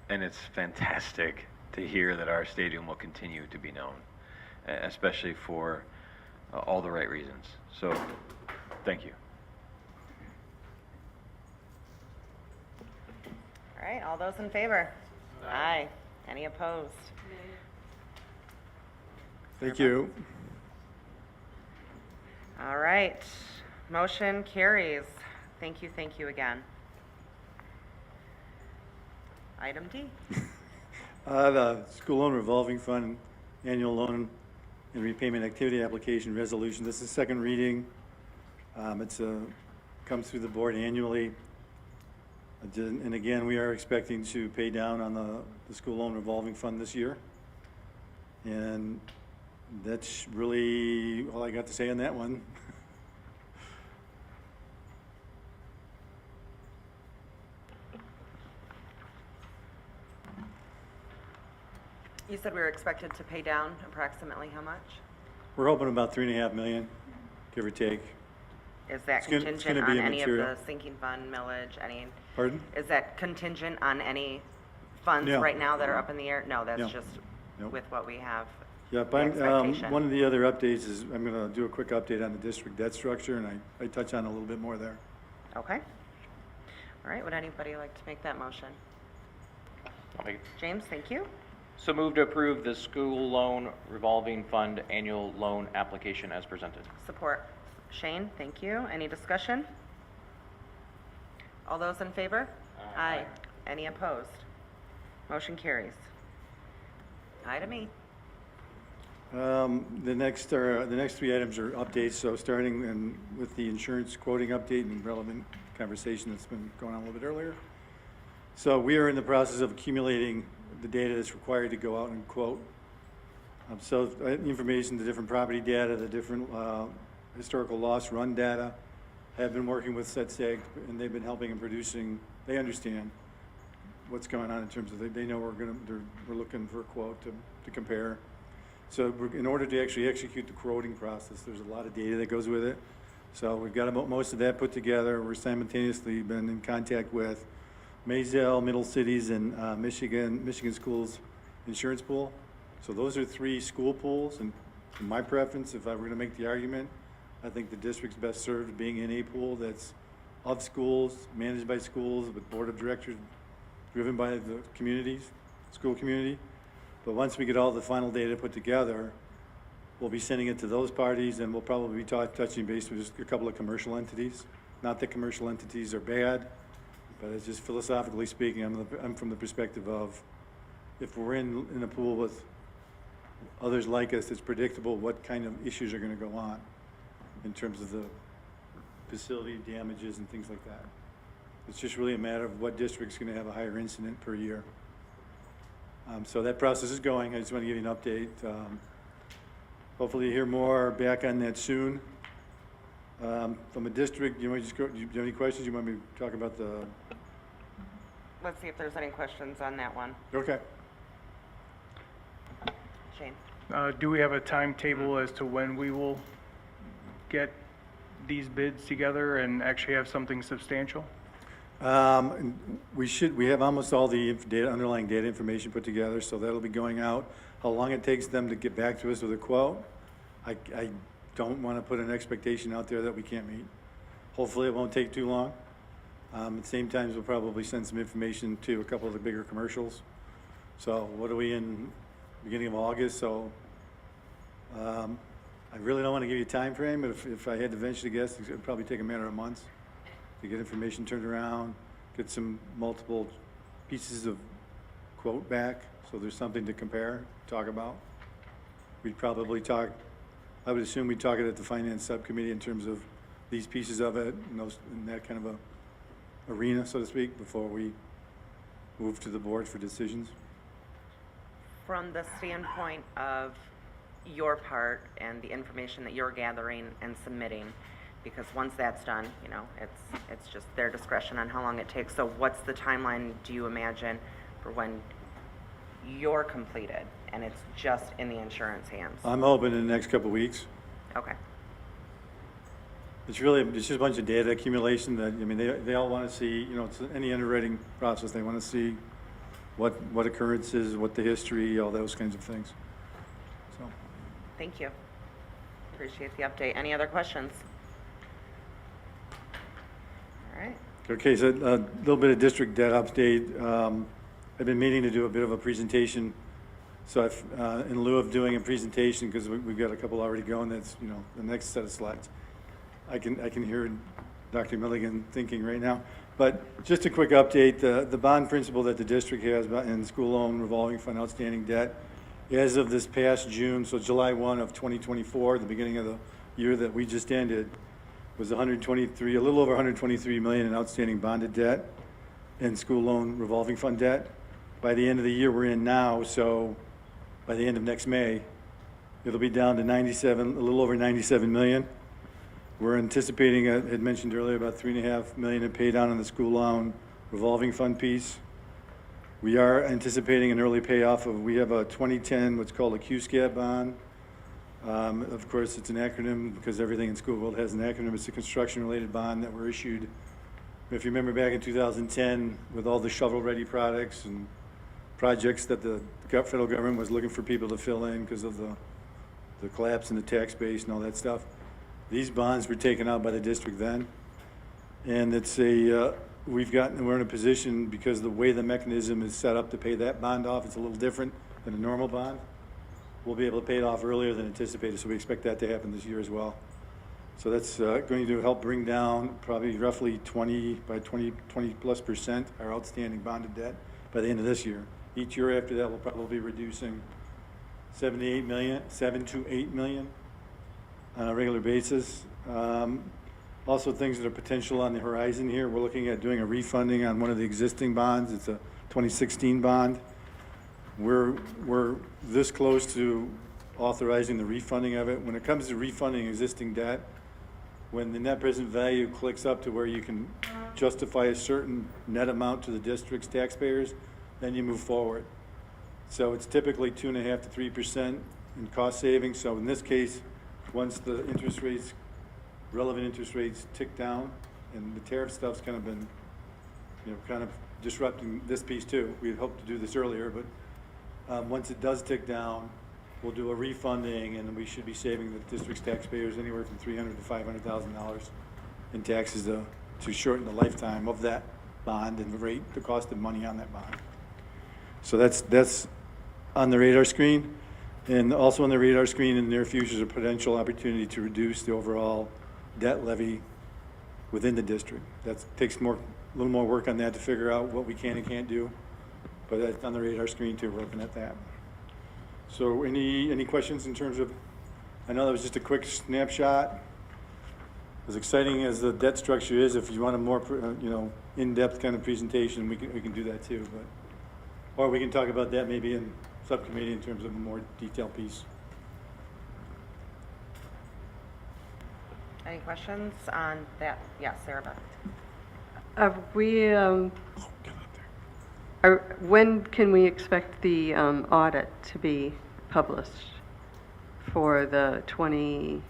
And it's fantastic to hear that our stadium will continue to be known, especially for all the right reasons. So, thank you. All right, all those in favor? Aye. Any opposed? Thank you. All right, motion carries. Thank you again. Item D. The school loan revolving fund annual loan and repayment activity application resolution. This is second reading. It's comes through the board annually. And again, we are expecting to pay down on the school loan revolving fund this year. And that's really all I got to say on that one. You said we were expected to pay down approximately how much? We're hoping about 3.5 million, give or take. Is that It's gonna contingent be on a any of material. the sinking fund, millage, any? Pardon? Is that contingent on any funds No. right now that are up in the air? No, that's No. just Nope. with what we have. Yep, the expectation. one of the other updates is, I'm gonna do a quick update on the district debt structure, and I touch on a little bit more there. Okay. All right, would anybody like to make that motion? I'll make it. James, thank you. So move to approve the school loan revolving fund annual loan application as presented. Support. Shane, thank you. Any discussion? All those in favor? Aye. Any opposed? Motion carries. Item E. The next three items are updates, so starting with the insurance quoting update and relevant conversation that's been going on a little bit earlier. So we are in the process of accumulating the data that's required to go out and quote. Information, the different property data, the different historical loss run data. I have been working with SETSAG, and they've been helping in producing. They understand what's going on in terms of they know we're looking for a quote to compare. So in order to actually execute the quoting process, there's a lot of data that goes with it. So we've got about most of that put together. We're simultaneously been in contact with Maysville, Middle Cities, and Michigan Schools Insurance Pool. So those are three school pools, and in my preference, if I were going to make the argument, I think the district's best served being in a pool that's of schools, managed by schools, with board of directors driven by the communities, school community. But once we get all the final data put together, we'll be sending it to those parties, and we'll probably be touching base with just a couple of commercial entities. Not that commercial entities are bad, but it's just philosophically speaking, I'm from the perspective of if we're in a pool with others like us, it's predictable what kind of issues are going to go on in terms of the facility damages and things like that. It's just really a matter of what district's going to have a higher incident per year. So that process is going. I just want to give you an update. Hopefully you hear more back on that soon. From a district, do you have any questions? You want me to talk about the... Let's see if there's any questions on that one. Okay. Shane? Do we have a timetable as to when we will get these bids together and actually have something substantial? We have almost all the underlying data information put together, so that'll be going out. How long it takes them to get back to us with a quote, I don't want to put an expectation out there that we can't meet. Hopefully it won't take too long. At the same time, we'll probably send some information to a couple of the bigger commercials. So what are we in, beginning of August? So I really don't want to give you a time frame, but if I had to venture to guess, it would probably take a matter of months to get information turned around, get some multiple pieces of quote back, so there's something to compare, talk about. We'd probably talk, I would assume we'd talk it at the finance subcommittee in terms of these pieces of it, in that kind of a arena, so to speak, before we move to the board for decisions. From the standpoint of your part and the information that you're gathering and submitting, because once that's done, you know, it's just their discretion on how long it takes. So what's the timeline, do you imagine, for when you're completed and it's just in the insurance hands? I'm hoping in the next couple of weeks. Okay. It's just a bunch of data accumulation that, I mean, they all want to see, you know, it's any underwriting process, they want to see what occurrences, what the history, all those kinds of things. So. Thank you. Appreciate the update. Any other questions? All right. Okay, so a little bit of district debt update. I've been meaning to do a bit of a presentation. So in lieu of doing a presentation, because we've got a couple already going, that's, you know, the next set of slides. I can hear Dr. Milligan thinking right now. But just a quick update, the bond principal that the district has in school loan revolving fund outstanding debt, as of this past June, so July 1 of 2024, the beginning of the year that we just ended, was a little over 123 million in outstanding bonded debt and school loan revolving fund debt. By the end of the year we're in now, so by the end of next May, it'll be down to a little over 97 million. We're anticipating, I had mentioned earlier, about 3.5 million in pay down on the school loan revolving fund piece. We are anticipating an early payoff we have a 2010, what's called a QSCAD bond. Of course, it's an acronym because everything in school world has an acronym. It's a construction-related bond that were issued. If you remember back in 2010, with all the shovel-ready products and projects that the federal government was looking for people to fill in because of the collapse in the tax base and all that stuff. These bonds were taken out by the district then, and it's we're in a position, because the way the mechanism is set up to pay that bond off, it's a little different than a normal bond. We'll be able to pay it off earlier than anticipated, so we expect that to happen this year as well. So that's going to help bring down probably roughly 20+% our outstanding bonded debt by the end of this year. Each year after that, we'll probably be reducing 7 to 8 million on a regular basis. Also, things that are potential on the horizon here, we're looking at doing a refunding on one of the existing bonds. It's a 2016 bond. We're this close to authorizing the refunding of it. When it comes to refunding existing debt, when the net present value clicks up to where you can justify a certain net amount to the district's taxpayers, then you move forward. So it's typically 2.5% to 3% in cost savings. So in this case, once the interest rates, relevant interest rates tick down, and the tariff stuff's kind of been, kind of disrupting this piece too. We had hoped to do this earlier, but once it does tick down, we'll do a refunding, and we should be saving the district's taxpayers anywhere from $300,000 to $500,000 in taxes to shorten the lifetime of that bond and the cost of money on that bond. So that's on the radar screen, and also on the radar screen in the near future is a potential opportunity to reduce the overall debt levy within the district. That takes a little more work on that to figure out what we can and can't do, but that's on the radar screen too. We're looking at that. So any questions in terms of, I know that was just a quick snapshot. As exciting as the debt structure is, if you want a more, in-depth kind of presentation, we can do that too. But, or we can talk about that maybe in subcommittee in terms of a more detailed piece. Any questions on that? Yes, Sarah Beth. When can we expect the audit to be published for the June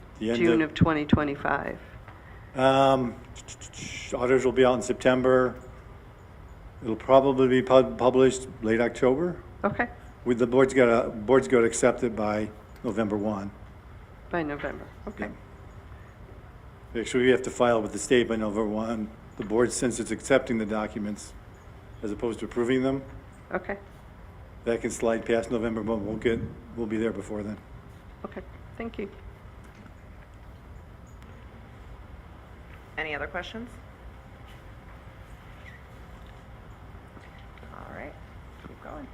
of 2025? Auditors will be out in September. It'll probably be published late October. Okay. With the board's got to accept it by November 1. By November, okay. Yeah. Actually, we have to file with the state by November 1. The board, since it's accepting the documents as opposed to approving them, okay. That can slide past November, but we'll be there before then. Okay, thank you. Any other questions? All right, keep going.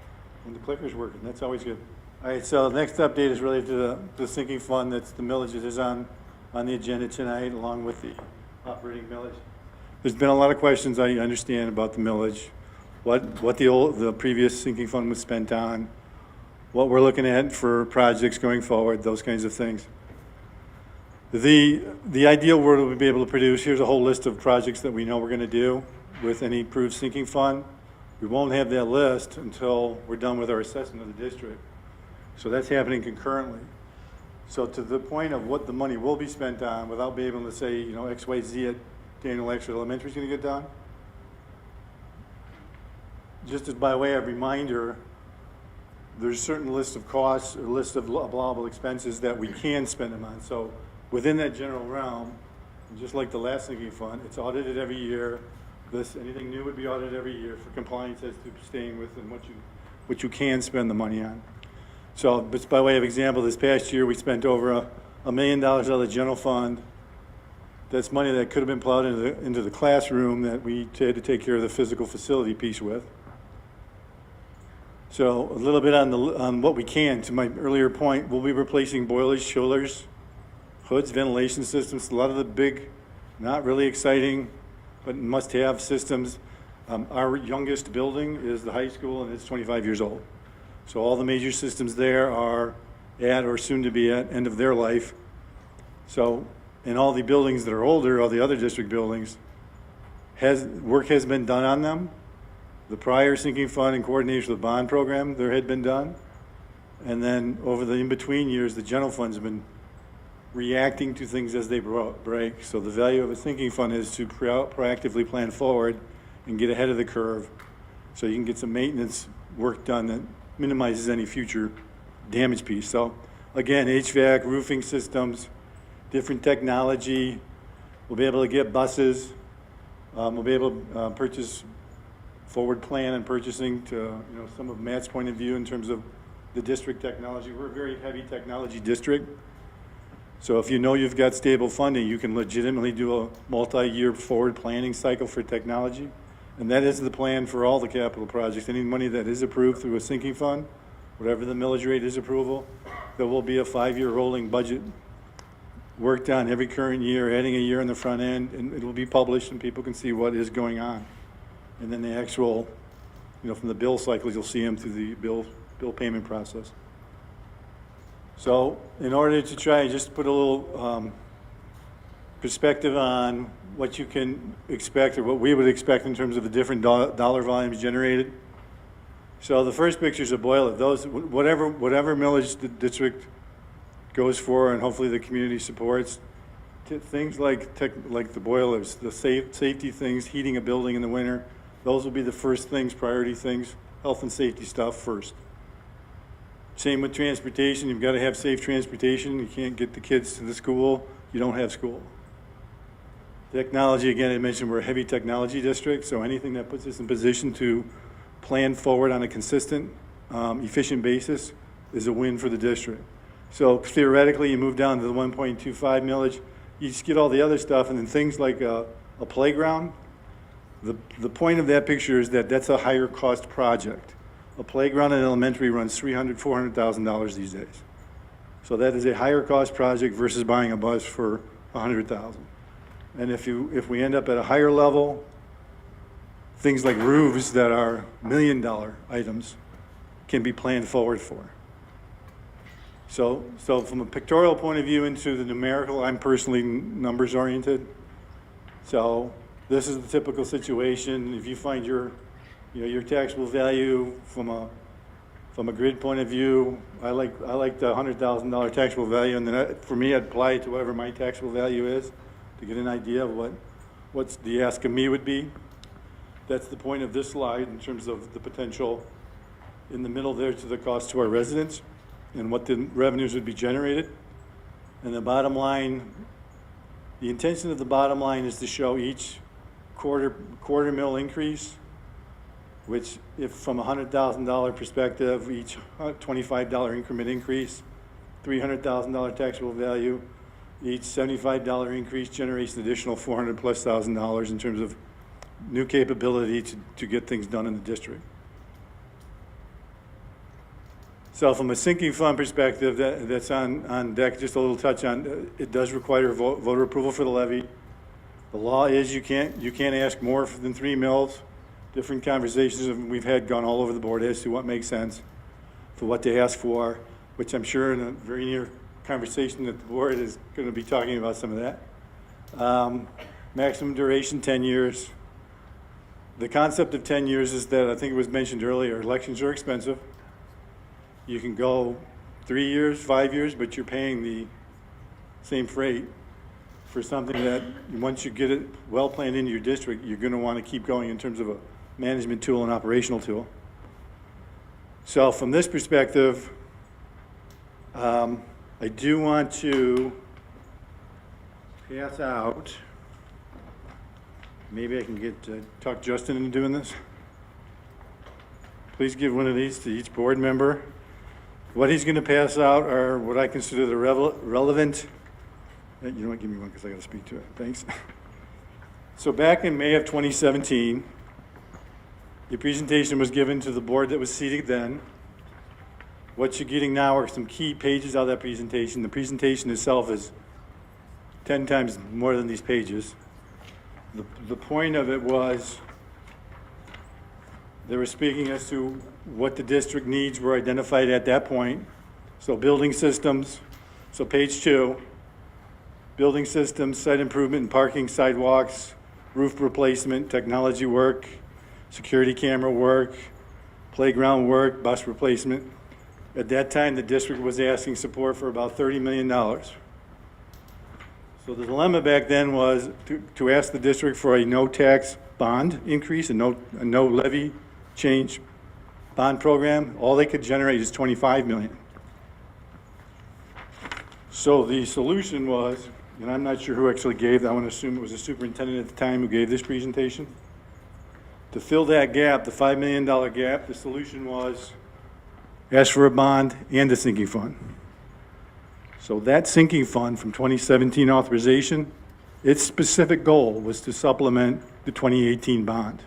And the clicker's working, that's always good. All right, so the next update is related to the sinking fund. That's the millage that is on the agenda tonight, along with the operating millage. There's been a lot of questions, I understand, about the millage, what the previous sinking fund was spent on, what we're looking at for projects going forward, those kinds of things. The ideal world would be able to produce, here's a whole list of projects that we know we're going to do with any approved sinking fund. We won't have that list until we're done with our assessment of the district. So that's happening concurrently. So to the point of what the money will be spent on, without being able to say, X, Y, Z at Daniel Exford Elementary is going to get done, just as by way of reminder, there's a certain list of costs or list of allowable expenses that we can spend them on. So within that general realm, just like the last sinking fund, it's audited every year. Anything new would be audited every year for compliance as to staying within what you can spend the money on. So just by way of example, this past year we spent over $1 million out of the general fund. That's money that could have been plowed into the classroom that we had to take care of the physical facility piece with. So a little bit on what we can. To my earlier point, we'll be replacing boilers, chillers, hoods, ventilation systems, a lot of the big, not really exciting, but must-have systems. Our youngest building is the high school, and it's 25 years old. So all the major systems there are at or soon to be at end of their life. So in all the buildings that are older, all the other district buildings, work has been done on them. The prior sinking fund in coordination with the bond program, there had been done. And then over the in-between years, the general fund's been reacting to things as they break. So the value of a sinking fund is to proactively plan forward and get ahead of the curve so you can get some maintenance work done that minimizes any future damage piece. So again, HVAC, roofing systems, different technology. We'll be able to get buses. We'll be able to purchase forward plan and purchasing to, you know, some of Matt's point of view in terms of the district technology. We're a very heavy technology district. So if you know you've got stable funding, you can legitimately do a multi-year forward planning cycle for technology. And that is the plan for all the capital projects. Any money that is approved through a sinking fund, whatever the millage rate is approval, there will be a 5-year rolling budget worked on every current year, adding a year in the front end, and it will be published and people can see what is going on. And then the actual, you know, from the bill cycles, you'll see them through the bill payment process. So in order to try and just put a little perspective on what you can expect or what we would expect in terms of the different dollar volumes generated. So the first picture is a boiler. Those, whatever millage the district goes for and hopefully the community supports, things like the boilers, the safety things, heating a building in the winter, those will be the first things, priority things, health and safety stuff first. Same with transportation. You've got to have safe transportation. You can't get the kids to the school. You don't have school. Technology, again, I mentioned we're a heavy technology district, so anything that puts us in position to plan forward on a consistent, efficient basis is a win for the district. So theoretically, you move down to the 1.25 millage, you just get all the other stuff, and then things like a playground. The point of that picture is that that's a higher cost project. A playground in elementary runs $300,000, $400,000 these days. So that is a higher cost project versus buying a bus for $100,000. And if we end up at a higher level, things like roofs that are $1 million items can be planned forward for. So from a pictorial point of view into the numerical, I'm personally numbers oriented. So this is the typical situation. If you find your taxable value from a grid point of view, I like the $100,000 taxable value, and then for me, I'd apply it to whatever my taxable value is to get an idea of what's the ask of me would be. That's the point of this slide in terms of the potential in the middle there to the cost to our residents and what the revenues would be generated. And the bottom line, the intention of the bottom line is to show each quarter mil increase, which if from a $100,000 perspective, each $25 increment increase, $300,000 taxable value, each $75 increase generates an additional $400,000+ in terms of new capability to get things done in the district. So from a sinking fund perspective, that's on deck, just a little touch on, it does require voter approval for the levy. The law is you can't ask more than 3 mils. Different conversations we've had gone all over the board as to what makes sense for what they ask for, which I'm sure in a very near conversation that the board is going to be talking about some of that. Maximum duration, 10 years. The concept of 10 years is that, I think it was mentioned earlier, elections are expensive. You can go 3 years, 5 years, but you're paying the same freight for something that once you get it well planned into your district, you're going to want to keep going in terms of a management tool and operational tool. So from this perspective, I do want to pass out, maybe I can get talk Justin into doing this. Please give one of these to each board member. What he's going to pass out are what I consider the relevant. You know what, give me one because I got to speak to it. Thanks. So back in May of 2017, the presentation was given to the board that was seated then. What you're getting now are some key pages out of that presentation. The presentation itself is 10 times more than these pages. The point of it was they were speaking as to what the district needs were identified at that point. So building systems, so page 2, building systems, site improvement and parking, sidewalks, roof replacement, technology work, security camera work, playground work, bus replacement. At that time, the district was asking support for about $30 million. So the dilemma back then was to ask the district for a no tax bond increase, a no levy change bond program. All they could generate is $25 million. So the solution was, and I'm not sure who actually gave, I want to assume it was the superintendent at the time who gave this presentation. To fill that gap, the $5 million gap, the solution was ask for a bond and a sinking fund. So that sinking fund from 2017 authorization, its specific goal was to supplement the 2018 bond.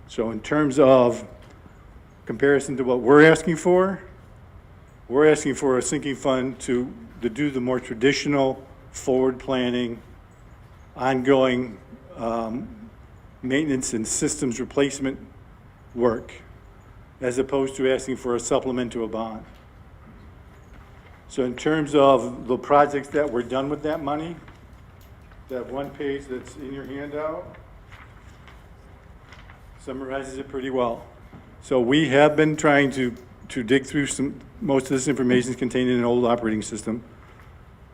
So in terms of comparison to what we're asking for a sinking fund to do the more traditional forward planning, ongoing maintenance and systems replacement work, as opposed to asking for a supplement to a bond. So in terms of the projects that were done with that money, that one page that's in your handout summarizes it pretty well. So we have been trying to dig through most of this information is contained in an old operating system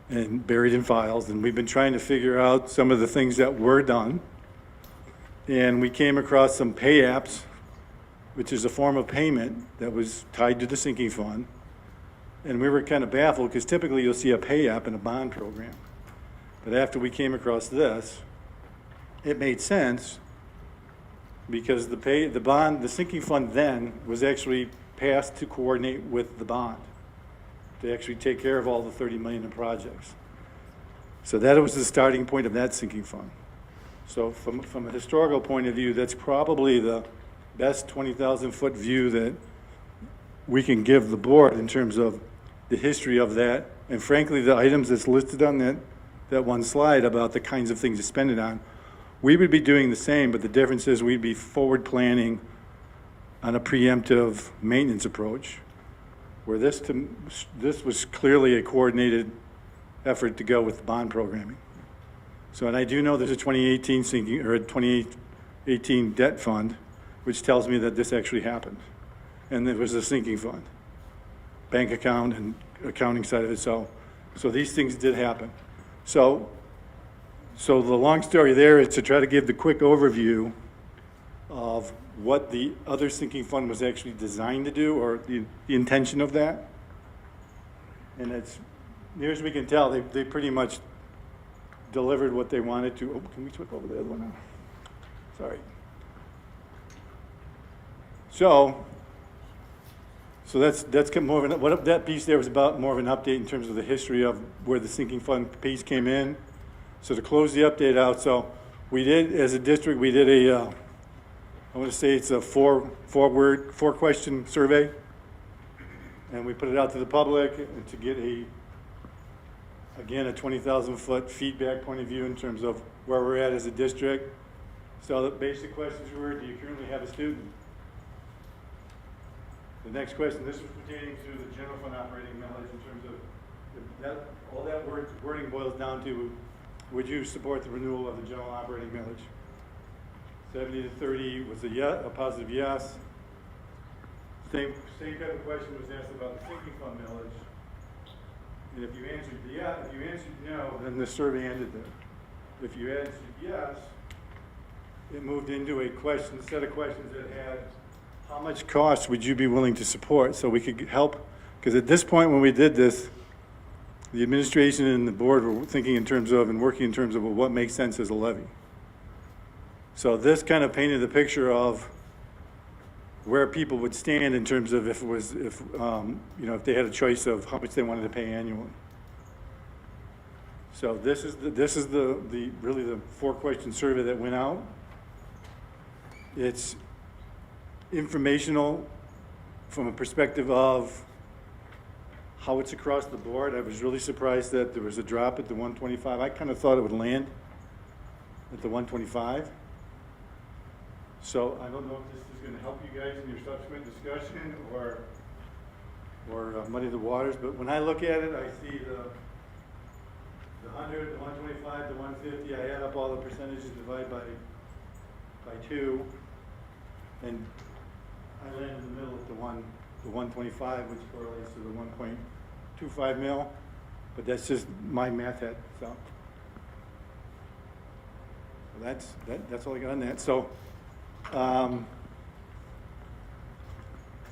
and buried in files, and we've been trying to figure out some of the things that were done. And we came across some pay apps, which is a form of payment that was tied to the sinking fund. And we were kind of baffled because typically you'll see a pay app in a bond program. But after we came across this, it made sense because the sinking fund then was actually passed to coordinate with the bond to actually take care of all the 30 million in projects. So that was the starting point of that sinking fund. So from a historical point of view, that's probably the best 20,000-foot view that we can give the board in terms of the history of that. And frankly, the items that's listed on that one slide about the kinds of things to spend it on, we would be doing the same, but the difference is we'd be forward planning on a preemptive maintenance approach, where this was clearly a coordinated effort to go with bond programming. So, and I do know there's a 2018 sinking, or a 2018 debt fund, which tells me that this actually happened. And there was a sinking fund, bank account and accounting side of it. So these things did happen. So the long story there is to try to give the quick overview of what the other sinking fund was actually designed to do, or the intention of that. And it's, near as we can tell, they pretty much delivered what they wanted to. Oh, can we switch over the other one now? Sorry. So that's more of an, what that piece there was about, more of an update in terms of the history of where the sinking fund piece came in. So to close the update out, so we did, as a district, we did a, I want to say it's a four question survey. And we put it out to the public to get again, a 20,000-foot feedback point of view in terms of where we're at as a district. So the basic questions were, do you currently have a student? The next question, this was pertaining to the general fund operating millage in terms of all that wording boils down to, would you support the renewal of the general operating millage? 70 to 30 was a positive yes. Same kind of question was asked about the sinking fund millage. And if you answered no, then the survey ended there. If you answered yes, it moved into a set of questions that had, how much cost would you be willing to support? So we could help, because at this point when we did this, the administration and the board were thinking in terms of and working in terms of what makes sense as a levy. So this kind of painted the picture of where people would stand in terms of if they had a choice of how much they wanted to pay annually. So this is really the 4-question survey that went out. It's informational from a perspective of how it's across the board. I was really surprised that there was a drop at the 125. I kind of thought it would land at the 125. So I don't know if this is going to help you guys in your subsequent discussion or muddy the waters, but when I look at it, I see the 100, the 125, the 150. I add up all the percentages, divide by 2, and I land in the middle at the 125, which correlates to the 1.25 mil. But that's just my math head. So that's all I got on that. So.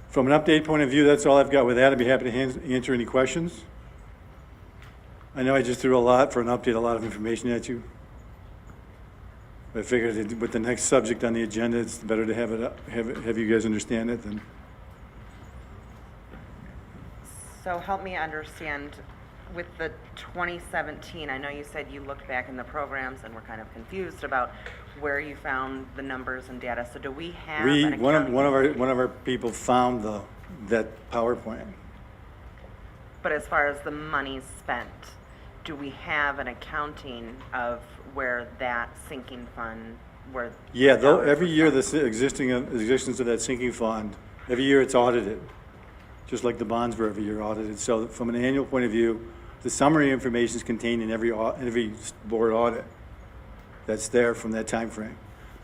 From an update point of view, that's all I've got with that. I'd be happy to answer any questions. I know I just threw a lot for an update, a lot of information at you. I figured that with the next subject on the agenda, it's better to have you guys understand it than. So help me understand, with the 2017, I know you said you looked back in the programs and were kind of confused about where you found the numbers and data. So do we have an accounting? One of our people found that PowerPoint. But as far as the money spent, do we have an accounting of where that sinking fund, where? Yeah, though, every year the existence of that sinking fund, every year it's audited, just like the bonds were every year audited. So from an annual point of view, the summary information is contained in every board audit that's there from that time frame.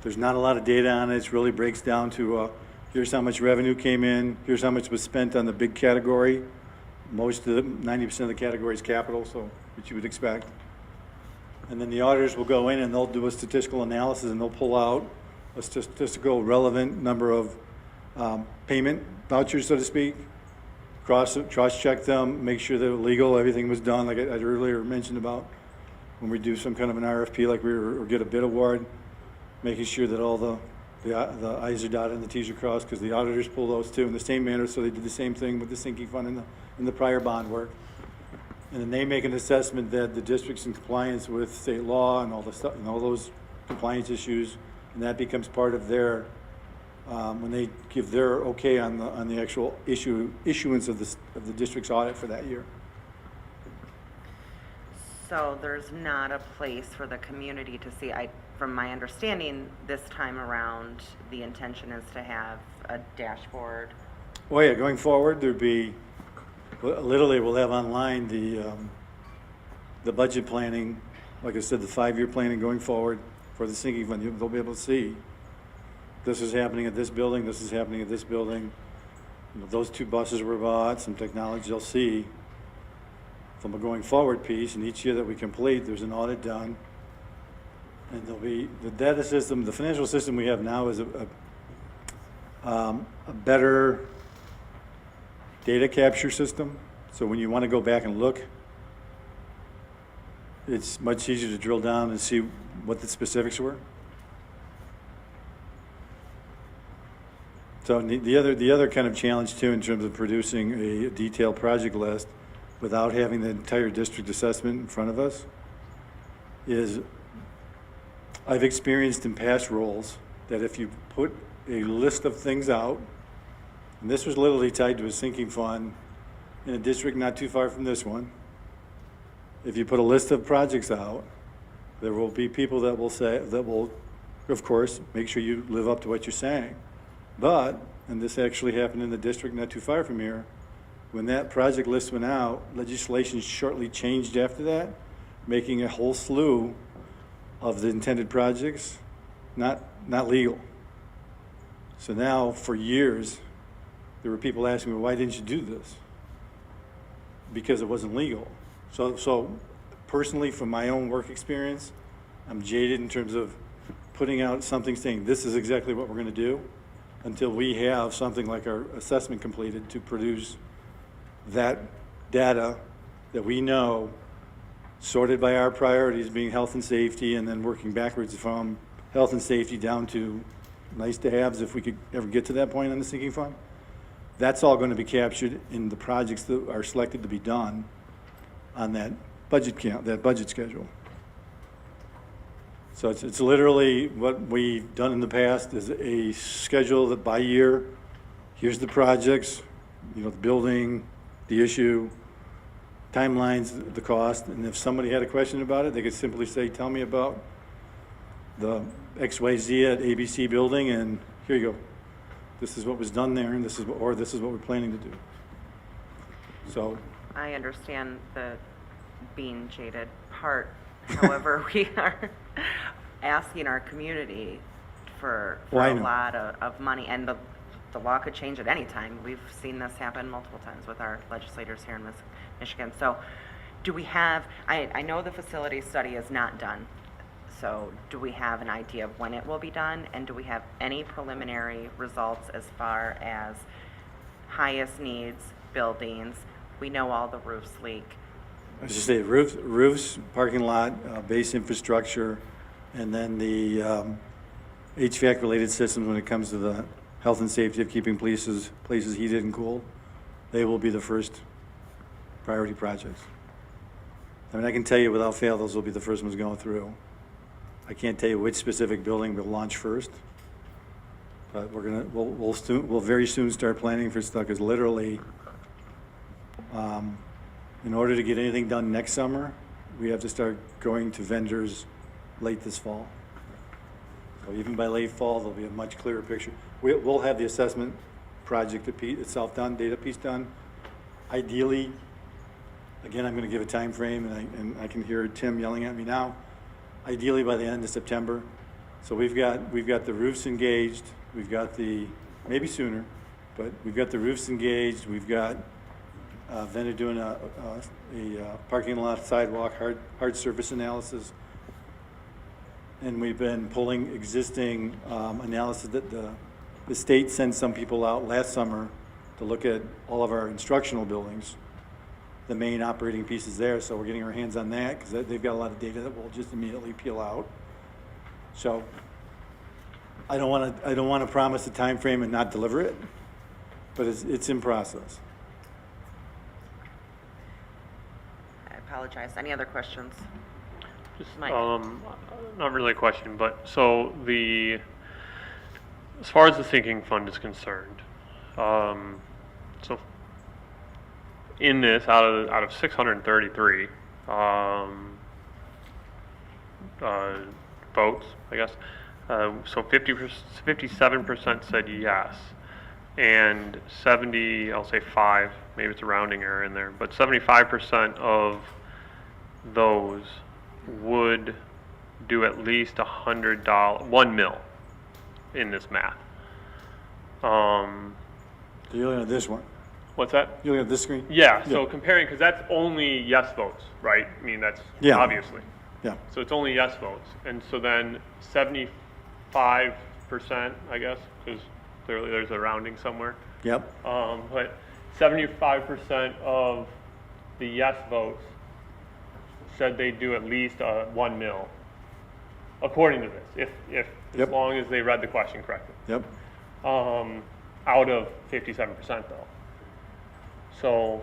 There's not a lot of data on it. It really breaks down to here's how much revenue came in, here's how much was spent on the big category. Most of the 90% of the category is capital, so which you would expect. And then the auditors will go in and they'll do a statistical analysis and they'll pull out a statistical relevant number of payment vouchers, so to speak. Cross-check them, make sure they're legal, everything was done, like I earlier mentioned about when we do some kind of an RFP, like or get a bid award, making sure that all the I's are dotted and the T's are crossed, because the auditors pull those too in the same manner, so they did the same thing with the sinking fund in the prior bond work. And then they make an assessment that the district's in compliance with state law and all the stuff and all those compliance issues, and that becomes part of their when they give their okay on the actual issuance of the district's audit for that year. So there's not a place for the community to see. From my understanding, this time around, the intention is to have a dashboard. Well, yeah, going forward, there'd be, literally, we'll have online the budget planning, like I said, the 5-year planning going forward for the sinking fund. They'll be able to see this is happening at this building, this is happening at this building. You know, those 2 buses were bought, some technology they'll see from a going forward piece, and each year that we complete, there's an audit done. And there'll be the data system, the financial system we have now is a better data capture system. So when you want to go back and look, it's much easier to drill down and see what the specifics were. So the other kind of challenge too, in terms of producing a detailed project list without having the entire district assessment in front of us, is I've experienced in past roles that if you put a list of things out, and this was literally tied to a sinking fund in a district not too far from this one, if you put a list of projects out, there will be people that will say, that will, of course, make sure you live up to what you're saying. But, and this actually happened in the district not too far from here, when that project list went out, legislation shortly changed after that, making a whole slew of the intended projects not legal. So now, for years, there were people asking me, why didn't you do this? Because it wasn't legal. So personally, from my own work experience, I'm jaded in terms of putting out something saying this is exactly what we're going to do until we have something like our assessment completed to produce that data that we know, sorted by our priorities being health and safety, and then working backwards from health and safety down to nice to haves if we could ever get to that point on the sinking fund. That's all going to be captured in the projects that are selected to be done on that budget count, that budget schedule. So it's literally what we've done in the past is a schedule that by year, here's the projects, you know, the building, the issue, timelines, the cost, and if somebody had a question about it, they could simply say, tell me about the XYZ at ABC building, and here you go. This is what was done there, and this is what we're planning to do. So I understand the being jaded part. However, we are asking our community for Well, a I know. lot of money, and the law could change at any time. We've seen this happen multiple times with our legislators here in Michigan. So do we have, I know the facility study is not done, so do we have an idea of when it will be done? And do we have any preliminary results as far as highest needs buildings? We know all the roofs leak. I should say roofs, parking lot, base infrastructure, and then the HVAC-related systems when it comes to the health and safety of keeping places heated and cooled. They will be the first priority projects. I mean, I can tell you without fail, those will be the first ones going through. I can't tell you which specific building will launch first, but we'll very soon start planning for stuff, because literally, in order to get anything done next summer, we have to start going to vendors late this fall. So even by late fall, there'll be a much clearer picture. We'll have the assessment project itself done, data piece done. Ideally, again, I'm going to give a time frame, and I can hear Tim yelling at me now. Ideally by the end of September. So we've got the roofs engaged. We've got maybe sooner, but we've got the roofs engaged. We've got vendor doing a parking lot sidewalk hard surface analysis. And we've been pulling existing analysis that the state sent some people out last summer to look at all of our instructional buildings, the main operating pieces there. So we're getting our hands on that, because they've got a lot of data that will just immediately peel out. So I don't want to promise a time frame and not deliver it, but it's in process. I apologize. Any other questions? Just, Mike. not really a question, but so as far as the sinking fund is concerned, so in this, out of 633 votes, I guess, so 57% said yes, and 70, I'll say 5, maybe it's a rounding error in there, but 75% of those would do at least $100, $1 mil in this math. So you're looking at this one? What's that? You're looking at this screen? Yeah, so comparing, because that's only yes votes, right? I mean, that's obviously. Yeah. So it's only yes votes. And so then 75%, I guess, because clearly there's a rounding somewhere. Yep. But 75% of the yes votes said they'd do at least 1 mil, according to this, as long as they read the question correctly. Yep. Out of 57% though. So,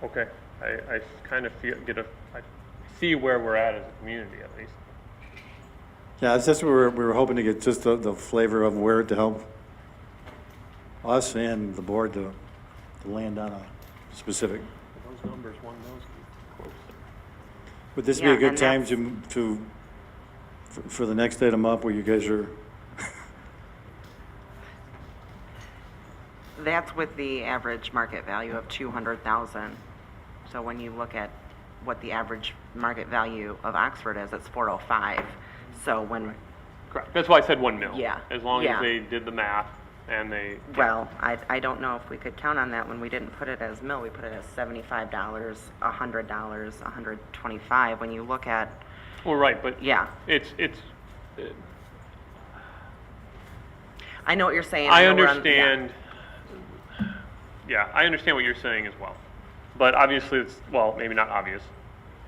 okay, I kind of I see where we're at as a community at least. Yeah, it's just we were hoping to get just the flavor of where to help us and the board to land on a specific. Those numbers, one of those quotes. Would this be a good time for the next item up where you guys are? That's with the average market value of 200,000. So when you look at what the average market value of Oxford is, it's 405. So when Correct. That's why I said 1 mil. Yeah. As long Yeah. as they did the math and they. Well, I don't know if we could count on that when we didn't put it as mil. We put it as $75, $100, $125. When you look at, Well, right, but. Yeah. It's. I know what you're saying. I know we're on- understand. Yeah, I understand what you're saying as well. But obviously, it's, well, maybe not obvious,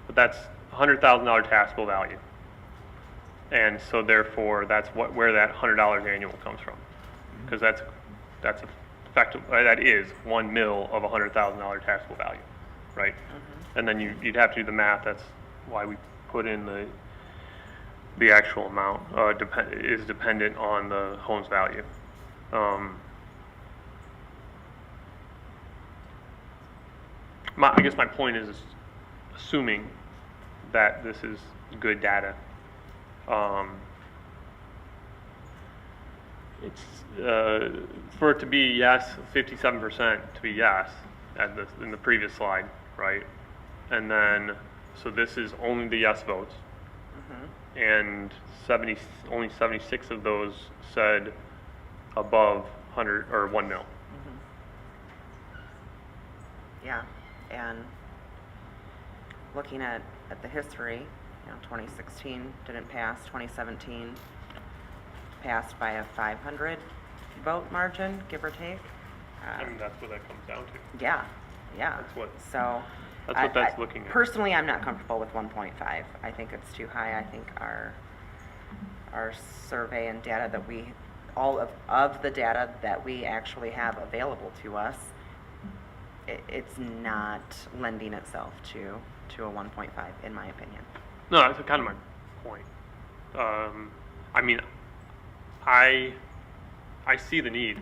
but that's $100,000 taxable value. And so therefore, that's where that $100 annual comes from. Because that's effective, that is 1 mil of $100,000 taxable value, right? And then you'd have to do the math. That's why we put in the actual amount is dependent on the home's value. I guess my point is assuming that this is good data. It's for it to be yes, 57% to be yes in the previous slide, right? And then so this is only the yes votes, and only 76 of those said above 100 or 1 mil. Yeah, and looking at the history, 2016 didn't pass, 2017 passed by a 500 vote margin, give or take. I mean, that's what that comes down to. Yeah. That's what. So, That's what that's looking at. Personally, I'm not comfortable with 1.5. I think it's too high. I think our survey and data that we, all of the data that we actually have available to us, it's not lending itself to a 1.5, in my opinion. No, that's kind of my point. I mean, I see the need,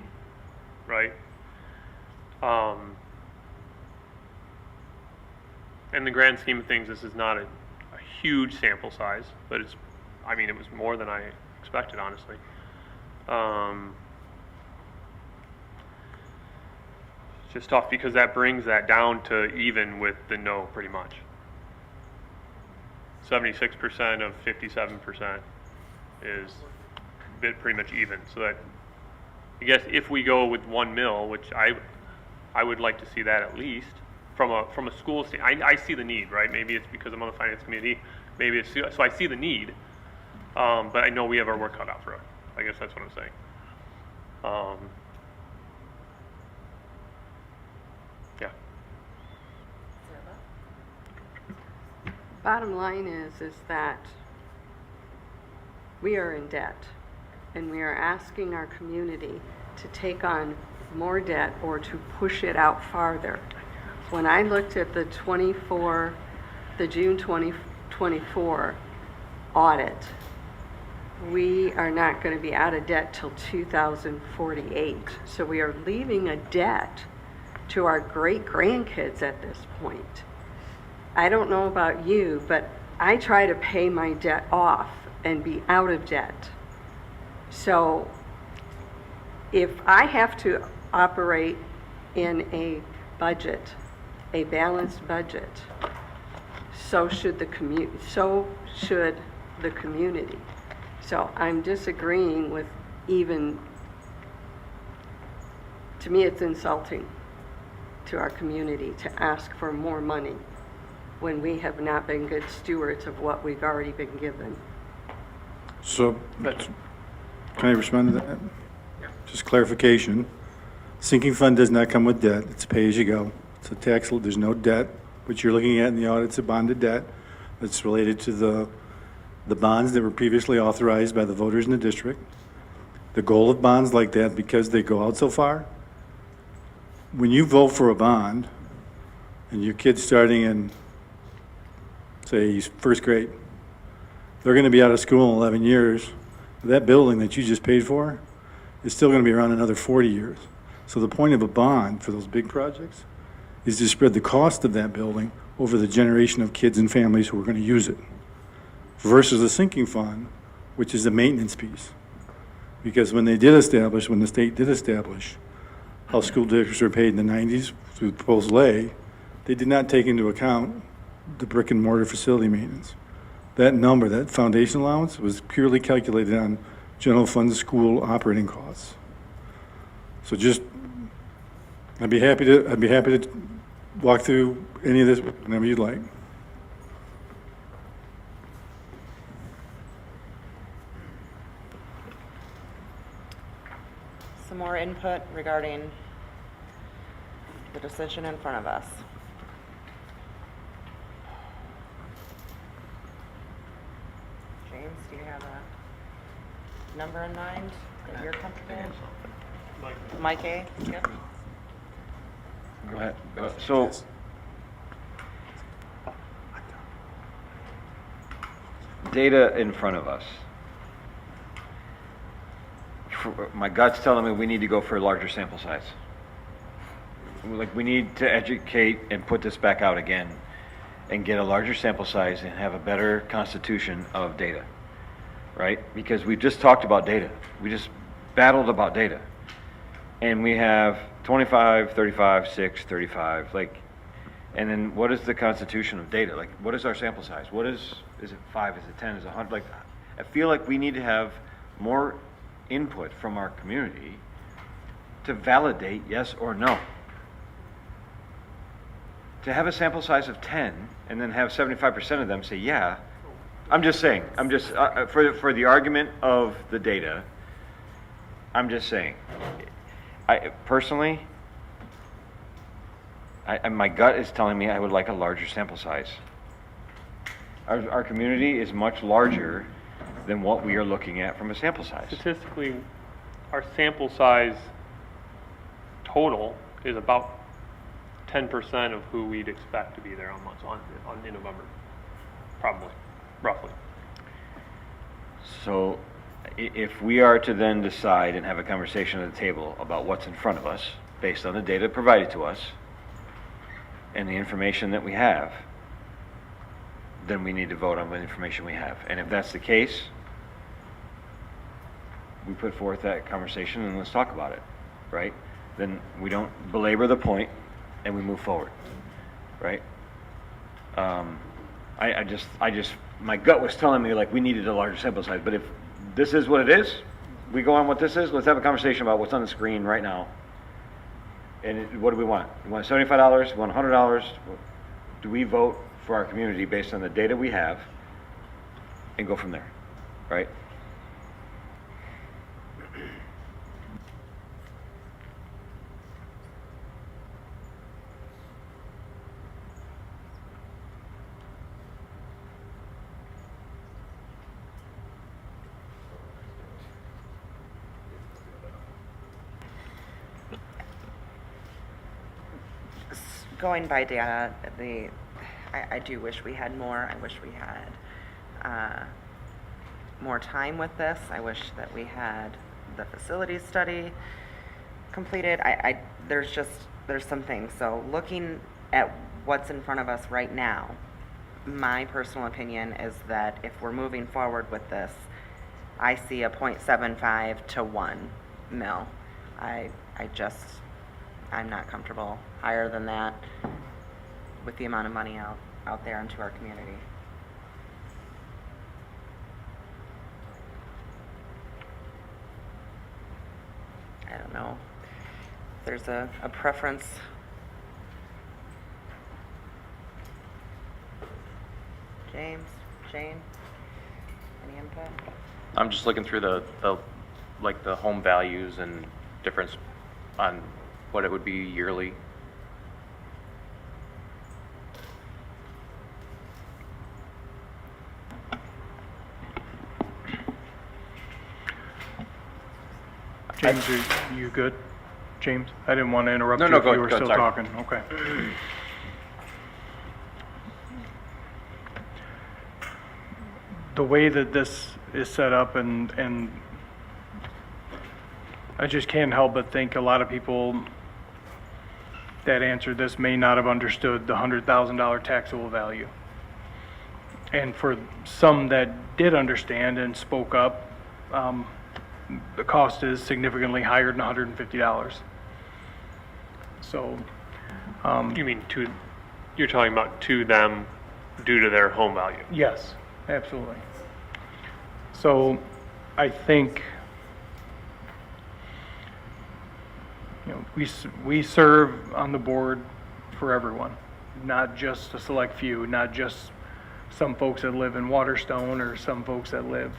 right? In the grand scheme of things, this is not a huge sample size, but it's, I mean, it was more than I expected, honestly. It's just tough because that brings that down to even with the no, pretty much. 76% of 57% is pretty much even. So that, I guess if we go with 1 mil, which I would like to see that at least from a school standpoint. I see the need, right? Maybe it's because I'm on the finance committee. Maybe it's, so I see the need, but I know we have our work cut out for us. I guess that's what I'm saying. Yeah. Bottom line is that we are in debt, and we are asking our community to take on more debt or to push it out farther. When I looked at the June 2024 audit, we are not going to be out of debt till 2048. So we are leaving a debt to our great grandkids at this point. I don't know about you, but I try to pay my debt off and be out of debt. So if I have to operate in a budget, a balanced budget, so should the community. So I'm disagreeing with even, to me it's insulting to our community to ask for more money when we have not been good stewards of what we've already been given. So, can I respond to that? Just clarification. Sinking fund does not come with debt. It's pay-as-you-go. It's a tax, there's no debt. What you're looking at in the audit's a bonded debt that's related to the bonds that were previously authorized by the voters in the district. The goal of bonds like that, because they go out so far, when you vote for a bond and your kid's starting in, say, first grade, they're going to be out of school in 11 years. That building that you just paid for is still going to be around another 40 years. So the point of a bond for those big projects is to spread the cost of that building over the generation of kids and families who are going to use it, versus a sinking fund, which is the maintenance piece. Because when the state did establish how school districts were paid in the 90s through proposed lay, they did not take into account the brick and mortar facility maintenance. That number, that foundation allowance, was purely calculated on general fund school operating costs. So just, I'd be happy to walk through any of this whenever you'd like. Some more input regarding the decision in front of us. James, do you have a number in mind that you're comfortable with? Mike A? Yep. Go ahead. So, data in front of us. My gut's telling me we need to go for a larger sample size. Like, we need to educate and put this back out again and get a larger sample size and have a better constitution of data, right? Because we just talked about data. We just battled about data. And we have 25, 35, 6, 35, like, and then what is the constitution of data? Like, what is our sample size? Is it 5, is it 10, is it 100? Like, I feel like we need to have more input from our community to validate yes or no. To have a sample size of 10 and then have 75% of them say yeah, I'm just saying, for the argument of the data, I'm just saying, personally, My gut is telling me I would like a larger sample size. Our community is much larger than what we are looking at from a sample size. Statistically, our sample size total is about 10% of who we'd expect to be there in November, probably, roughly. So if we are to then decide and have a conversation at the table about what's in front of us, based on the data provided to us and the information that we have, then we need to vote on the information we have. And if that's the case, we put forth that conversation and let's talk about it, right? Then we don't belabor the point and we move forward, right? I just, my gut was telling me like we needed a larger sample size, but if this is what it is, we go on what this is, let's have a conversation about what's on the screen right now. And what do we want? We want $75, we want $100? Do we vote for our community based on the data we have and go from there, right? Going by data, I do wish we had more. I wish we had more time with this. I wish that we had the facilities study completed. There's some things. So looking at what's in front of us right now, my personal opinion is that if we're moving forward with this, I see a 0.75 to 1 mil. I'm not comfortable higher than that with the amount of money out there into our community. I don't know if there's a preference. James, Shane, any input? I'm just looking through the home values and difference on what it would be yearly. James, are you good? James, I didn't want to interrupt No, you no, if go you were ahead, still sorry. talking. Okay. The way that this is set up and I just can't help but think a lot of people that answered this may not have understood the $100,000 taxable value. And for some that did understand and spoke up, the cost is significantly higher than $150. So, You mean you're talking about to them due to their home value? yes, absolutely. So I think, we serve on the board for everyone, not just a select few, not just some folks that live in Waterstone or some folks that live,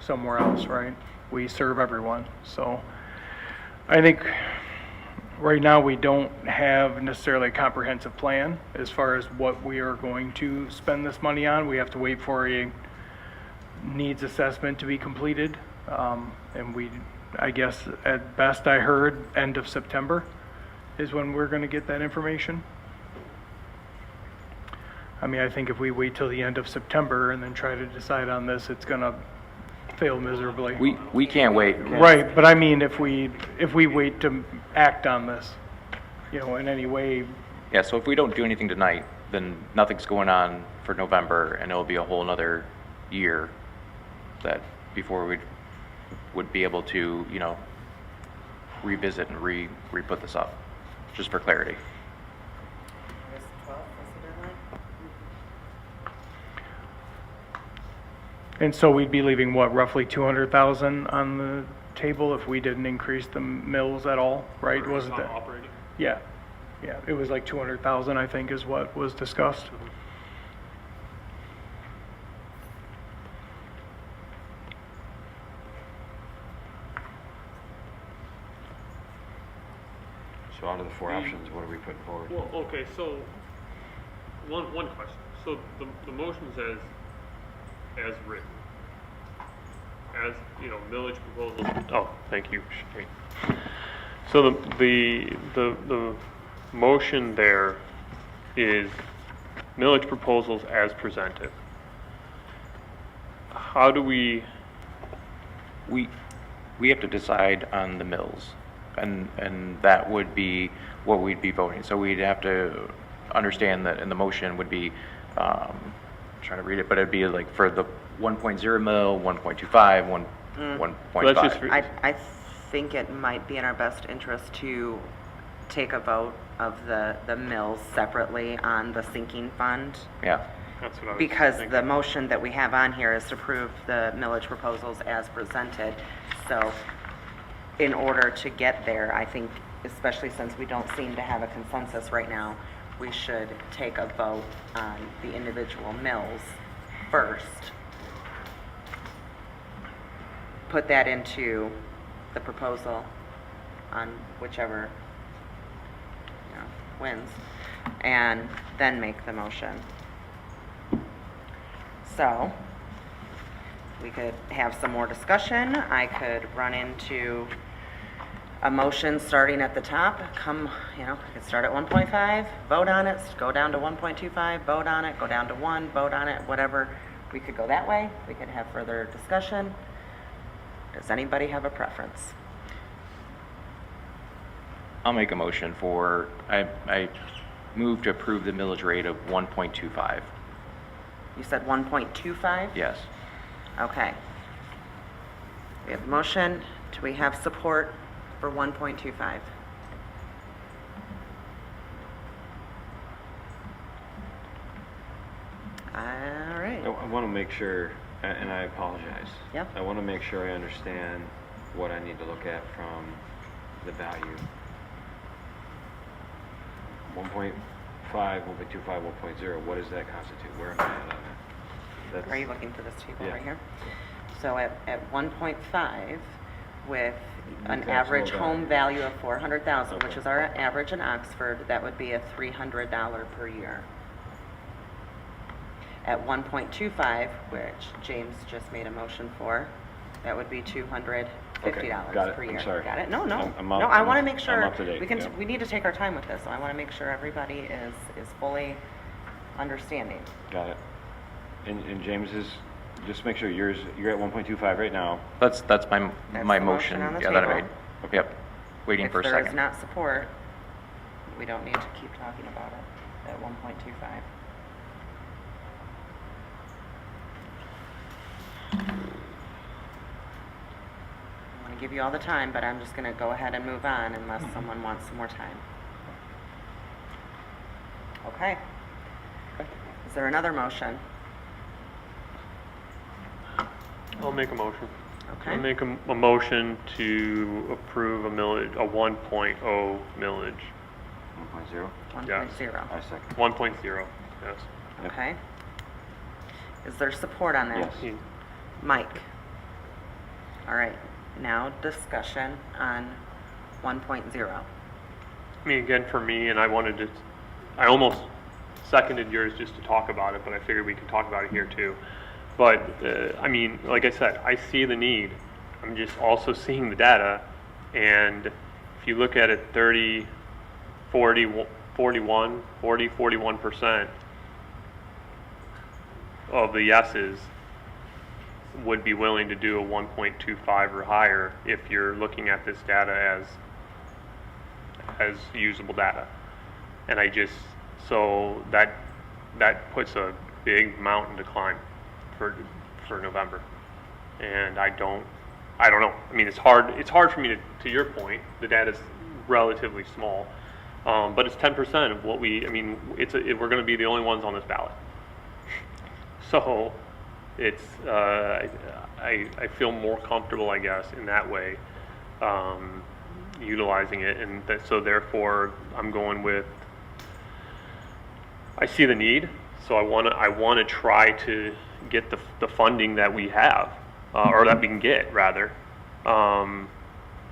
somewhere else, right? We serve everyone. So I think right now we don't have necessarily a comprehensive plan as far as what we are going to spend this money on. We have to wait for a needs assessment to be completed. And I guess at best I heard, end of September is when we're going to get that information. I mean, I think if we wait till the end of September and then try to decide on this, it's going to fail miserably. We can't wait. Right, but I mean, if we wait to act on this, in any way, Yeah, so if we don't do anything tonight, then nothing's going on for November, and it'll be a whole nother year that before we would be able to, revisit and re-put this up, just for clarity. and so we'd be leaving what, roughly 200,000 on the table if we didn't increase the mills at all, right? Wasn't that? Operating. Yeah, it was like 200,000, I think, is what was discussed. So out of the four options, what are we putting forward? Well, okay, so, one question. So the motion says, as written. As, you know, millage proposals, oh, thank you, Sherry. So the motion there is millage proposals as presented. How do we, We have to decide on the mills, and that would be what we'd be voting. So we'd have to understand that in the motion would be, trying to read it, but it'd be like for the 1.0 mil, 1.25, 1.5. I think it might be in our best interest to take a vote of the mills separately on the sinking fund. that's what I was Because thinking. the motion that we have on here is to approve the millage proposals as presented. So in order to get there, I think, especially since we don't seem to have a consensus right now, we should take a vote on the individual mills first. Put that into the proposal on whichever, you know, wins, and then make the motion. So, we could have some more discussion. I could run into a motion starting at the top, you know, we could start at 1.5, vote on it, go down to 1.25, vote on it, go down to 1, vote on it, whatever. We could go that way. We could have further discussion. Does anybody have a preference? I'll make a motion for, I move to approve the millage rate of 1.25. You said 1.25? Yes. Okay. We have a motion. Do we have support for 1.25? All right. I want to make sure, and I apologize. Yep. I want to make sure I understand what I need to look at from the value. 1.5, 1.25, 1.0, what does that constitute? Where am I at on that? That's- Are you looking for this table Yeah. right here? So at 1.5, with an Okay, average so home value of 400,000, which Okay. is our average in Oxford, that would be a $300 per year. At 1.25, which James just made a motion for, that would be $250 got it. per I'm year. sorry. Got it? No, no. I'm No, up- I want to make I'm sure, up to date, yeah. we need to take our time with this, so I want to make sure everybody is fully understanding. Got it. And James is, just make sure you're at 1.25 right now. That's my That's my the motion, motion on the yeah, that I table. made. Yep. Waiting for a If there is second. not support, we don't need to keep talking about it at 1.25. I want to give you all the time, but I'm just going to go ahead and move on unless someone wants some more time. Okay. Is there another motion? I'll make a motion. Okay. I'll make a motion to approve a millage, a 1.0 millage. 1.0? 1.0. I second. 1.0, yes. Okay. Is there support on that? Yes. Mike? All right, now discussion on 1.0. I mean, again, for me, and I wanted to, I almost seconded yours just to talk about it, but I figured we could talk about it here too. But, I mean, like I said, I see the need. I'm just also seeing the data, and if you look at it 30, 40, 41, 40, 41% of the yeses would be willing to do a 1.25 or higher if you're looking at this data as usable data. And I just, so that puts a big mountain to climb for November. And I don't know. I mean, it's hard for me to your point, the data's relatively small. But it's 10% of what we're going to be the only ones on this ballot. So it's, I feel more comfortable, I guess, in that way, utilizing it. And so therefore, I'm going with, I see the need, so I want to try to get the funding that we have, or that we can get, rather.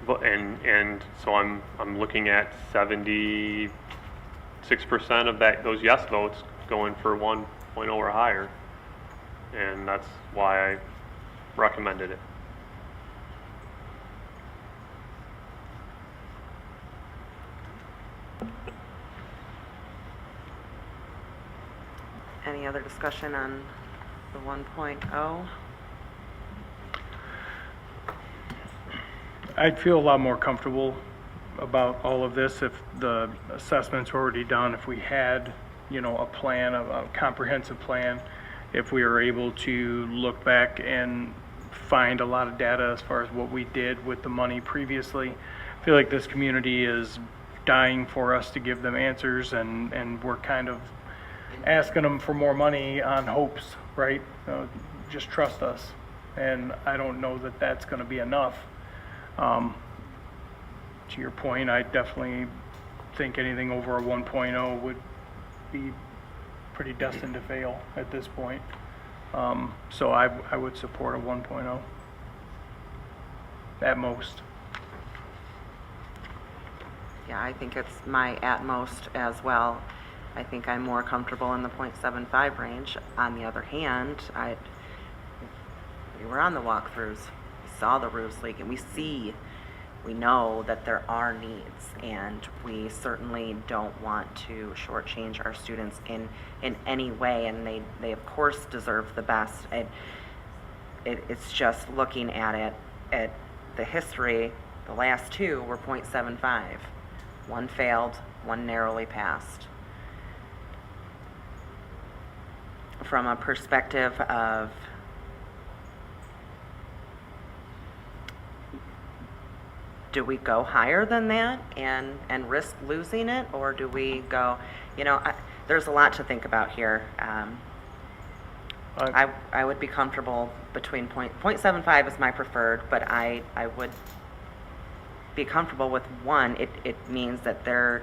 And so I'm looking at 76% of those yes votes going for 1.0 or higher. And that's why I recommended it. Any other discussion on the 1.0? I'd feel a lot more comfortable about all of this if the assessments were already done, if we had, a plan, a comprehensive plan, if we were able to look back and find a lot of data as far as what we did with the money previously. I feel like this community is dying for us to give them answers, and we're kind of asking them for more money on hopes, right? Just trust us. And I don't know that that's going to be enough. To your point, I definitely think anything over a 1.0 would be pretty destined to fail at this point. So I would support a 1.0 at most. Yeah, I think it's my at most as well. I think I'm more comfortable in the 0.75 range. On the other hand, we were on the walkthroughs. We saw the roofs leaking. We know that there are needs, and we certainly don't want to shortchange our students in any way, and they of course deserve the best. It's just looking at it, at the history, the last two were 0.75. One failed, one narrowly passed. From a perspective of do we go higher than that and risk losing it, or do we go, there's a lot to think about here. I would be comfortable between 0.75 is my preferred, but I would be comfortable with 1. It means that there's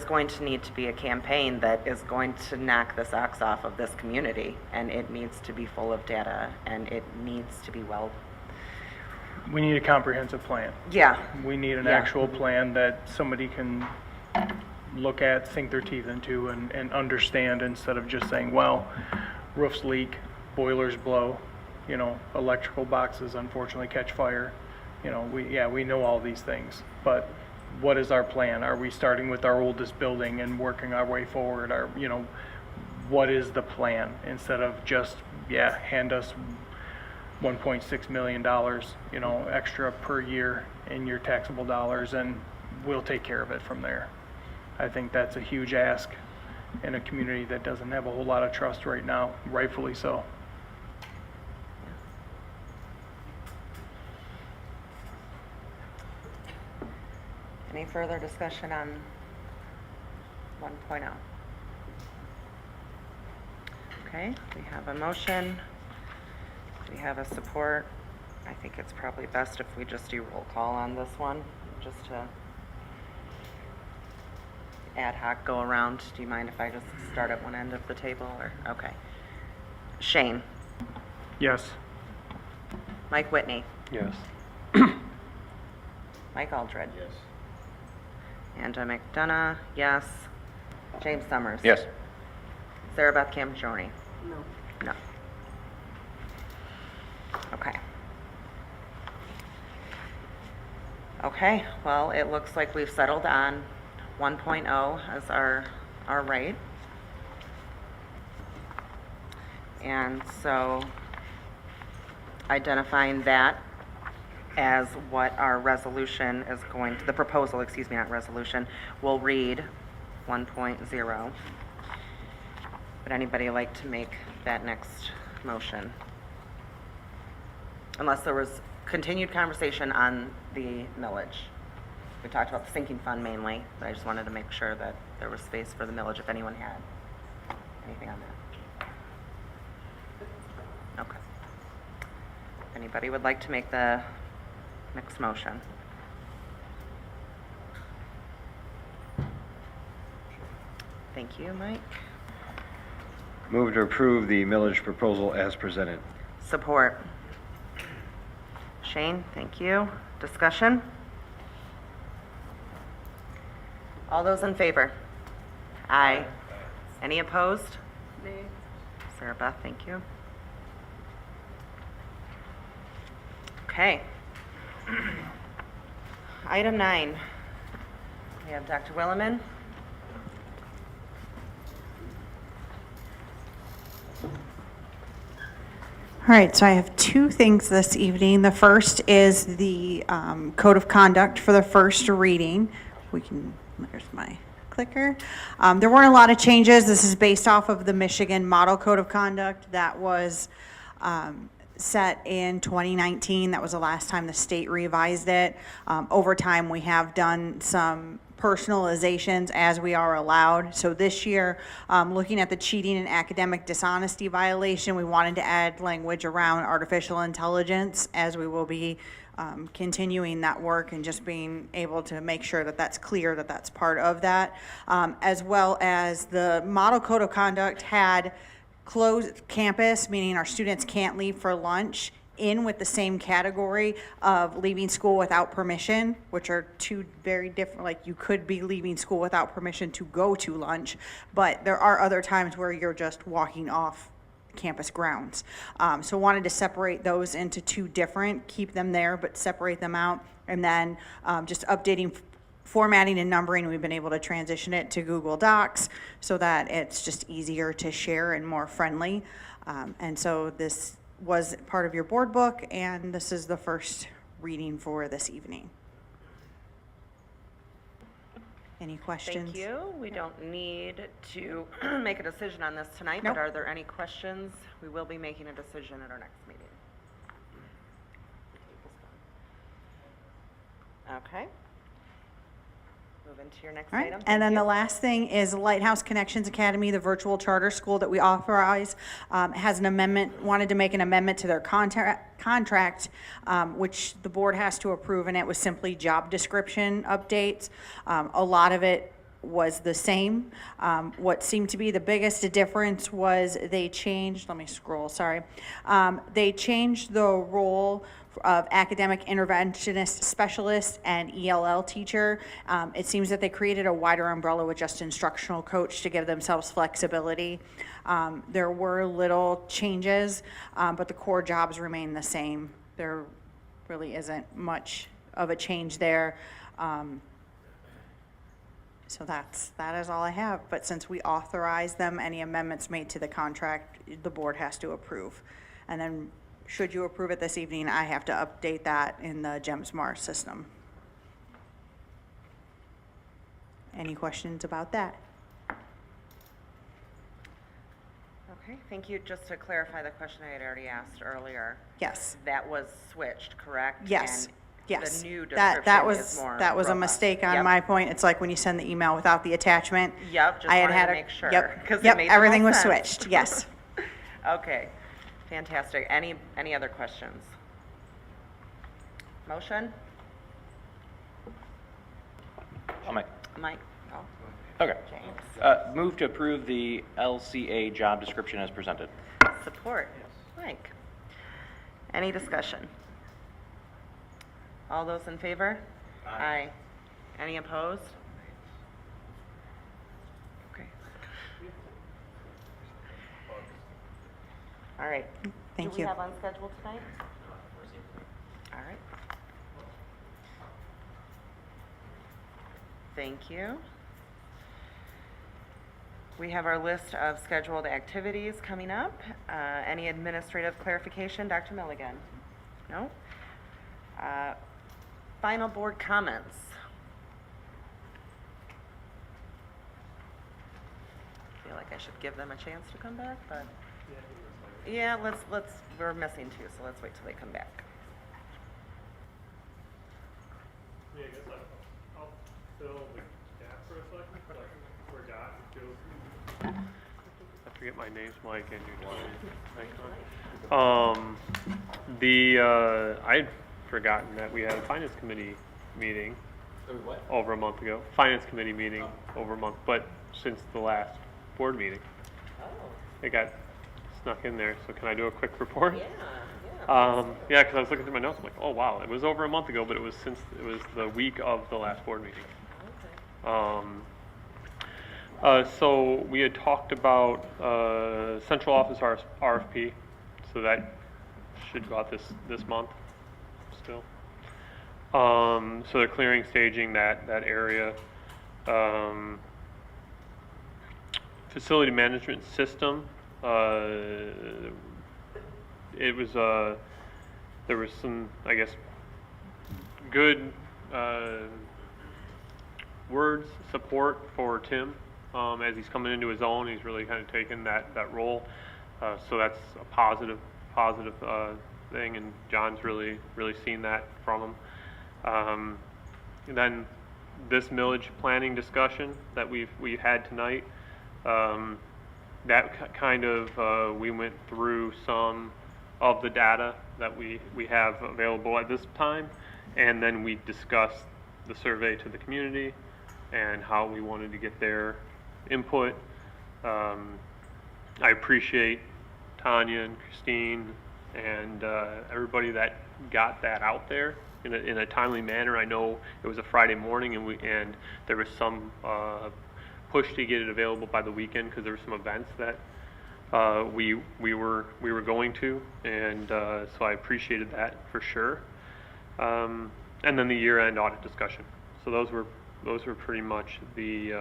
going to need to be a campaign that is going to knock the socks off of this community, and it needs to be full of data, and it needs to be well. We need a comprehensive plan. Yeah. We need an Yeah. actual plan that somebody can look at, sink their teeth into, and understand, instead of just saying, well, roofs leak, boilers blow, electrical boxes unfortunately catch fire. We know all these things, but what is our plan? Are we starting with our oldest building and working our way forward? What is the plan? Instead of just, hand us $1.6 million, extra per year in your taxable dollars, and we'll take care of it from there. I think that's a huge ask in a community that doesn't have a whole lot of trust right now, rightfully so. Any further discussion on 1.0? Okay, we have a motion. We have a support. I think it's probably best if we just do roll call on this one, just to ad hoc go around. Do you mind if I just start at one end of the table, or? Okay. Shane? Yes. Mike Whitney? Yes. Mike Aldred? Yes. Angela McDonough, yes. James Summers? Yes. Sarah Beth Campioni? No. No. Okay. Okay, well, it looks like we've settled on 1.0 as our rate. And so identifying that as what our resolution is going to, the proposal, excuse me, not resolution, will read 1.0. Would anybody like to make that next motion? Unless there was continued conversation on the millage. We talked about the sinking fund mainly, but I just wanted to make sure that there was space for the millage if anyone had anything on that. Okay. If anybody would like to make the next motion? Thank you, Mike. Move to approve the millage proposal as presented. Support. Shane, thank you. Discussion? All those in favor? Aye. Any opposed? Nay. Sarah Beth, thank you. Okay. Item 9. We have Dr. Williman. All right, so I have two things this evening. The first is the code of conduct for the first reading. There's my clicker. There weren't a lot of changes. This is based off of the Michigan Model Code of Conduct that was set in 2019. That was the last time the state revised it. Over time, we have done some personalizations as we are allowed. So this year, looking at the cheating and academic dishonesty violation, we wanted to add language around artificial intelligence, as we will be continuing that work and just being able to make sure that that's clear, that that's part of that. As well as the model code of conduct had closed campus, meaning our students can't leave for lunch, in with the same category of leaving school without permission, which are two very different. Like, you could be leaving school without permission to go to lunch, but there are other times where you're just walking off campus grounds. So wanted to separate those into two different, keep them there, but separate them out. And then just updating formatting and numbering. We've been able to transition it to Google Docs so that it's just easier to share and more friendly. And so this was part of your board book, and this is the first reading for this evening. Any questions? Thank you. We don't need to make a decision on this tonight, Nope. but are there any questions? We will be making a decision at our next meeting. Okay. Move into your next All right, item. and Thank then you. the last thing is Lighthouse Connections Academy, the virtual charter school that we authorize, has an amendment, wanted to make an amendment to their contract, which the board has to approve, and it was simply job description updates. A lot of it was the same. What seemed to be the biggest difference was they changed, let me scroll, sorry. They changed the role of academic interventionist specialist and ELL teacher. It seems that they created a wider umbrella with just instructional coach to give themselves flexibility. There were little changes, but the core jobs remain the same. There really isn't much of a change there. So that is all I have. But since we authorize them, any amendments made to the contract, the board has to approve. And then should you approve it this evening, I have to update that in the GEMSMAR system. Any questions about that? Okay, thank you. Just to clarify the question I had already asked earlier. Yes. That was switched, correct? Yes. And Yes. the new That description was is more that was a robust. mistake on Yep. my point. It's like when you send the email without the attachment. Yep, just I wanted to a- make sure, Yep. 'cause it Yep. made the Everything most was sense. switched. Yes. Okay, fantastic. Any other questions? Motion? I'll make. Mike? Oh, Okay. James. Move to approve the LCA job description as presented. Support? Mike? Any discussion? All those in favor? Aye. Any opposed? Okay. All right. Thank Do we you. have on schedule tonight? All right. Thank you. We have our list of scheduled activities coming up. Any administrative clarification, Dr. Milligan? No? Final board comments. I feel like I should give them a chance to come back, but yeah, we're missing two, so let's wait till they come back. Yeah, I guess I'll fill the gap for a second, but I forgot to go. I forget my name's Mike and your icon. I'd forgotten that we had a finance committee meeting What? over a month ago. Finance committee meeting over a month, but since the last board meeting. Oh. It got snuck in there, so can I do a quick report? Yeah. Yeah, because I was looking through my notes, I'm like, oh wow, it was over a month ago, but it was the week of the last board meeting. So we had talked about central office RFP, so that should go out this month still. So they're clearing, staging that area. Facility management system. It was there was some, I guess, good words, support for Tim as he's coming into his own. He's really kind of taken that role, so that's a positive thing, and John's really seen that from him. And then this millage planning discussion that we've had tonight, that kind of we went through some of the data that we have available at this time, and then we discussed the survey to the community and how we wanted to get their input. I appreciate Tanya and Christine and everybody that got that out there in a timely manner. I know it was a Friday morning, and there was some push to get it available by the weekend because there were some events that we were going to, and so I appreciated that for sure. And then the year-end audit discussion. So those were pretty much the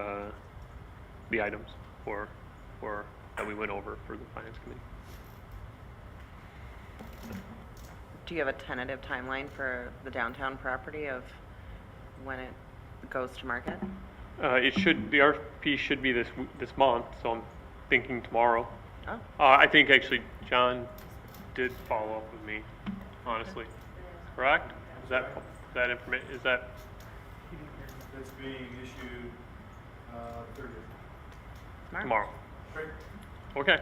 items for that we went over for the finance committee. Do you have a tentative timeline for the downtown property of when it goes to market? The RFP should be this month, so I'm thinking tomorrow. Oh. I think actually John did follow up with me, honestly. Correct? Is that information? Is that? That's being issued 30th. Tomorrow. Great. Okay. I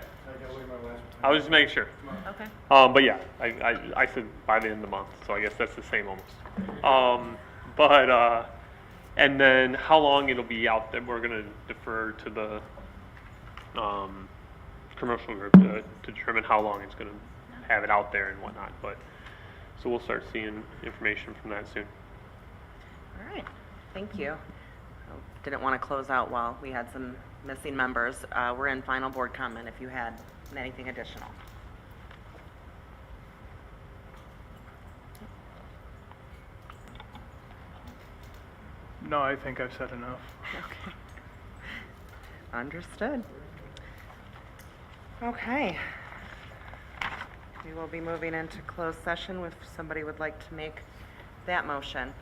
got away my last I was just making sure. Okay. But yeah, I said by the end of the month, so I guess that's the same almost. And then how long it'll be out there, we're gonna defer to the commercial group to determine how long it's gonna have it out there and whatnot. But so we'll start seeing information from that soon. All right. Thank you. Didn't want to close out while we had some missing members. We're in final board comment if you had anything additional. No, I think I've said enough. Okay. Understood. Okay. We will be moving into closed session if somebody would like to make that motion.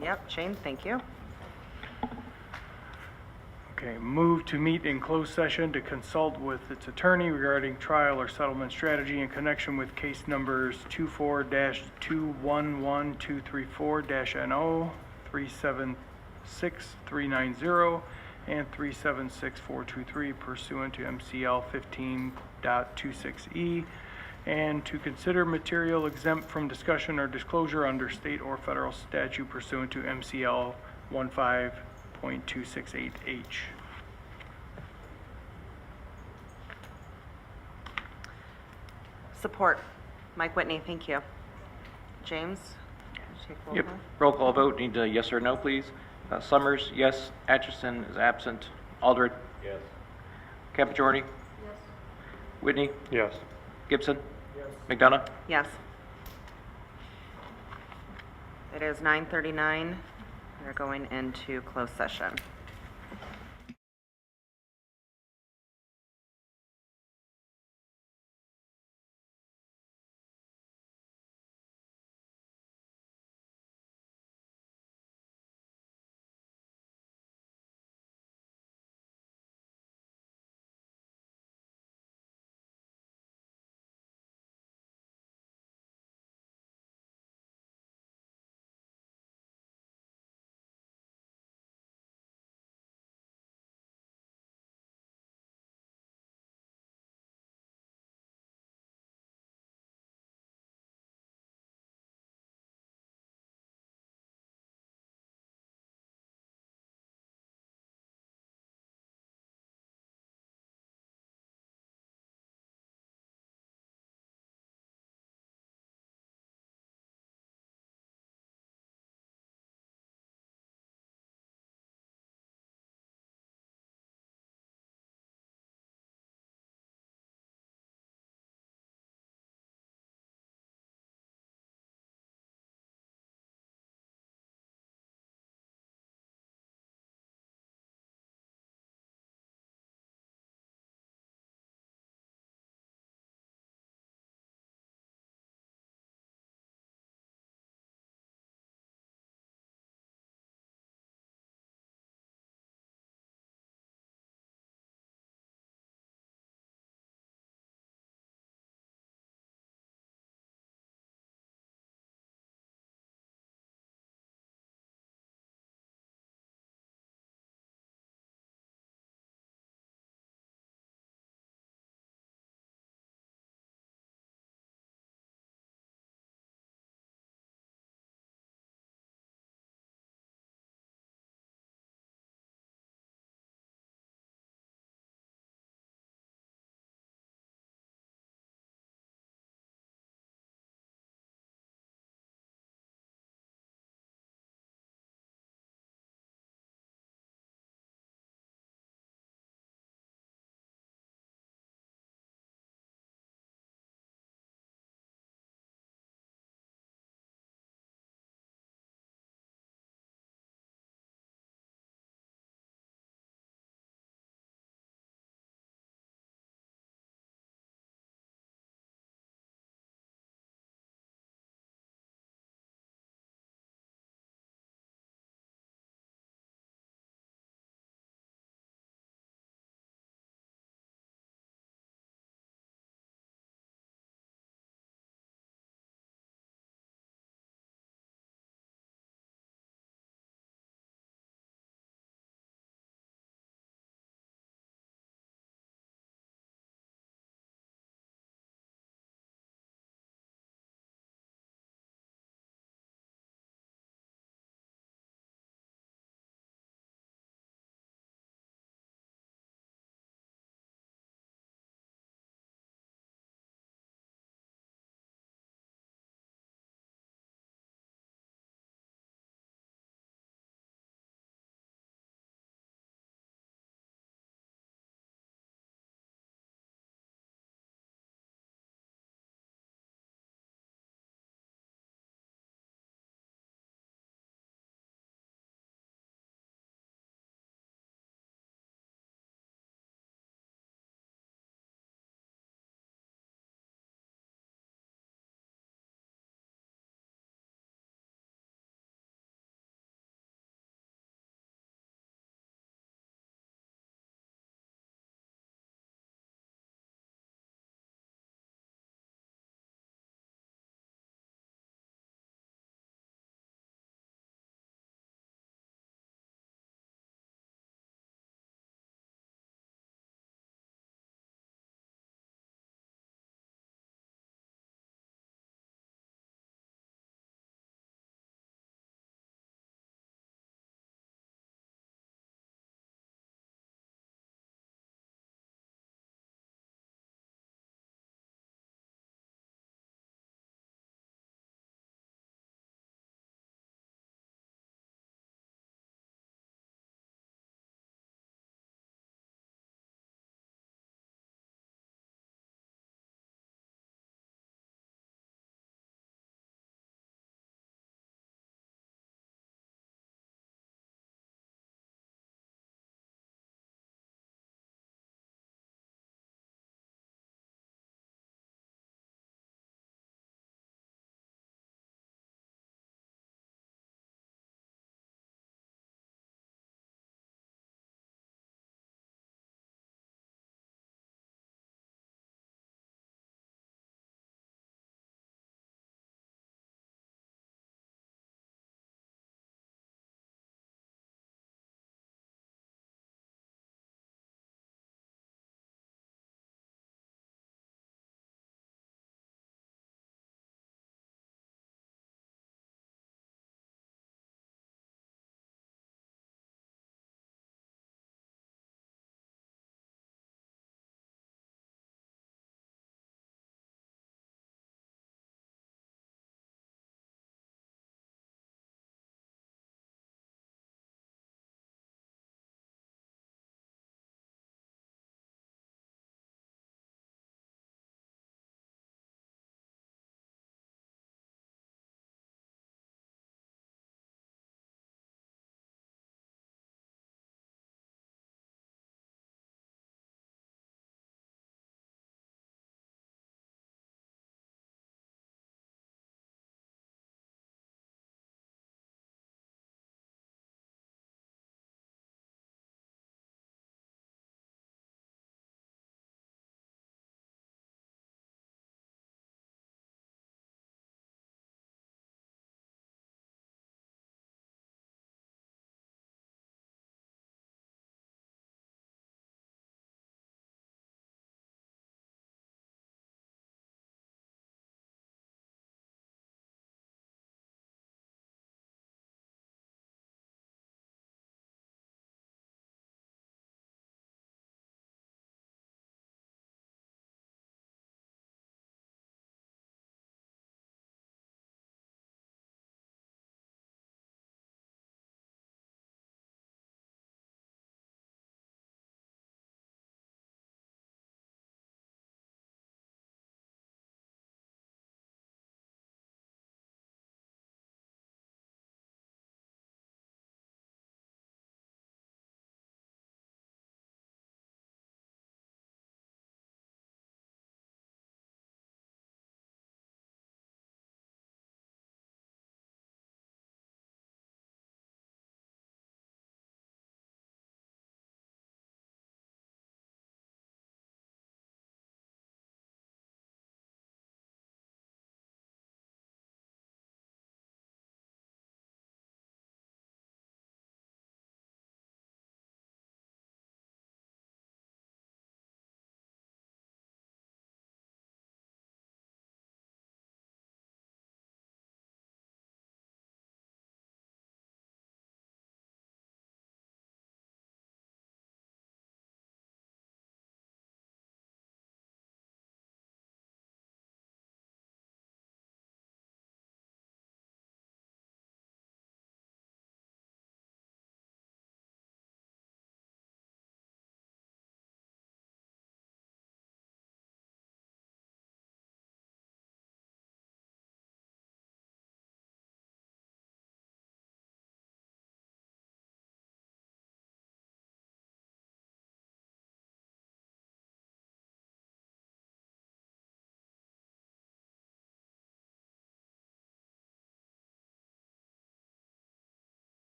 Yep, Shane, thank you. Okay, move to meet in closed session to consult with its attorney regarding trial or settlement strategy in connection with case numbers 24-211234-NO, 376390, and 376423 pursuant to MCL 15.26E, and to consider material exempt from discussion or disclosure under state or federal statute pursuant to MCL 15.268H. Support. Mike Whitney, thank you. James? Take roll Yep. call. Roll call vote. Need a yes or no, please. Summers, yes. Atchison is absent. Aldred? Yes. Capajorni? Yes. Whitney? Yes. Gibson? Yes. McDonough? Yes. It is 9:39. We're going into closed session.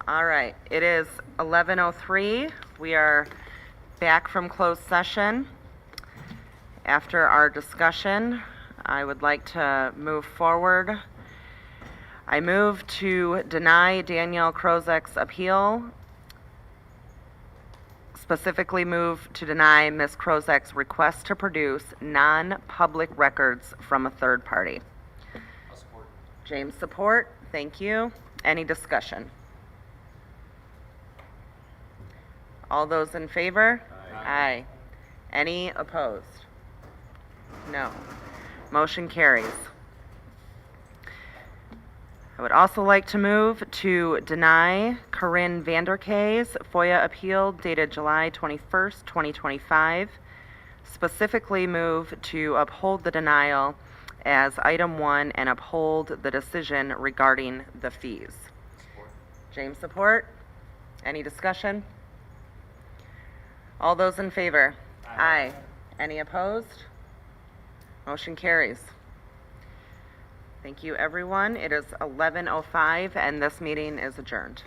All right, it is 11:03. We are back from closed session. After our discussion, I would like to move forward. I move to deny Danielle Krozek's appeal. Specifically move to deny Ms. Krozek's request to produce non-public records from a third party. I'll support. James, support. Thank you. Any discussion? All those in favor? Aye. Any opposed? No. Motion carries. I would also like to move to deny Corinne Vanderkay's FOIA appeal dated July 21st, 2025. Specifically move to uphold the denial as item 1 and uphold the decision regarding the fees. Support. James, support. Any discussion? All those in favor? Aye. Any opposed? Motion carries. Thank you, everyone. It is 11:05, and this meeting is adjourned.